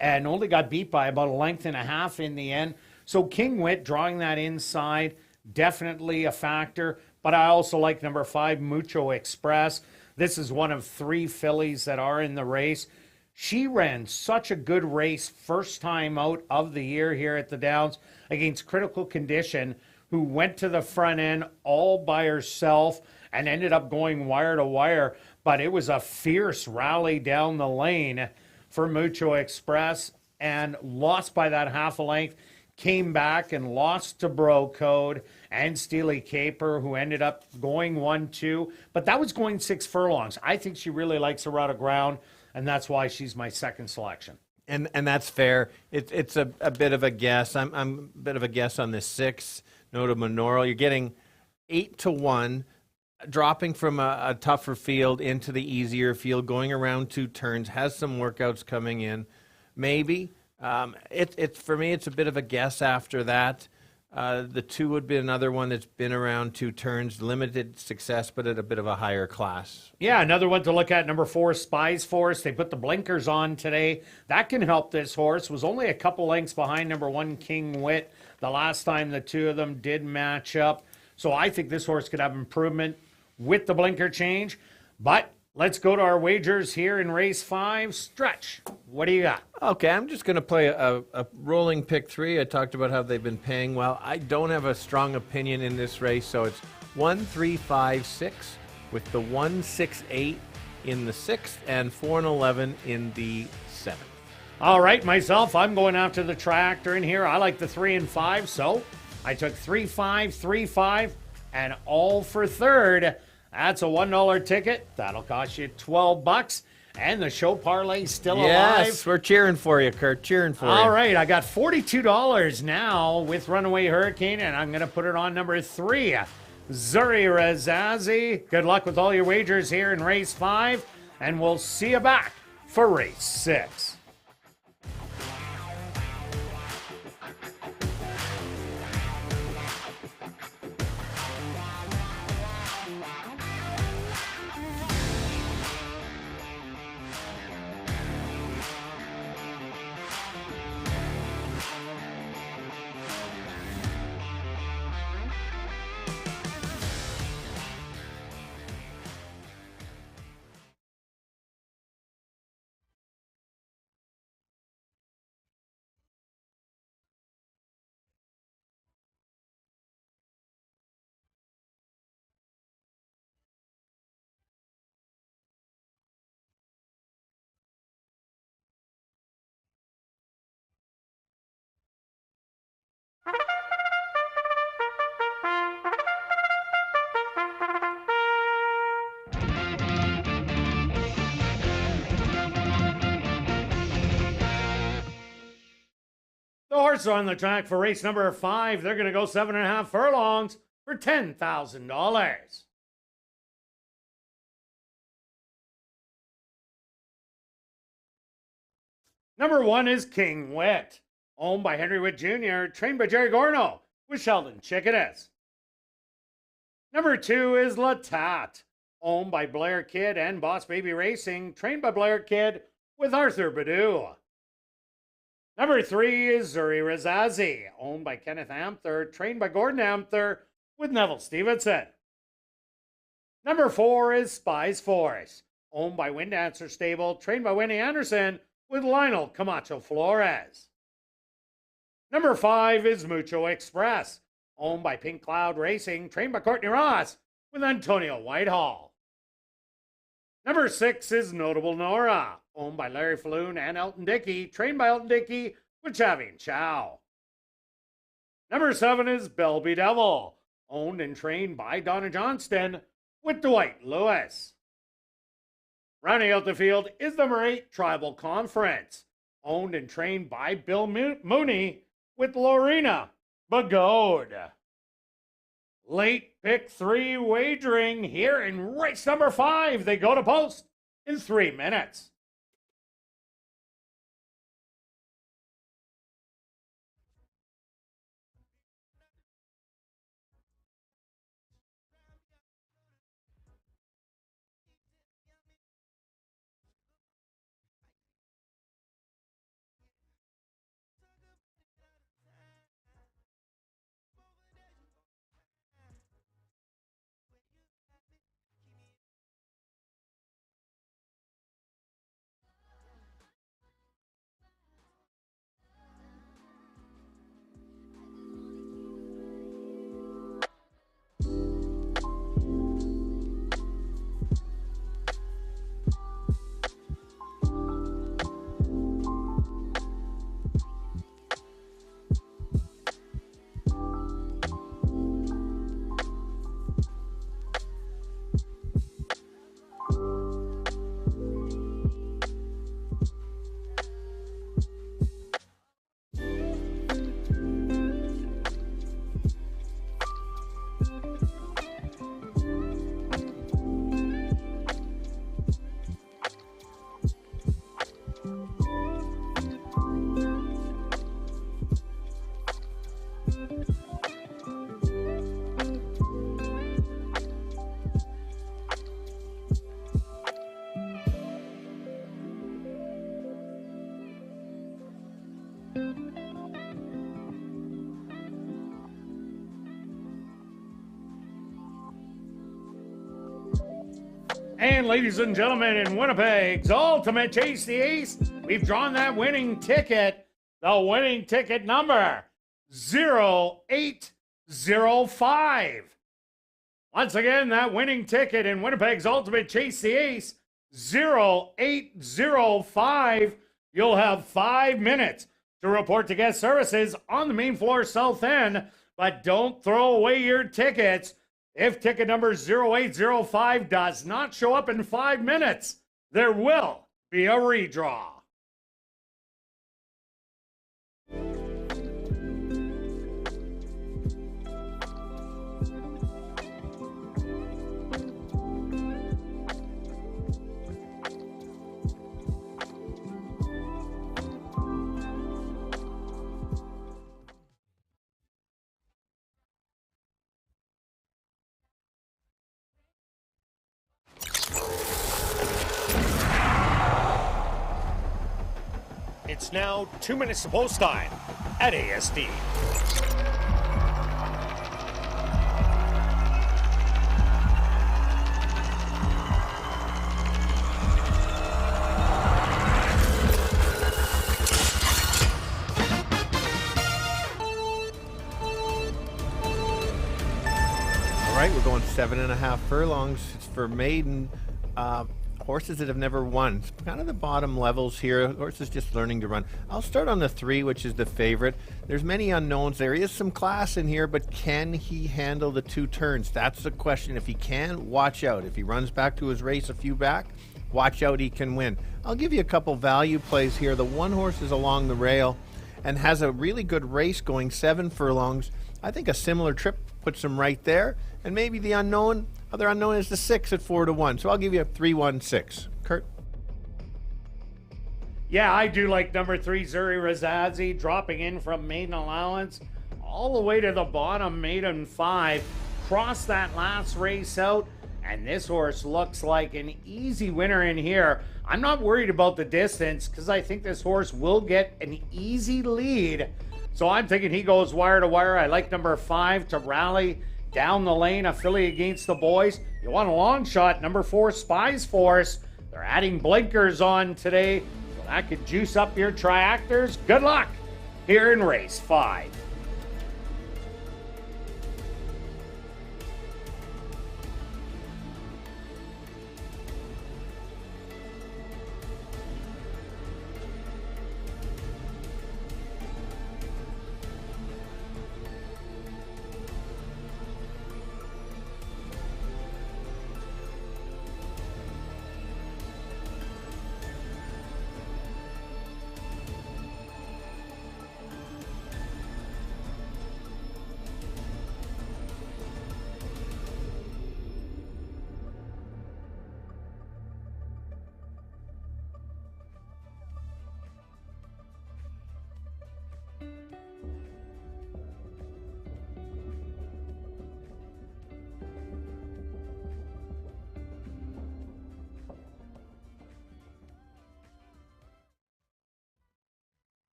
and only got beat by about a length and a half in the end. So King Wit drawing that inside, definitely a factor. But I also like number 5, Mucho Express. This is one of 3 fillies that are in the race. She ran such a good race first time out of the year here at the Downs against Critical Condition, who went to the front end all by herself and ended up going wire to wire. But it was a fierce rally down the lane for Mucho Express and lost by that half a length. Came back and lost to Bro Code and Steely Caper, who ended up going 1-2. But that was going 6 furlongs. I think she really likes her out of ground, and that's why she's my second selection. And that's fair. It's a bit of a guess. I'm a bit of a guess on this 6, Nota Minoral. You're getting 8-1, dropping from a tougher field into the easier field, going around 2 turns, has some workouts coming in. Maybe. It's for me, it's a bit of a guess after that. The 2 would be another one that's been around 2 turns, limited success, but at a bit of a higher class. Yeah, another one to look at, number 4, Spies Force. They put the blinkers on today. That can help this horse. Was only a couple lengths behind number 1, King Wit, the last time the 2 of them did match up. So I think this horse could have improvement with the blinker change. But let's go to our wagers here in race 5. Stretch, what do you got? Okay, I'm just going to play a rolling pick 3. I talked about how they've been paying well. I don't have a strong opinion in this race, so it's 1, 3, 5, 6 with the 1, 6, 8 in the 6th and 4 and 11 in the 7th. All right, myself, I'm going after the tractor in here. I like the 3 and 5, so I took 3, 5, 3, 5, and all for third. That's a $1 ticket. That'll cost you $12. And the show parlay's still alive. Yes, we're cheering for you, Kirt. Cheering for you. All right, I got $42 now with Runaway Hurricane, and I'm going to put it on number 3, Zuri Razazi. Good luck with all your wagers here in race 5, and we'll see you back for race 6. The horses are on the track for race number 5. They're going to go 7.5 furlongs for $10,000. Number 1 is King Wit, owned by Henry Witt Jr., trained by Jerry Gorno, with Sheldon Chickadas. Number 2 is Latat, owned by Blair Kidd and Boss Baby Racing, trained by Blair Kidd, with Arthur Badu. Number 3 is Zuri Razazi, owned by Kenneth Amther, trained by Gordon Amther, with Neville Stevenson. Number 4 is Spies Force, owned by Wind Dancer Stable, trained by Winnie Anderson, with Lionel Camacho Flores. Number 5 is Mucho Express, owned by Pink Cloud Racing, trained by Courtney Ross, with Antonio Whitehall. Number 6 is Notable Nora, owned by Larry Falloon and Elton Dickey, trained by Elton Dickey, with Chavin Chow. Number 7 is Belby Devil, owned and trained by Donna Johnston, with Dwight Lewis. Rounding out the field is number 8, Tribal Conference, owned and trained by Bill Mooney with Lorena Bagode. Late pick 3 wagering here in race number 5. They go to post in 3 minutes. And ladies and gentlemen, in Winnipeg's Ultimate Chase the Ace, we've drawn that winning ticket. The winning ticket number 0805. Once again, that winning ticket in Winnipeg's Ultimate Chase the Ace 0805. You'll have 5 minutes to report to guest services on the main floor south end, but don't throw away your tickets. If ticket number 0805 does not show up in 5 minutes, there will be a redraw. It's now 2 minutes to post time at ASD. All right, we're going 7.5 furlongs. It's for maiden horses that have never won. It's kind of the bottom levels here. Horses just learning to run. I'll start on the 3, which is the favorite. There's many unknowns. There is some class in here, but can he handle the 2 turns? That's the question. If he can, watch out. If he runs back to his race a few back, watch out, he can win. I'll give you a couple value plays here. The 1 horse is along the rail and has a really good race going 7 furlongs. I think a similar trip puts him right there. And maybe the unknown, other unknown is the 6 at 4-1. So I'll give you a 3-1-6. Kirt? Yeah, I do like number 3, Zuri Razazzi, dropping in from maiden allowance all the way to the bottom, maiden 5. Cross that last race out, and this horse looks like an easy winner in here. I'm not worried about the distance because I think this horse will get an easy lead. So I'm thinking he goes wire to wire. I like number 5 to rally down the lane, a filly against the boys. You want a long shot, number 4, Spies Force. They're adding blinkers on today, so that could juice up your triactors. Good luck here in race 5.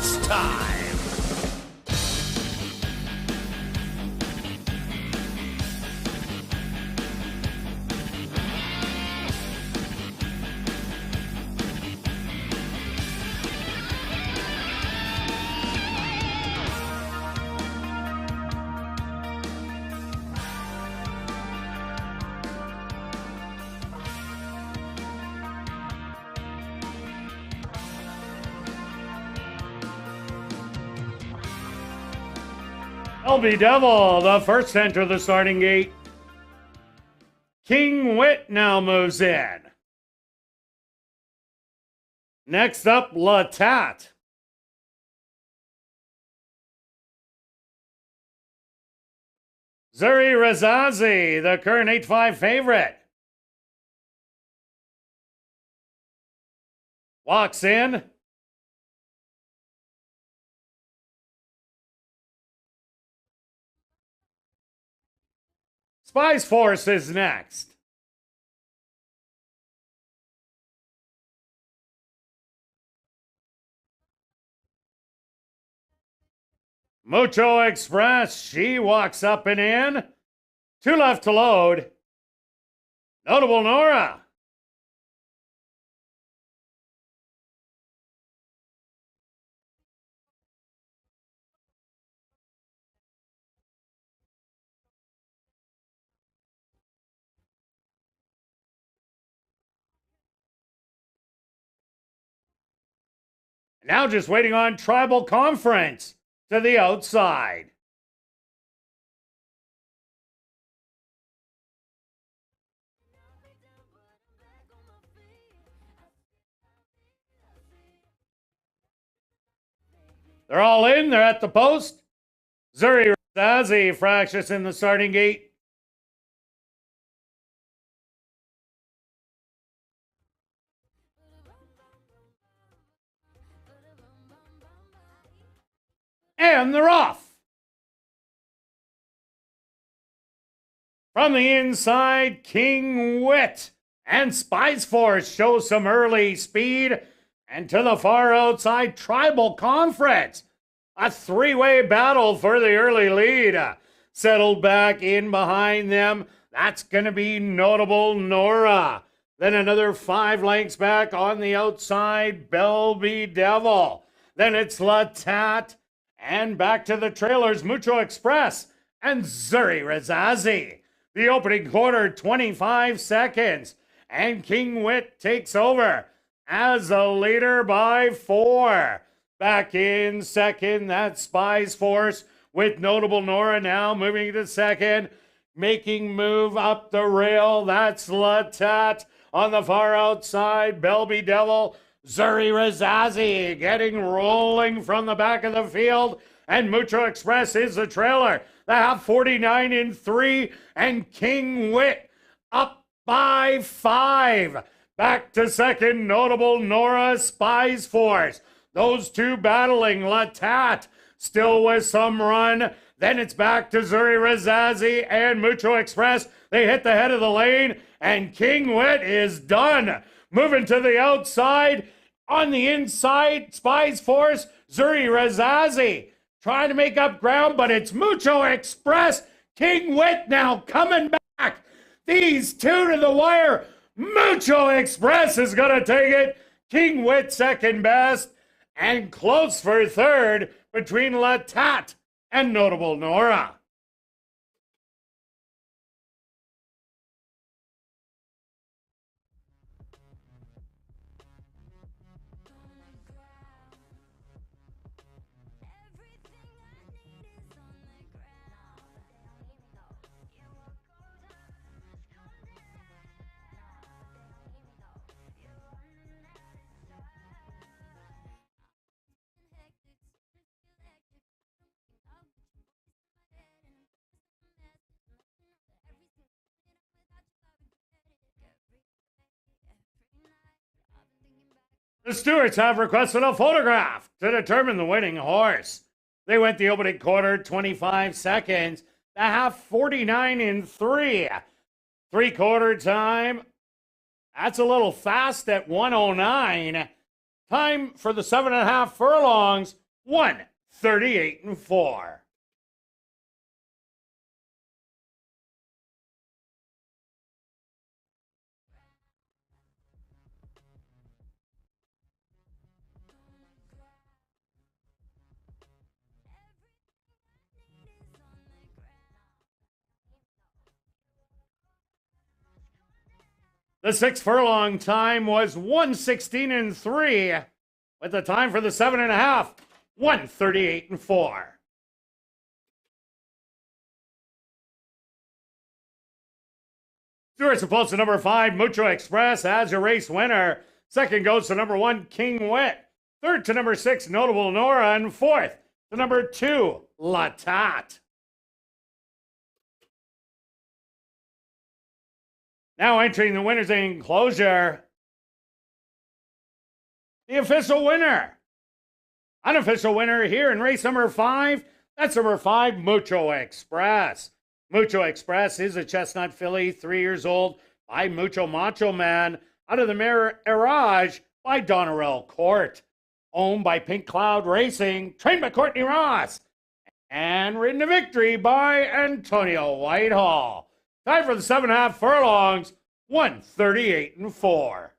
It's time. LB Devil, the first to enter the starting gate. King Wit now moves in. Next up, Latat. Zuri Razazi, the current 8-5 favorite. Walks in. Spice Force is next. Mucho Express, she walks up and in. 2 left to load. Notable Nora. Now just waiting on Tribal Conference to the outside. They're all in. They're at the post. Zuri Razazi fractious in the starting gate. And they're off. From the inside, King Wit and Spice Force show some early speed. And to the far outside, Tribal Conference. A 3-way battle for the early lead. Settled back in behind them. That's going to be Notable Nora. Then another 5 lengths back on the outside, Belby Devil. Then it's Latat. And back to the trailers, Mucho Express and Zuri Razazi. The opening quarter, 25 seconds. And King Wit takes over as a leader by 4. Back in second, that's Spice Force with Notable Nora now moving to second. Making move up the rail, that's Latat. On the far outside, Belby Devil. Zuri Razazi getting rolling from the back of the field. And Mucho Express is the trailer. The half 49 in 3. And King Wit up by 5. Back to second, Notable Nora, Spice Force. Those two battling. Latat still with some run. Then it's back to Zuri Razazi and Mucho Express. They hit the head of the lane. And King Wit is done. Moving to the outside. On the inside, Spice Force, Zuri Razazi. Trying to make up ground, but it's Mucho Express. King Wit now coming back. These two to the wire. Mucho Express is going to take it. King Wit second best. And close for third between Latat and Notable Nora. The stewards have requested a photograph to determine the winning horse. They went the opening quarter, 25 seconds. The half, 49 in 3. 3/4 time. That's a little fast at 1:09. Time for the 7.5 furlongs. 138-4. The 6 furlong time was 1:16-3, with the time for the 7.5, 1:38-4. Stewards opposed to number 5, Mucho Express, as your race winner. Second goes to number 1, King Wit. Third to number 6, Notable Nora. And fourth to number 2, Latat. Now entering the winner's enclosure, the official winner. Unofficial winner here in race number 5, that's number 5, Mucho Express. Mucho Express is a chestnut filly, 3 years old, by Mucho Macho Man, out of the mare Erage by Donnerell Court. Owned by Pink Cloud Racing, trained by Courtney Ross, and ridden to victory by Antonio Whitehall. Time for the 7.5 furlongs, 1:38-4.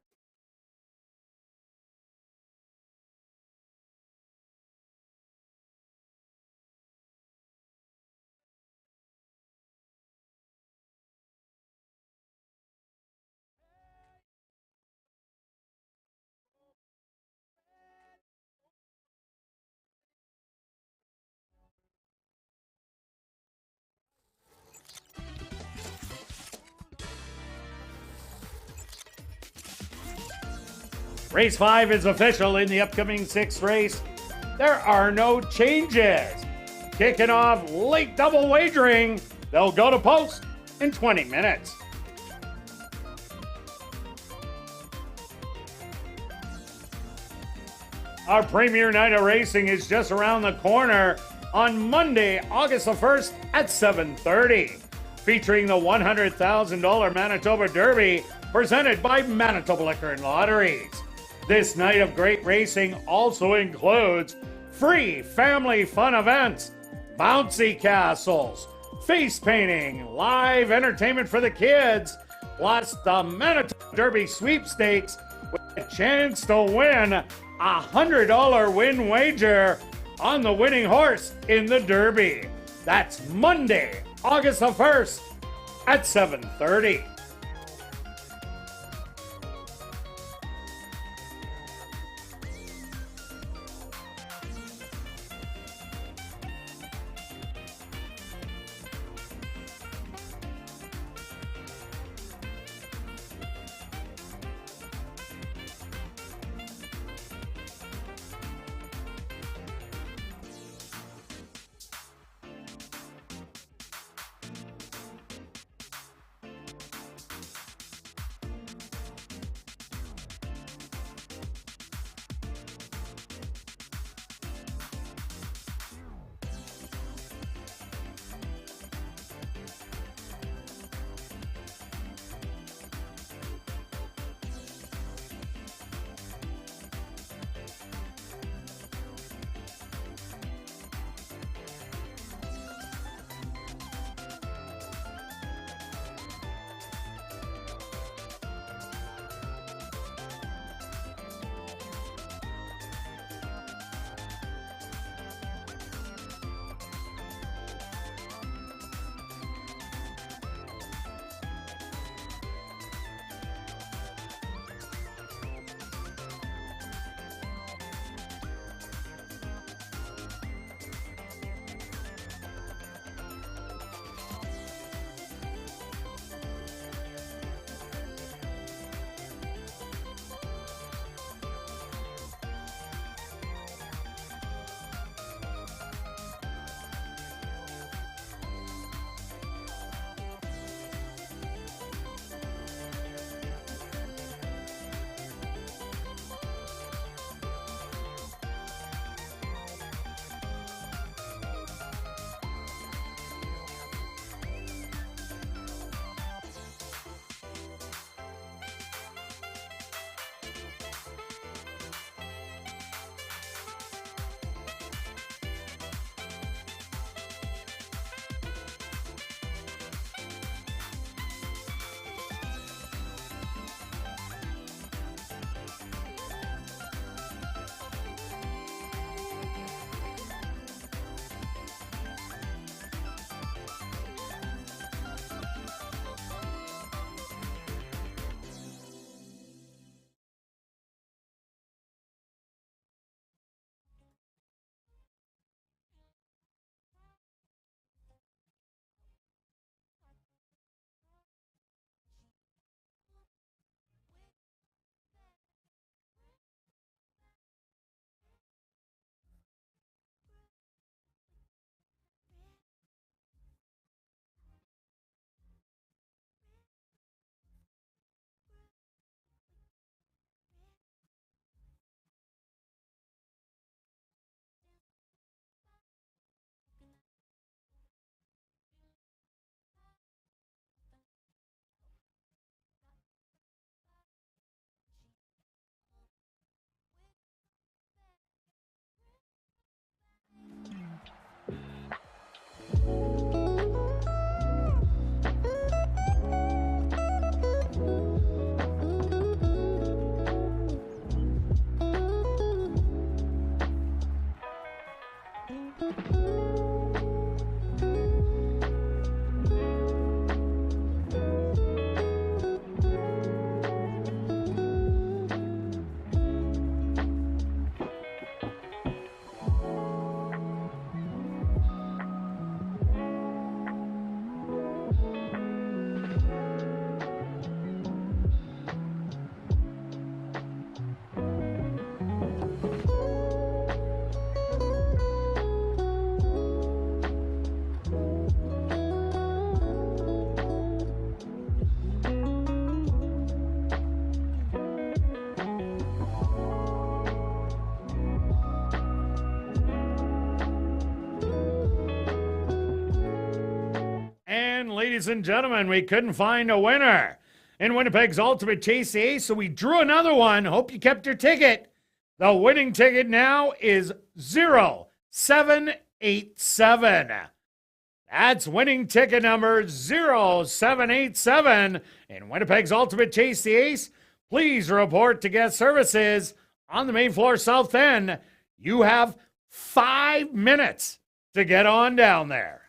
Race 5 is official in the upcoming 6th race. There are no changes. Kicking off late double wagering. They'll go to post in 20 minutes. Our premier night of racing is just around the corner on Monday, August the 1st at 7:30, featuring the $100,000 Manitoba Derby presented by Manitoba Liquor and Lotteries. This night of great racing also includes free family fun events, bouncy castles, face painting, live entertainment for the kids, plus the Manitoba Derby sweepstakes with a chance to win a $100 win wager on the winning horse in the Derby. That's Monday, August the 1st at 7:30. Ladies and gentlemen, we couldn't find a winner in Winnipeg's Ultimate Chase the Ace, so we drew another one. Hope you kept your ticket. The winning ticket now is 0787. That's winning ticket number 0787 in Winnipeg's Ultimate Chase the Ace. Please report to guest services on the main floor south end. You have 5 minutes to get on down there.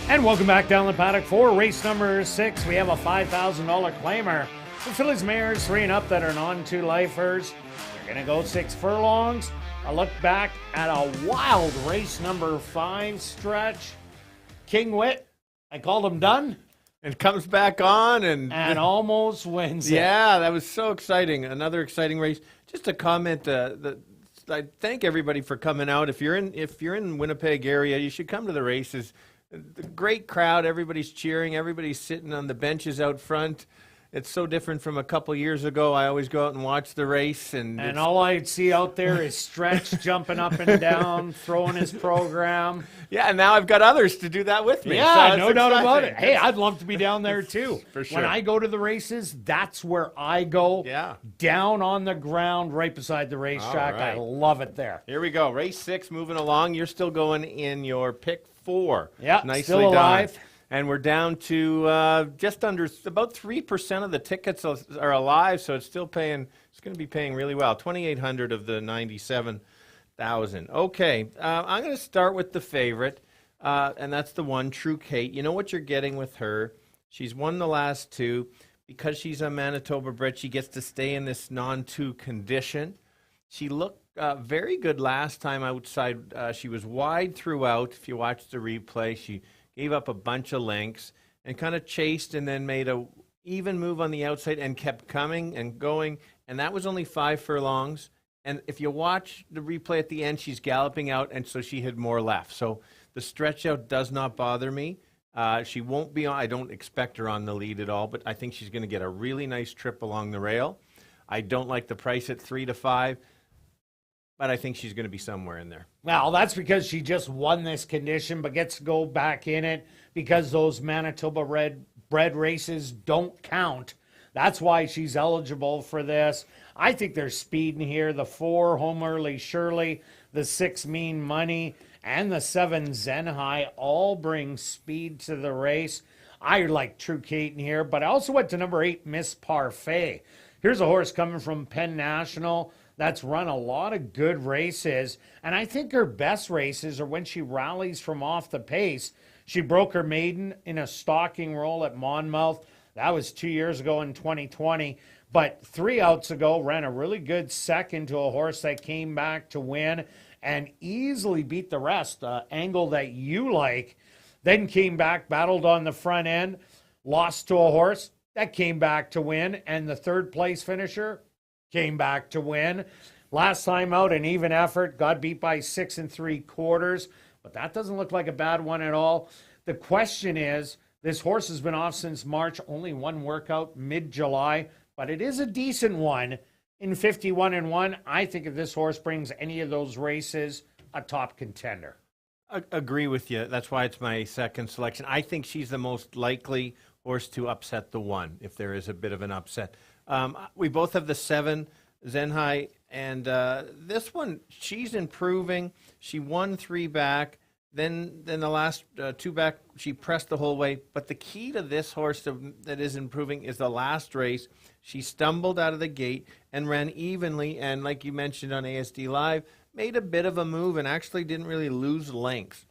And welcome back down the paddock for race number 6. We have a $5,000 claimer. The Phillies mares 3 and up that are non-2 lifers. We're going to go 6 furlongs. A look back at a wild race number 5 stretch. King Wit, I called him done. And comes back on and almost wins it. Yeah, that was so exciting. Another exciting race. Just a comment, I thank everybody for coming out. If you're in Winnipeg area, you should come to the races. The great crowd, everybody's cheering, everybody's sitting on the benches out front. It's so different from a couple years ago. I always go out and watch the race. And all I'd see out there is Stretch jumping up and down, throwing his program. Yeah, and now I've got others to do that with me. Yeah, so no doubt about it. Hey, I'd love to be down there too. For sure. When I go to the races, that's where I go. Yeah. Down on the ground right beside the racetrack. Right. I love it there. Here we go. Race 6 moving along. You're still going in your pick 4. Yeah, nicely still alive. done. And we're down to just under about 3% of the tickets are alive, so it's still paying. It's going to be paying really well. 2,800 of the 97,000. Okay, I'm going to start with the favorite, and that's the one, True Kate. You know what you're getting with her. She's won the last 2 because she's a Manitoba bred. She gets to stay in this non-2 condition. She looked very good last time outside. She was wide throughout. If you watch the replay, she gave up a bunch of lengths and kind of chased and then made a even move on the outside and kept coming and going. And that was only 5 furlongs. And if you watch the replay at the end, she's galloping out, and so she had more left. So the stretch out does not bother me. She won't be on. I don't expect her on the lead at all, but I think she's going to get a really nice trip along the rail. I don't like the price at 3 to 5. But I think she's going to be somewhere in there. Well, that's because she just won this condition, but gets to go back in it because those Manitoba bred races don't count. That's why she's eligible for this. I think there's speed in here. The 4, Home Early Shirley, the 6, Mean Money, and the 7, Zen High all bring speed to the race. I like True Kate in here, but I also went to number 8, Miss Parfait. Here's a horse coming from Penn National that's run a lot of good races, and I think her best races are when she rallies from off the pace. She broke her maiden in a stalking roll at Monmouth. That was 2 years ago in 2020. But 3 outs ago, ran a really good second to a horse that came back to win and easily beat the rest, the angle that you like. Then came back, battled on the front end, lost to a horse that came back to win, and the third place finisher came back to win. Last time out, an even effort, got beat by 6 3/4, but that doesn't look like a bad one at all. The question is, this horse has been off since March, only one workout, mid-July, but it is a decent one in 51-1. I think if this horse brings any of those races, a top contender. Agree with you. That's why it's my second selection. I think she's the most likely horse to upset the 1, if there is a bit of an upset. We both have the 7, Zenhai, and this one, she's improving. She won 3 back. Then the last 2 back, she pressed the whole way. But the key to this horse that is improving is the last race. She stumbled out of the gate and ran evenly, and like you mentioned on ASD Live, made a bit of a move and actually didn't really lose length.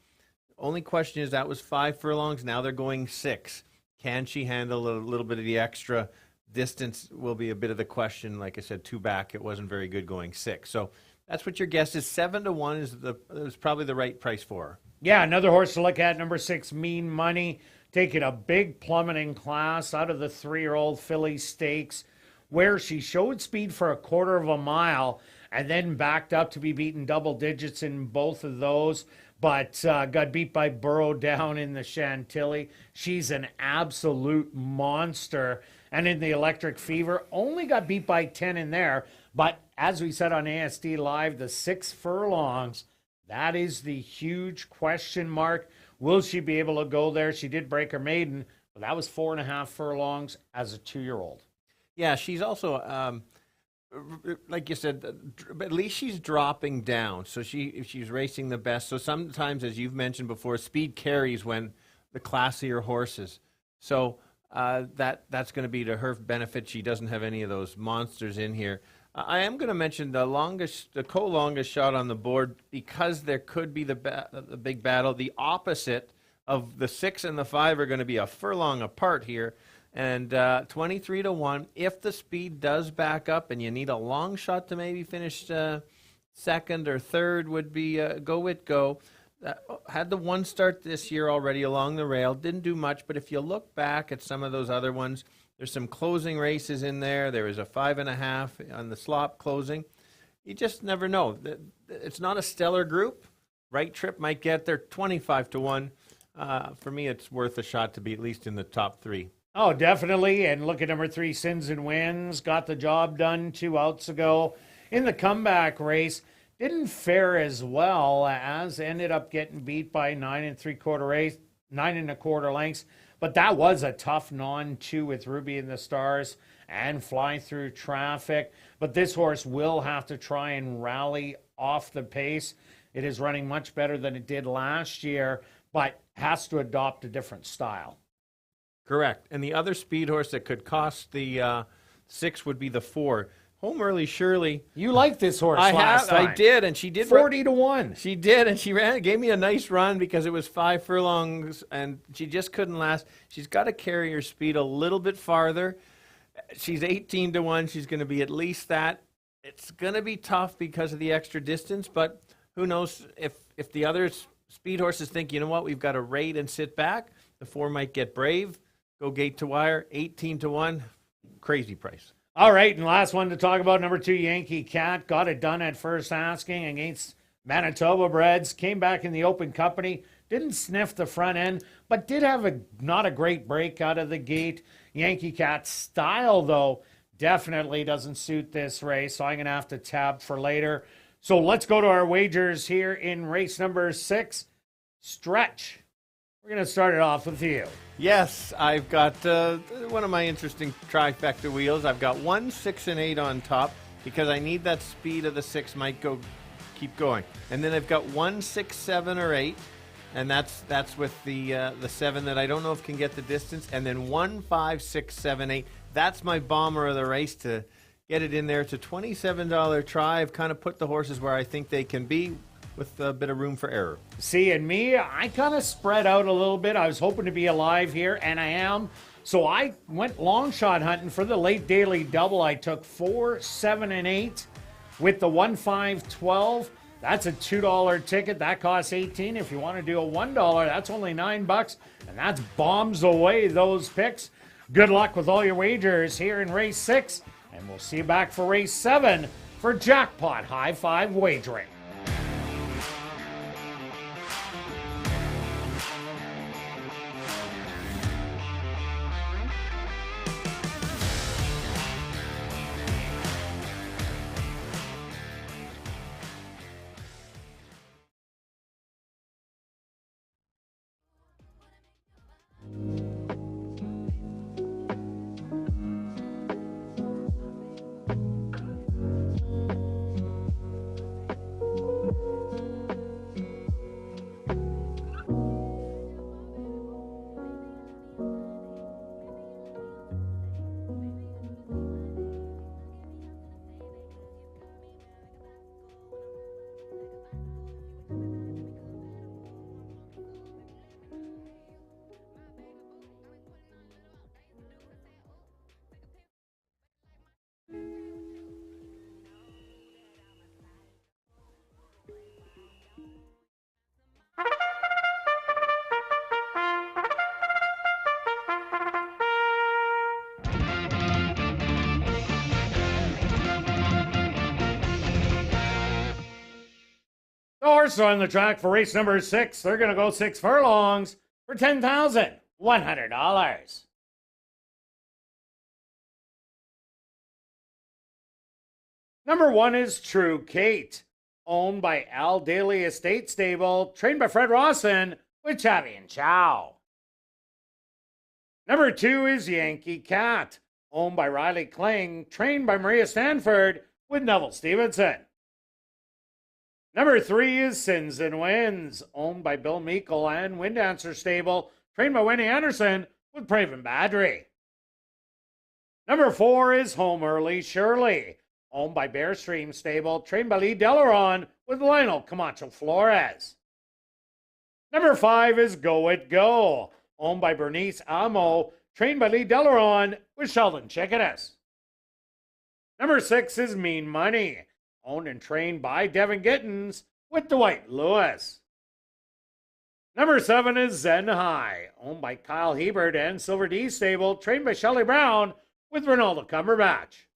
Only question is that was 5 furlongs. Now they're going 6. Can she handle a little bit of the extra distance? Will be a bit of the question. Like I said, 2 back, it wasn't very good going 6. So that's what your guess is. 7-1 is probably the right price for her. Yeah, another horse to look at, number 6, Mean Money, taking a big plummeting class out of the 3-year-old filly stakes, where she showed speed for a quarter of a mile and then backed up to be beaten double digits in both of those, but got beat by Burrow down in the Chantilly. She's an absolute monster. And in the Electric Fever, only got beat by 10 in there. But as we said on ASD Live, the 6 furlongs, that is the huge question mark. Will she be able to go there? She did break her maiden, but that was 4.5 furlongs as a 2-year-old. Yeah, she's also, like you said, at least she's dropping down. So she's racing the best. So sometimes, as you've mentioned before, speed carries when the classier horses. So that's going to be to her benefit. She doesn't have any of those monsters in here. I am going to mention the co-longest shot on the board, because there could be the big battle. The opposite of the 6 and the 5 are going to be a furlong apart here. And 23-1, if the speed does back up and you need a long shot to maybe finish second or third, would be Go It Go. Had the 1 start this year already along the rail. Didn't do much, but if you look back at some of those other ones, there's some closing races in there. There was a 5.5 on the slop closing. You just never know. It's not a stellar group. Right Trip might get there 25-1. For me, it's worth a shot to be at least in the top 3. Oh, definitely. And look at number 3, Sins and Wins. Got the job done 2 outs ago in the comeback race. Didn't fare as well, as ended up getting beat by 9 3/4 lengths. But that was a tough non-2 with Ruby in the Stars and Fly Through Traffic. But this horse will have to try and rally off the pace. It is running much better than it did last year, but has to adopt a different style. Correct. And the other speed horse that could cost the 6 would be the 4. Home Early Shirley. You liked this horse last time. I did, and she did 40-1. She did, and she gave me a nice run because it was 5 furlongs, and she just couldn't last. She's got to carry her speed a little bit farther. She's 18-1. She's going to be at least that. It's going to be tough because of the extra distance, but who knows if the other speed horses think, you know what, we've got to rate and sit back. The 4 might get brave, go gate to wire, 18-1, crazy price. All right, and last one to talk about, number 2, Yankee Cat. Got it done at first asking against Manitoba breds. Came back in the open company. Didn't sniff the front end, but did have not a great break out of the gate. Yankee Cat's style, though, definitely doesn't suit this race, so I'm going to have to tab for later. So let's go to our wagers here in race number 6. Stretch. We're going to start it off with you. Yes, I've got one of my interesting trifecta wheels. I've got 1, 6, and 8 on top because I need that speed of the 6 might keep going. And then I've got 1, 6, 7, or 8. And that's with the 7 that I don't know if can get the distance. And then 1, 5, 6, 7, 8. That's my bomber of the race to get it in there. It's a $27 try. I've kind of put the horses where I think they can be with a bit of room for error. See, and me, I kind of spread out a little bit. I was hoping to be alive here, and I am. So I went long shot hunting for the late daily double. I took 4, 7, and 8 with the 1, 5, 12. That's a $2 ticket. That costs $18. If you want to do a $1, that's only $9, and that's bombs away those picks. Good luck with all your wagers here in race 6, and we'll see you back for race 7 for Jackpot High Five Wagering. The horses on the track for race number 6. They're going to go 6 furlongs for $10,100. Number 1 is True Kate, owned by Al Daly Estate Stable, trained by Fred Rawson with Chavy and Chow. Number 2 is Yankee Cat, owned by Riley Kling, trained by Maria Stanford with Neville Stevenson. Number 3 is Sins and Winds, owned by Bill Meikle and Wind Dancer Stable, trained by Winnie Anderson with Praven Badry. Number 4 is Home Early Shirley, owned by Bearstream Stable, trained by Lee Delaron with Lionel Camacho Flores. Number 5 is Go It Go, owned by Bernice Amo, trained by Lee Delaron with Sheldon Chickanis. Number 6 is Mean Money, owned and trained by Devin Gittins with Dwight Lewis. Number 7 is Zen High, owned by Kyle Hebert and Silver D Stable, trained by Shelley Brown with Ronaldo Cumberbatch.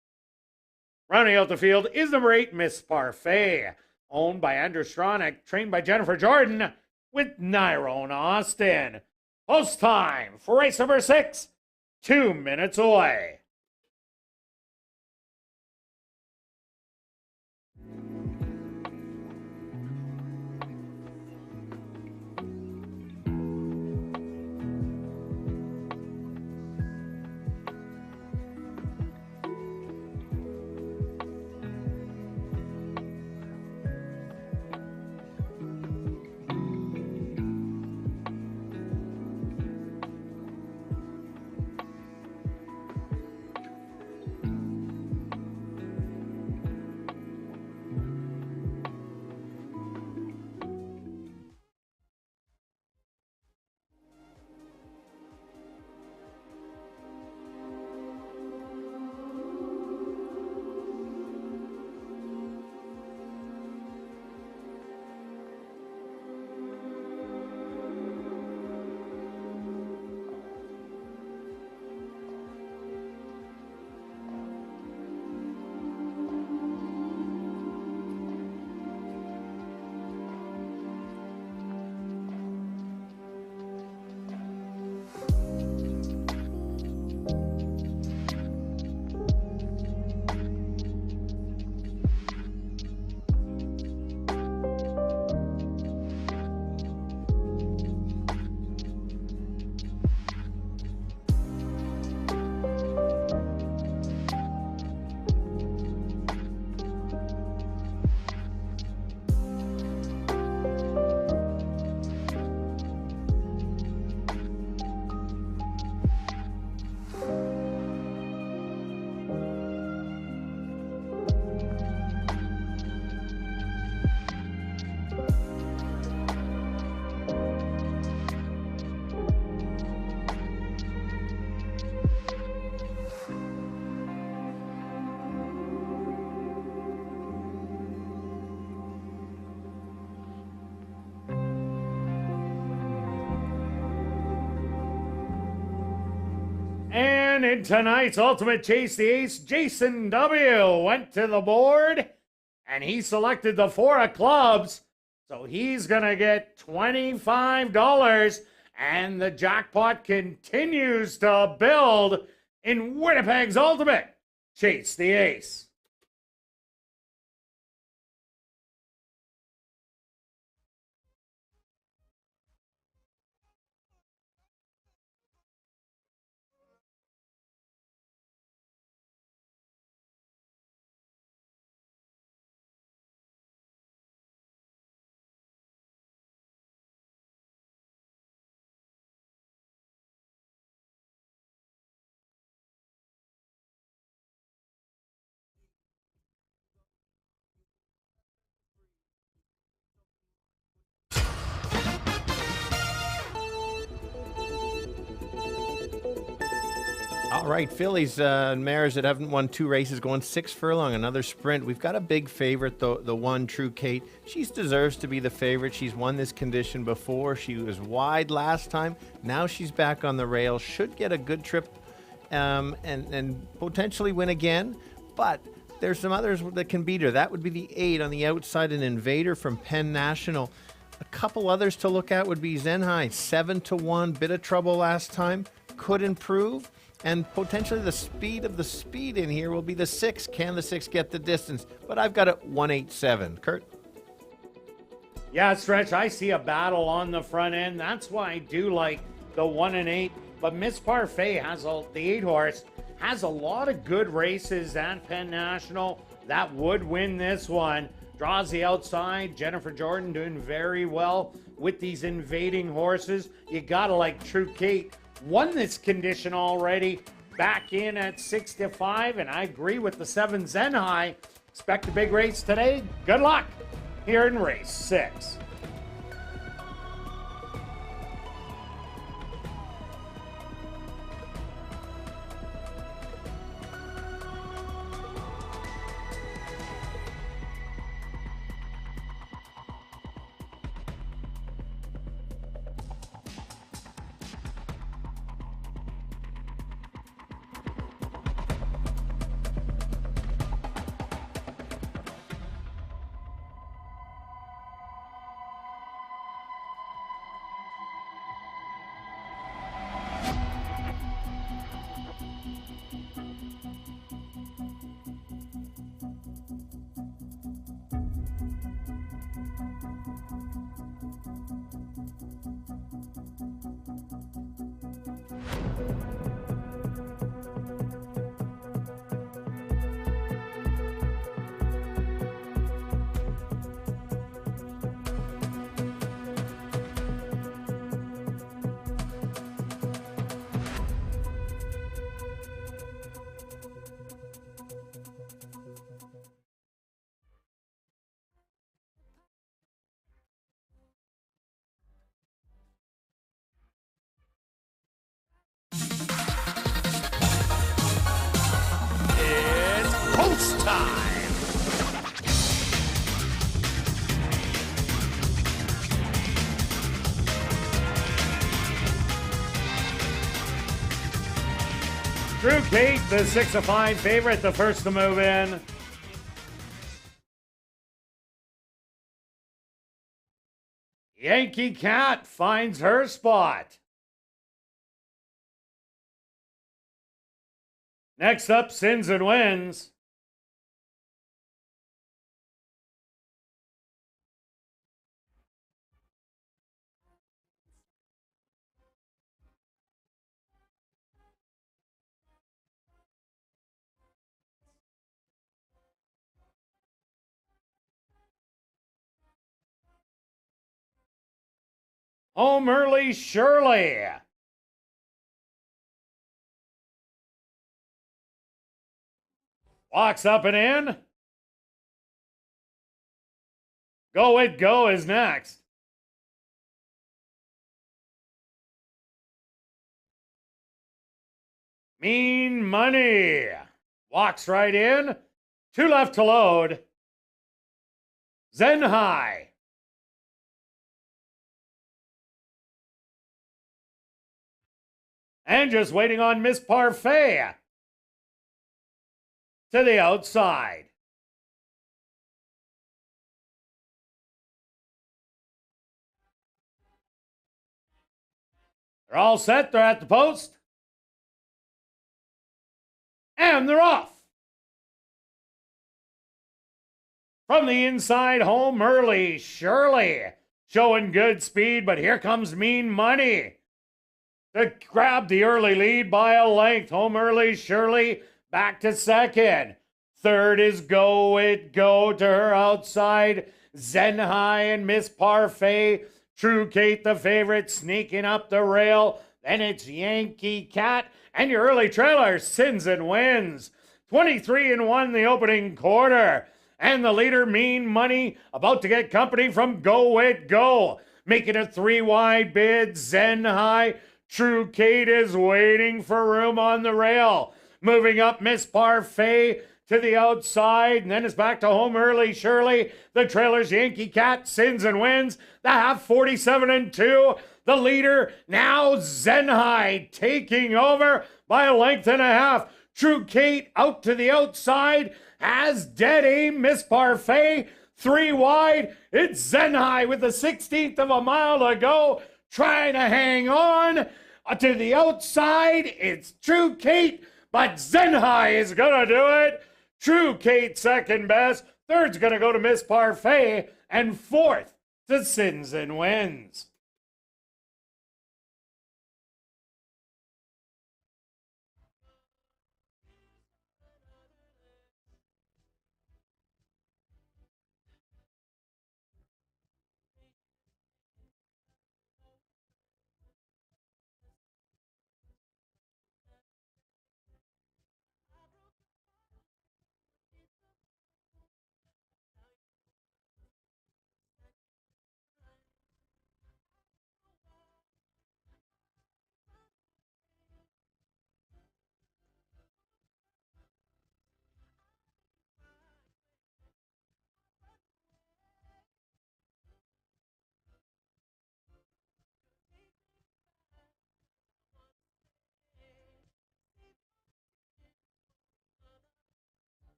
Rounding out the field is number 8, Miss Parfait, owned by Andrew Stronach, trained by Jennifer Jordan with Nyrone Austin. Post time for race number 6, 2 minutes away. And in tonight's Ultimate Chase the Ace, Jason W. went to the board and he selected the 4 of clubs. So he's going to get $25. And the jackpot continues to build in Winnipeg's Ultimate Chase the Ace. All right, fillies and mares that haven't won 2 races going 6 furlong, another sprint. We've got a big favorite, the one True Kate. She deserves to be the favorite. She's won this condition before. She was wide last time. Now she's back on the rail. Should get a good trip and potentially win again. But there's some others that can beat her. That would be the 8 on the outside, an Invader from Penn National. A couple others to look at would be Zenhai, 7-1, bit of trouble last time, could improve. And potentially the speed of the speed in here will be the 6. Can the 6 get the distance? But I've got it 187. Kirt? Yeah, Stretch, I see a battle on the front end. That's why I do like the 1 and 8. But Miss Parfait has the 8 horse, has a lot of good races at Penn National. That would win this one. Draws the outside. Jennifer Jordan doing very well with these invading horses. You gotta like True Kate. Won this condition already, back in at 6-5, and I agree with the 7 Zenhai. Expect a big race today. Good luck here in race 6. Post time! True Kate, the 6-5 favorite, the first to move in. Yankee Cat finds her spot. Next up, Sins and Wins. Home early, Shirley. Walks up and in. Go It Go is next. Mean Money. Walks right in. 2 left to load. Zenhai. And just waiting on Miss Parfait to the outside. They're all set. They're at the post. And they're off. From the inside, home early, Shirley. Showing good speed, but here comes Mean Money to grab the early lead by a length. Home early, Shirley back to second. Third is Go It Go to her outside. Zen High and Miss Parfait. True Kate, the favorite, sneaking up the rail. Then it's Yankee Cat and your early trailer, Sins and Wins. 23-1 the opening quarter. And the leader, Mean Money, about to get company from Go It Go. Making a 3 wide bid, Zen High. True Kate is waiting for room on the rail. Moving up, Miss Parfait to the outside. And then it's back to home early, Shirley. The trailer's Yankee Cat, Sins and Wins. The half 47-2. The leader, now Zen High, taking over by a length and a half. True Kate out to the outside. Has dead aim, Miss Parfait. 3 wide. It's Zen High with the 16th of a mile to go. Trying to hang on to the outside. It's True Kate, but Zen High is going to do it. True Kate second best. Third's going to go to Miss Parfait. And fourth to Sins and Wins.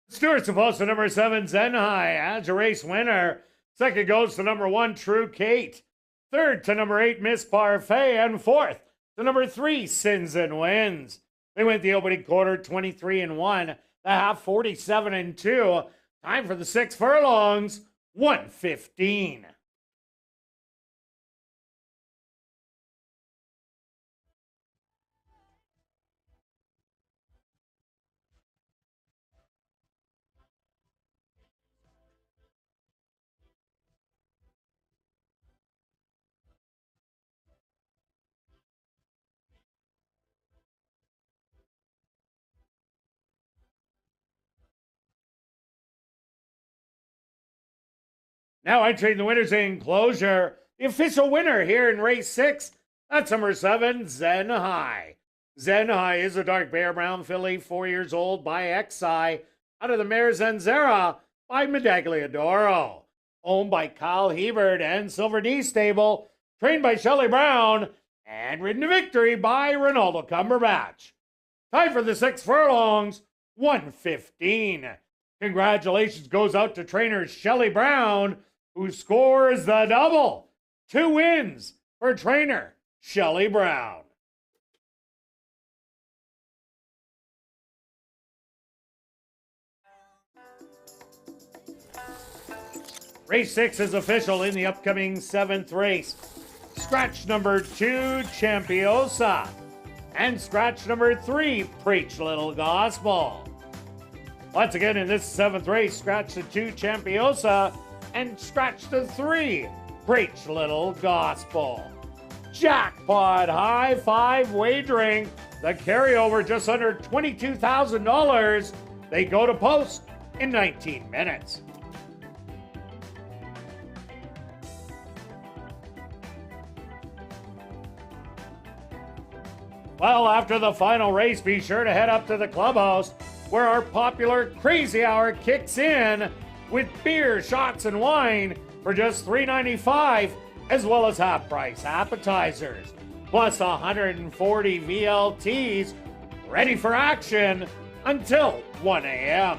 Stewart's supposed to number 7, Zen High, as a race winner. Second goes to number 1, True Kate. Third to number 8, Miss Parfait. And fourth to number 3, Sins and Wins. They went the opening quarter 23-1, the half 47-2. Time for the 6 furlongs, 1:15. Now entering the winner's enclosure, the official winner here in race 6, that's number 7, Zen High. Zen High is a dark bear brown filly, 4 years old by Xi, out of the mare Zanzera by Medagliadoro. Owned by Kyle Hebert and Silver D Stable, trained by Shelley Brown, and ridden to victory by Ronaldo Cumberbatch. Time for the 6 furlongs, 1:15. Congratulations goes out to trainer Shelley Brown, who scores the double. 2 wins for trainer Shelley Brown. Race 6 is official in the upcoming 7th race. Scratch number 2, Champiosa. And scratch number 3, Preach Little Gospel. Once again in this 7th race, scratch the 2, Champiosa, and scratch the 3, Preach Little Gospel. jackpot high five wagering. The carryover just under $22,000. They go to post in 19 minutes. Well, after the final race, be sure to head up to the clubhouse where our popular Crazy Hour kicks in with beer, shots, and wine for just $3.95, as well as half-price appetizers, plus 140 VLTs ready for action until 1 a.m.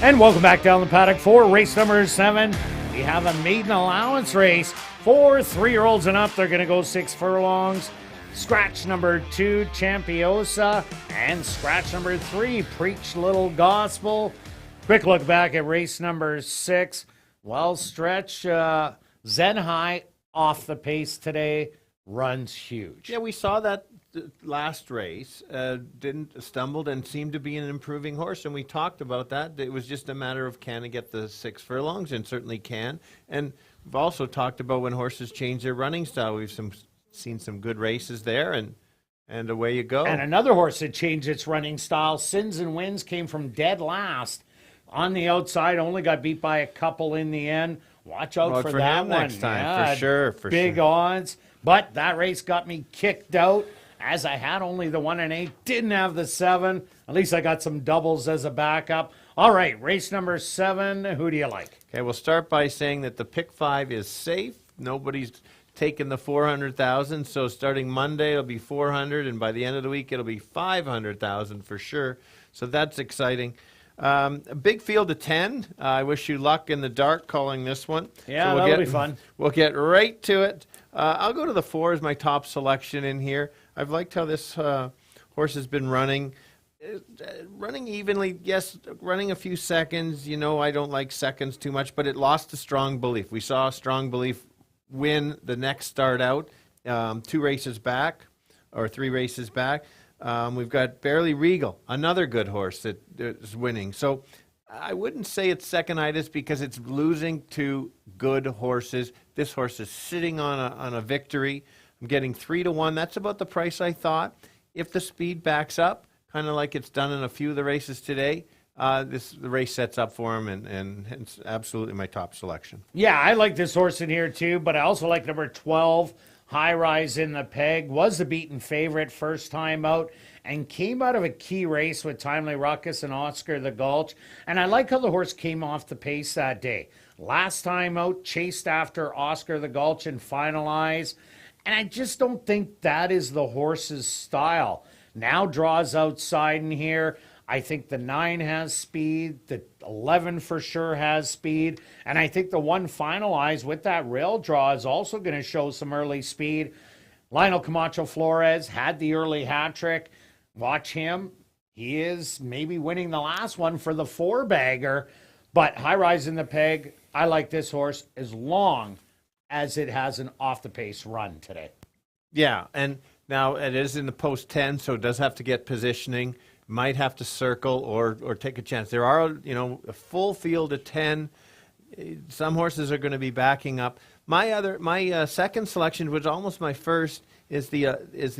And welcome back down the paddock for race number 7. We have a maiden allowance race for 3-year-olds and up. They're going to go 6 furlongs. Scratch number 2, Champiosa, and scratch number 3, Preach Little Gospel. Quick look back at race number 6. Well, Stretch, Zen High off the pace today, runs huge. Yeah, we saw that last race, stumbled and seemed to be an improving horse, and we talked about that. It was just a matter of can it get the 6 furlongs, and certainly can. And we've also talked about when horses change their running style. We've seen some good races there, and away you go. And another horse that changed its running style, Sins and Wins, came from dead last on the outside, only got beat by a couple in the end. Watch out for that him one. next time, yeah, for sure. Big odds. But that race got me kicked out, as I had only the 1 and 8, didn't have the 7. At least I got some doubles as a backup. All right, race number 7. Who do you like? Okay, we'll start by saying that the pick 5 is safe. Nobody's taken the 400,000. So starting Monday, it'll be 400, and by the end of the week, it'll be 500,000 for sure. So that's exciting. A big field of 10. I wish you luck in the dark calling this one. Yeah, so that'll be fun. We'll get right to it. I'll go to the 4 as my top selection in here. I've liked how this horse has been running. Running evenly, yes, running a few seconds. You know, I don't like seconds too much, but it lost a Strong Belief. We saw Strong Belief win the next start out, 2 races back, or 3 races back. We've got Barely Regal, another good horse that is winning. So I wouldn't say it's second-itis because it's losing to good horses. This horse is sitting on a victory. I'm getting 3-1. That's about the price I thought. If the speed backs up, kind of like it's done in a few of the races today, the race sets up for him, and it's absolutely my top selection. Yeah, I like this horse in here too, but I also like number 12, High Rise in the Peg. Was the beaten favorite first time out and came out of a key race with Timely Ruckus and Oscar the Gulch. And I like how the horse came off the pace that day. Last time out, chased after Oscar the Gulch and finalized. And I just don't think that is the horse's style. Now draws outside in here. I think the 9 has speed. The 11 for sure has speed. And I think the 1 finalized with that rail draw is also going to show some early speed. Lionel Camacho Flores had the early hat trick. Watch him. He is maybe winning the last one for the 4-bagger. But High Rise in the Peg, I like this horse as long as it has an off-the-pace run today. Yeah, and now it is in the post 10, so it does have to get positioning. Might have to circle or take a chance. There are, a full field of 10. Some horses are going to be backing up. My second selection, which was almost my first, is the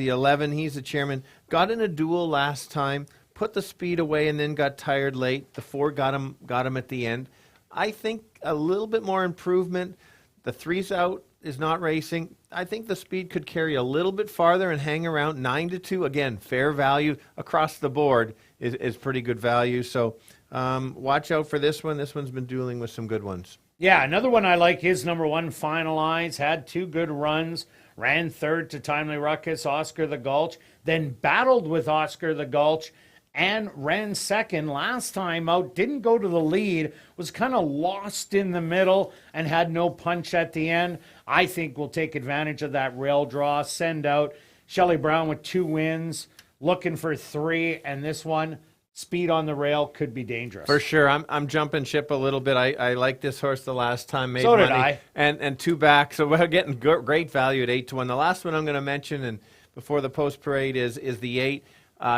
11. He's the chairman. Got in a duel last time, put the speed away, and then got tired late. The 4 got him at the end. I think a little bit more improvement. The 3's out, is not racing. I think the speed could carry a little bit farther and hang around 9-2. Again, fair value across the board is pretty good value. So watch out for this one. This one's been dueling with some good ones. Yeah, another one I like is number 1, Finalize. Had 2 good runs. Ran 3rd to Timely Ruckus, Oscar the Gulch. Then battled with Oscar the Gulch and ran 2nd last time out. Didn't go to the lead. Was kind of lost in the middle and had no punch at the end. I think we'll take advantage of that rail draw. Send out Shelley Brown with 2 wins. Looking for 3. And this one, speed on the rail, could be dangerous. For sure. I'm jumping ship a little bit. I liked this horse the last time. Made so did money, I. And 2 back. So we're getting great value at 8-1. The last one I'm going to mention, and before the post parade, is the 8.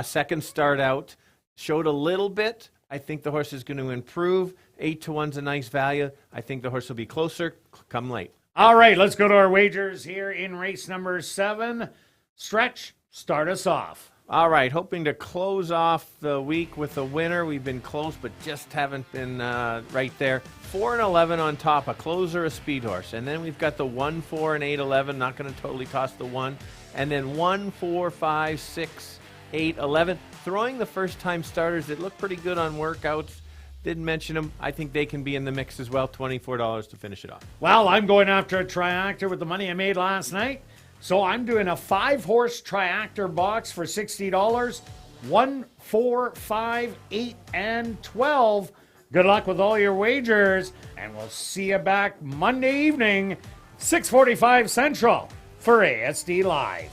Second start out. Showed a little bit. I think the horse is going to improve. 8-1's a nice value. I think the horse will be closer come late. All right, let's go to our wagers here in race number 7. Stretch, start us off. All right, hoping to close off the week with a winner. We've been close, but just haven't been right there. 4 and 11 on top, a closer, a speed horse. And then we've got the 1, 4, and 8, 11. Not going to totally toss the 1. And then 1, 4, 5, 6, 8, 11. Throwing the first-time starters that look pretty good on workouts. Didn't mention them. I think they can be in the mix as well. $24 to finish it off. Well, I'm going after a triactor with the money I made last night. So I'm doing a 5-horse triactor box for $60. 1, 4, 5, 8, and 12 Good luck with all your wagers, and we'll see you back Monday evening, 6:45 Central, for ASD Live.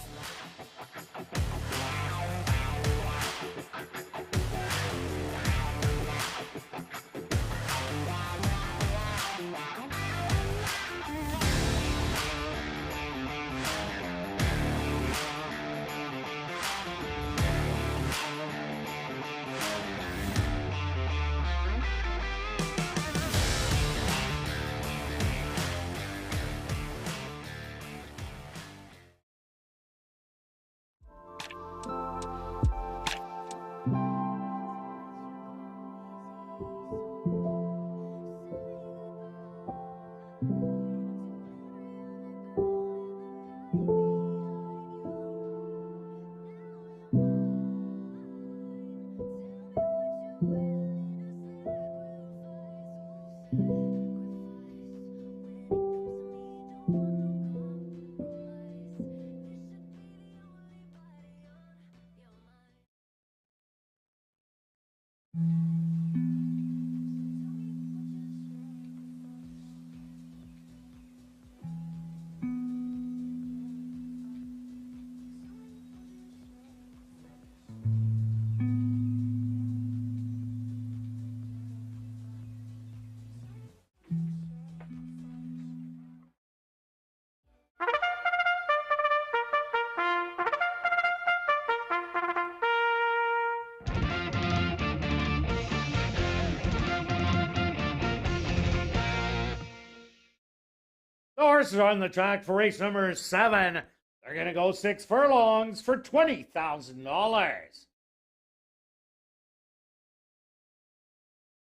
The horses are on the track for race number 7. They're going to go 6 furlongs for $20,000.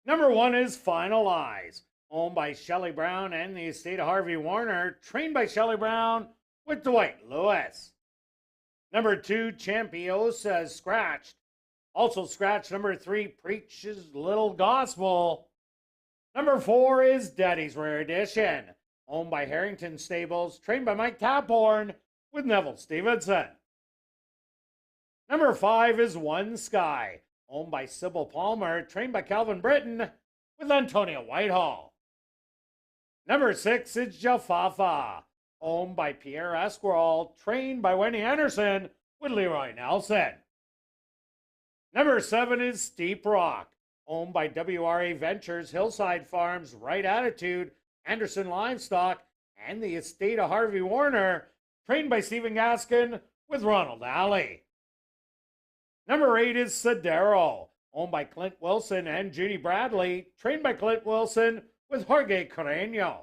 Number 1 is Finalize, owned by Shelley Brown and the estate of Harvey Warner, trained by Shelley Brown with Dwight Lewis. Number 2, Champiosa Scratched. Also scratched number 3, Preaches Little Gospel. Number 4 is Daddy's Rare Edition, owned by Harrington Stables, trained by Mike Taphorn with Neville Stevenson. Number 5 is One Sky, owned by Sybil Palmer, trained by Calvin Britton with Antonia Whitehall. Number 6 is Jafafa, owned by Pierre Esquirol, trained by Wendy Anderson with Leroy Nelson. Number 7 is Steep Rock, owned by WRA Ventures, Hillside Farms, Right Attitude, Anderson Livestock, and the estate of Harvey Warner, trained by Stephen Gaskin with Ronald Alley. Number 8 is Sodero, owned by Clint Wilson and Judy Bradley, trained by Clint Wilson with Jorge Carreño.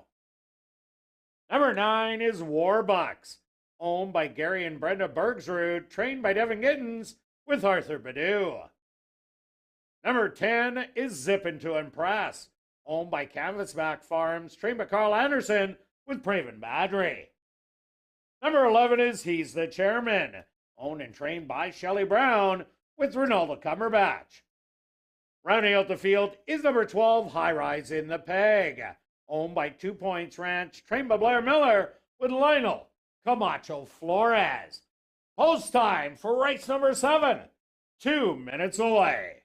Number 9 is Warbucks, owned by Gary and Brenda Bergsrud, trained by Devin Gittins with Arthur Badu. Number 10 is Zippin' to Impress, owned by Canvasback Farms, trained by Carl Anderson with Praven Badri. Number 11 is He's the Chairman, owned and trained by Shelley Brown with Ronaldo Cumberbatch. Rounding out the field is number 12, High Rise in the Peg, owned by 2 Points Ranch, trained by Blair Miller with Lionel Camacho Flores. Post time for race number 7, 2 minutes away.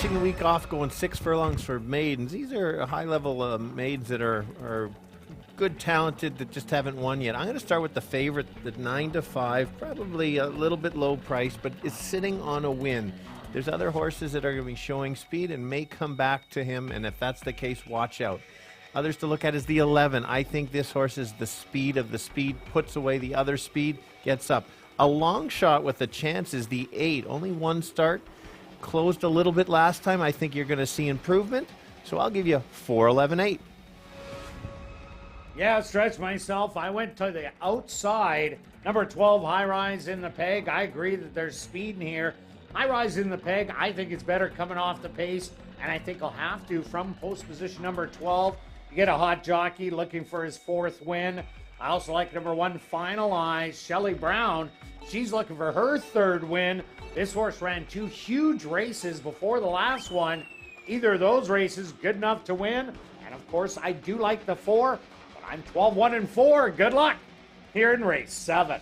taking the week off, going 6 furlongs for maidens. These are high-level maidens that are good, talented, that just haven't won yet. I'm going to start with the favorite, the 9-5, probably a little bit low price, but is sitting on a win. There's other horses that are going to be showing speed and may come back to him, and if that's the case, watch out. Others to look at is the 11. I think this horse is the speed of the speed, puts away the other speed, gets up. A long shot with a chance is the 8. Only one start. Closed a little bit last time. I think you're going to see improvement. So I'll give you 4, 11, 8. Yeah, stretch myself. I went to the outside. Number 12, High Rise in the Peg. I agree that there's speed in here. High Rise in the Peg, I think it's better coming off the pace, and I think I'll have to from post position number 12. You get a hot jockey looking for his 4th win. I also like number 1, Finalize, Shelley Brown. She's looking for her 3rd win. This horse ran 2 huge races before the last one. Either of those races good enough to win, and of course I do like the 4, but I'm 12, 1, and 4. Good luck here in race 7.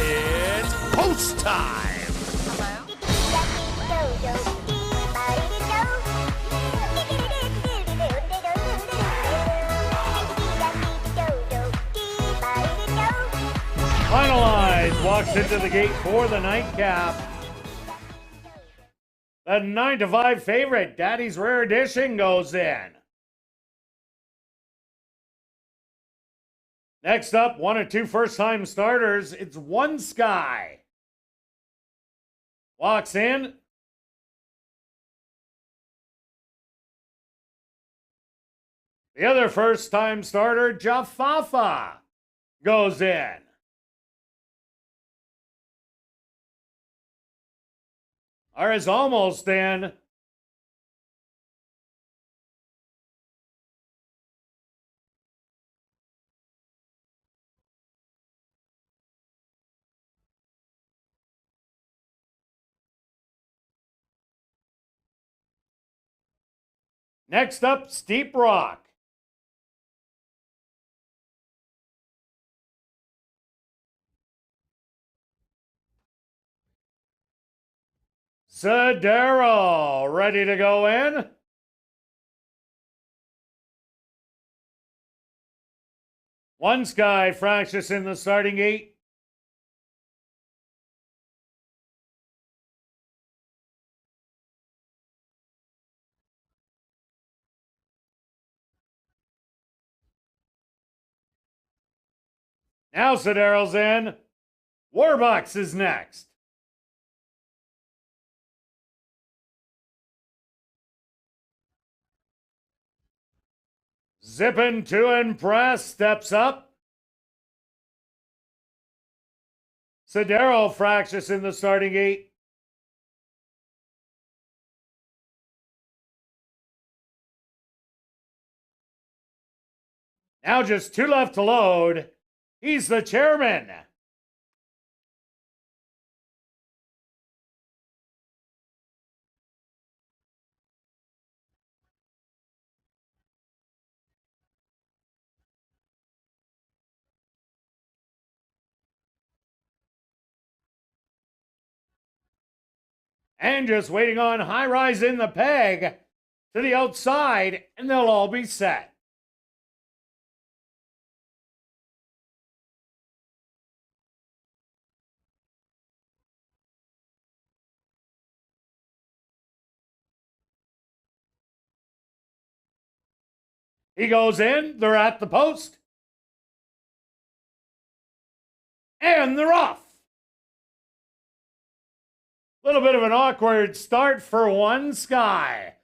It's post time. Finalize walks into the gate for the nightcap. The 9-5 favorite, Daddy's Rare Edition, goes in. Next up, 1 or 2 first-time starters. It's One Sky. Walks in. The other first-time starter, Jafafa, goes in. Ours almost in. Next up, Steep Rock. Sedero, ready to go in. One Sky fractious in the starting gate. Now Sedero's in. Warbucks is next. Zippin' to Impress steps up. Sedero fractious in the starting gate. Now just 2 left to load. He's the chairman. and just waiting on High Rise in the Peg to the outside, and they'll all be set. He goes in, they're at the post, and they're off. Little bit of an awkward start for One Sky.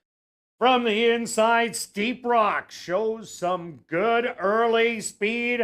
From the inside, Steep Rock shows some good early speed.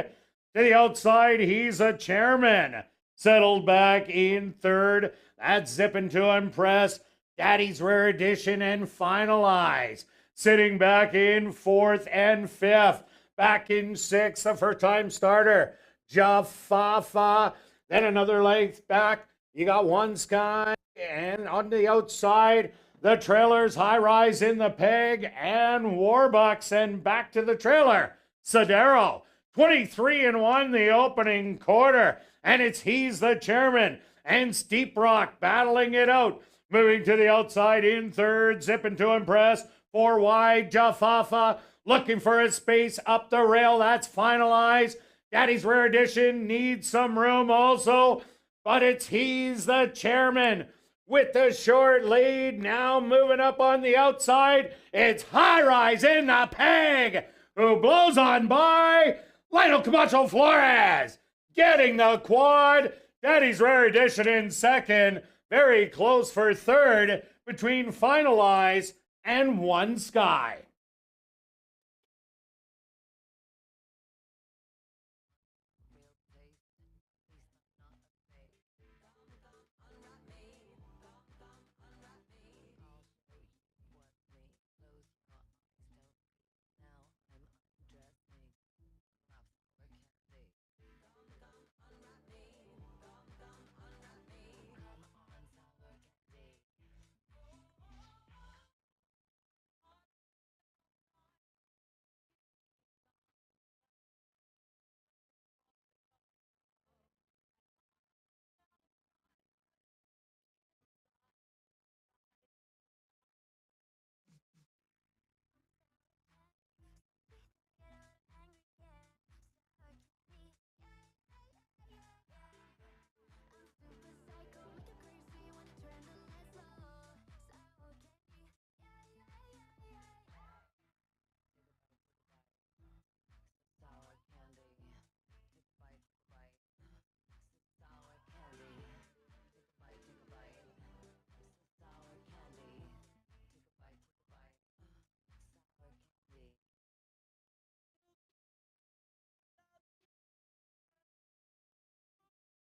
To the outside, he's a chairman. Settled back in third. That's Zipping to Impress. Daddy's Rare Edition and Finalize. Sitting back in fourth and fifth. Back in sixth, a first-time starter, Jafafa. Then another length back. You got One Sky. And on the outside, the trailers, High Rise in the Peg and Warbucks, and back to the trailer. Sodero, 23-1 the opening quarter, and it's He's the Chairman and Steep Rock battling it out. Moving to the outside in third, Zipping to Impress, 4 wide, Jafafa looking for his space up the rail. That's Finalized. Daddy's Rare Edition needs some room also, but it's He's the Chairman with the short lead. Now moving up on the outside, it's High Rise in the Peg, who blows on by Lionel Camacho Flores, getting the quad. Daddy's Rare Edition in second, very close for third between Finalize and One Sky.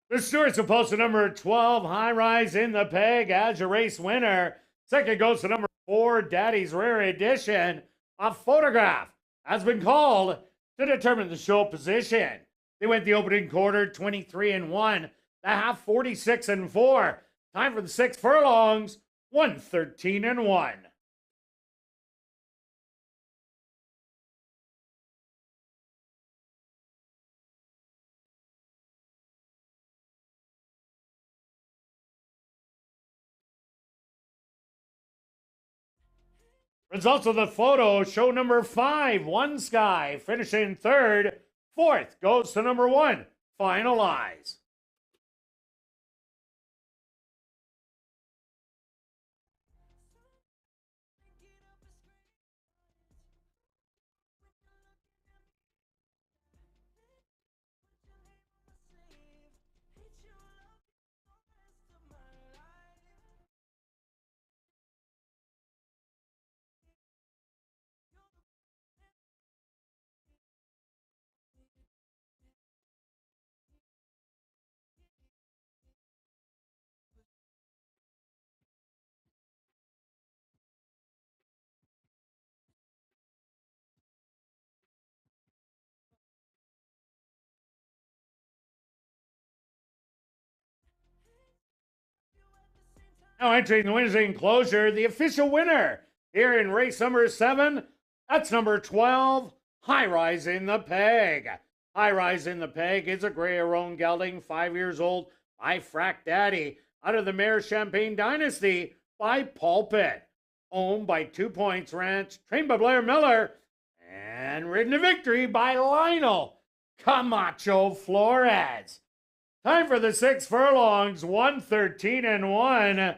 The Stewards have posted number 12, High Rise in the Peg, as your race winner. Second goes to number 4, Daddy's Rare Edition. A photograph has been called to determine the show position. They went the opening quarter 23-1, the half 46-4. Time for the 6 furlongs, 113-1. Results of the photo show number 5, One Sky, finishing third. Fourth goes to number 1, Finalize. Now entering the Wednesday enclosure, the official winner here in race number 7, that's number 12, High Rise in the Peg. High Rise in the Peg is a gray roan gelding, 5 years old, by Frack Daddy, out of the Mare Champagne Dynasty, by Pulpit. Owned by 2 Points Ranch, trained by Blair Miller, and ridden to victory by Lionel Camacho Flores. Time for the 6 furlongs, 113-1.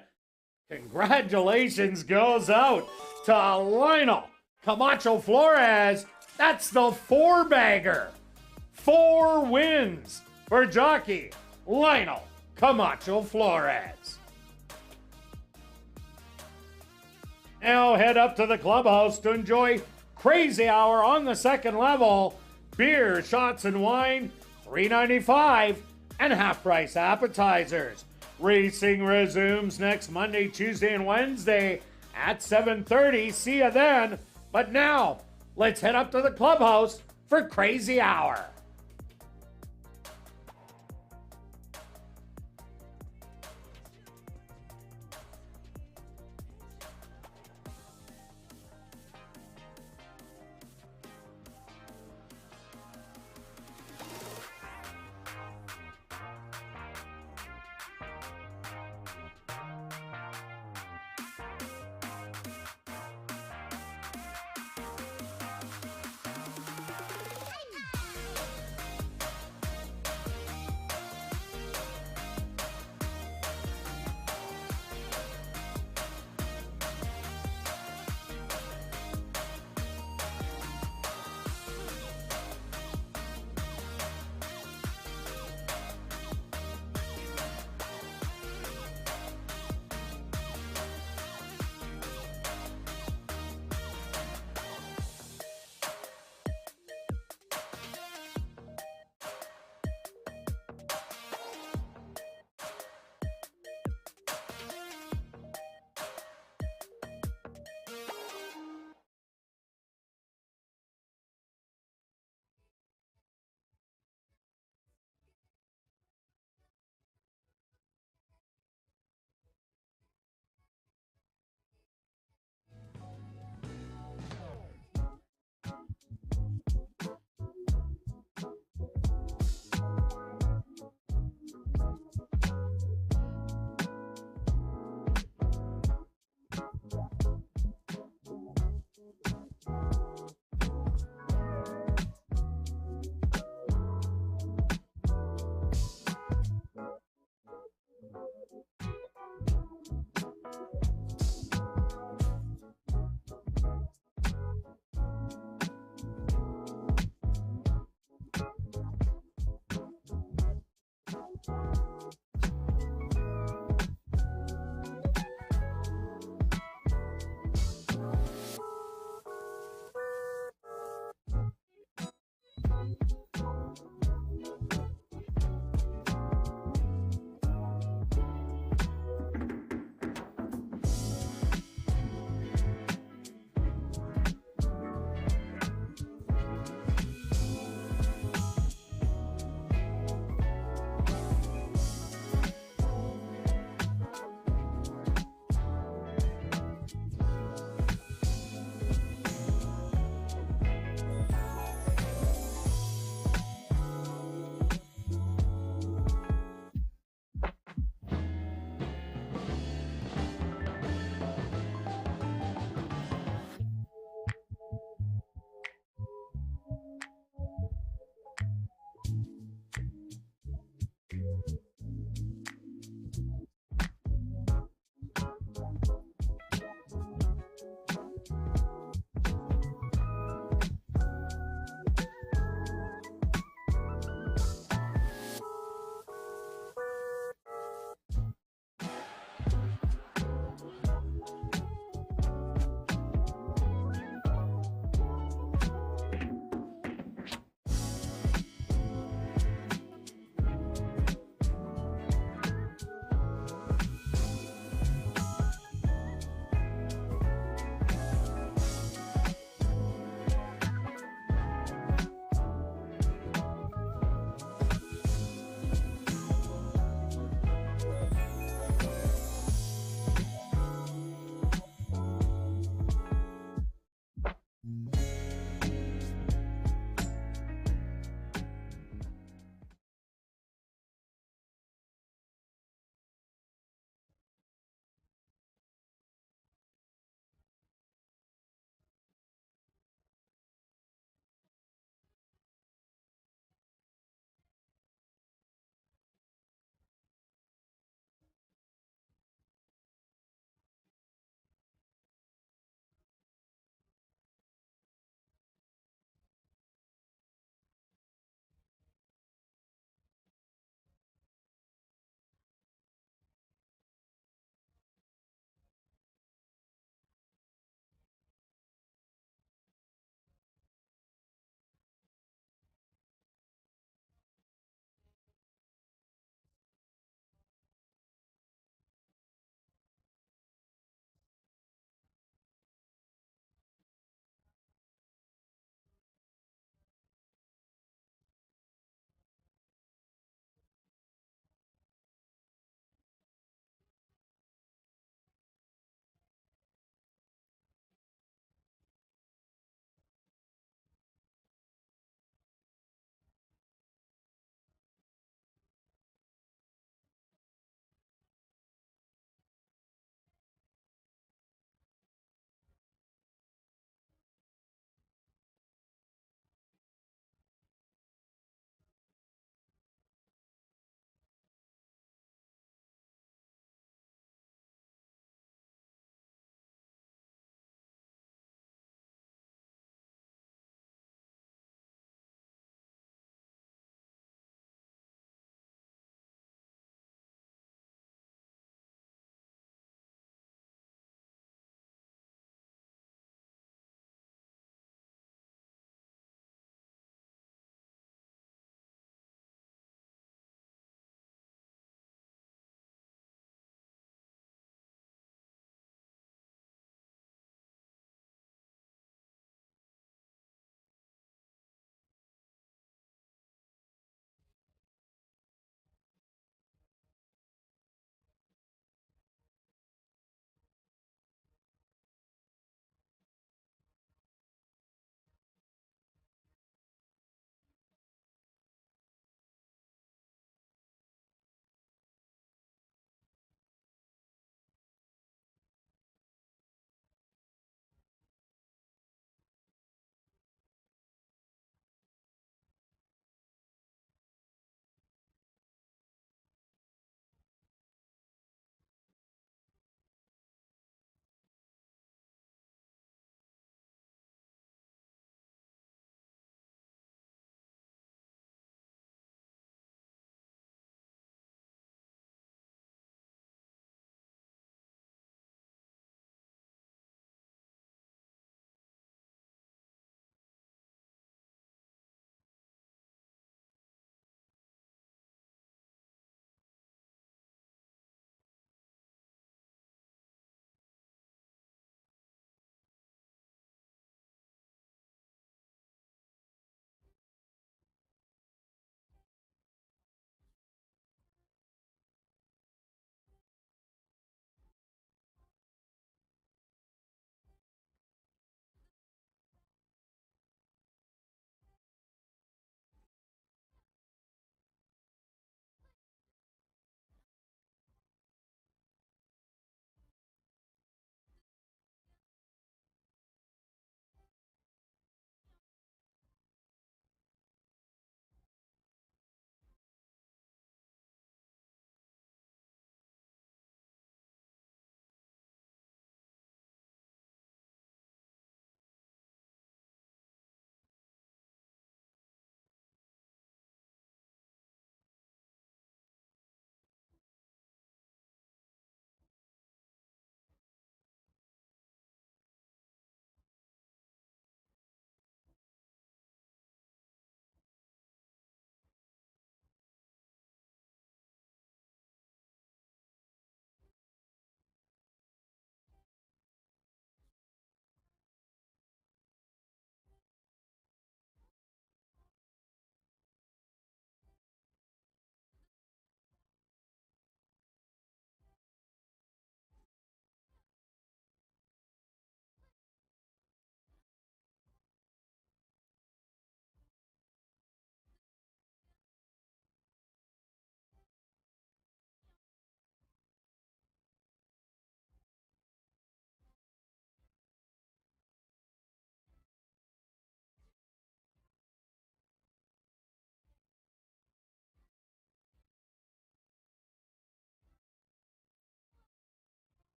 Congratulations goes out to Lionel Camacho Flores. That's the 4-bagger. 4 wins for jockey Lionel Camacho Flores. Now head up to the clubhouse to enjoy Crazy Hour on the second level. Beer, shots, and wine, $3.95, and half-price appetizers. Racing resumes next Monday, Tuesday, and Wednesday at 7:30. See you then. But now, let's head up to the clubhouse for Crazy Hour.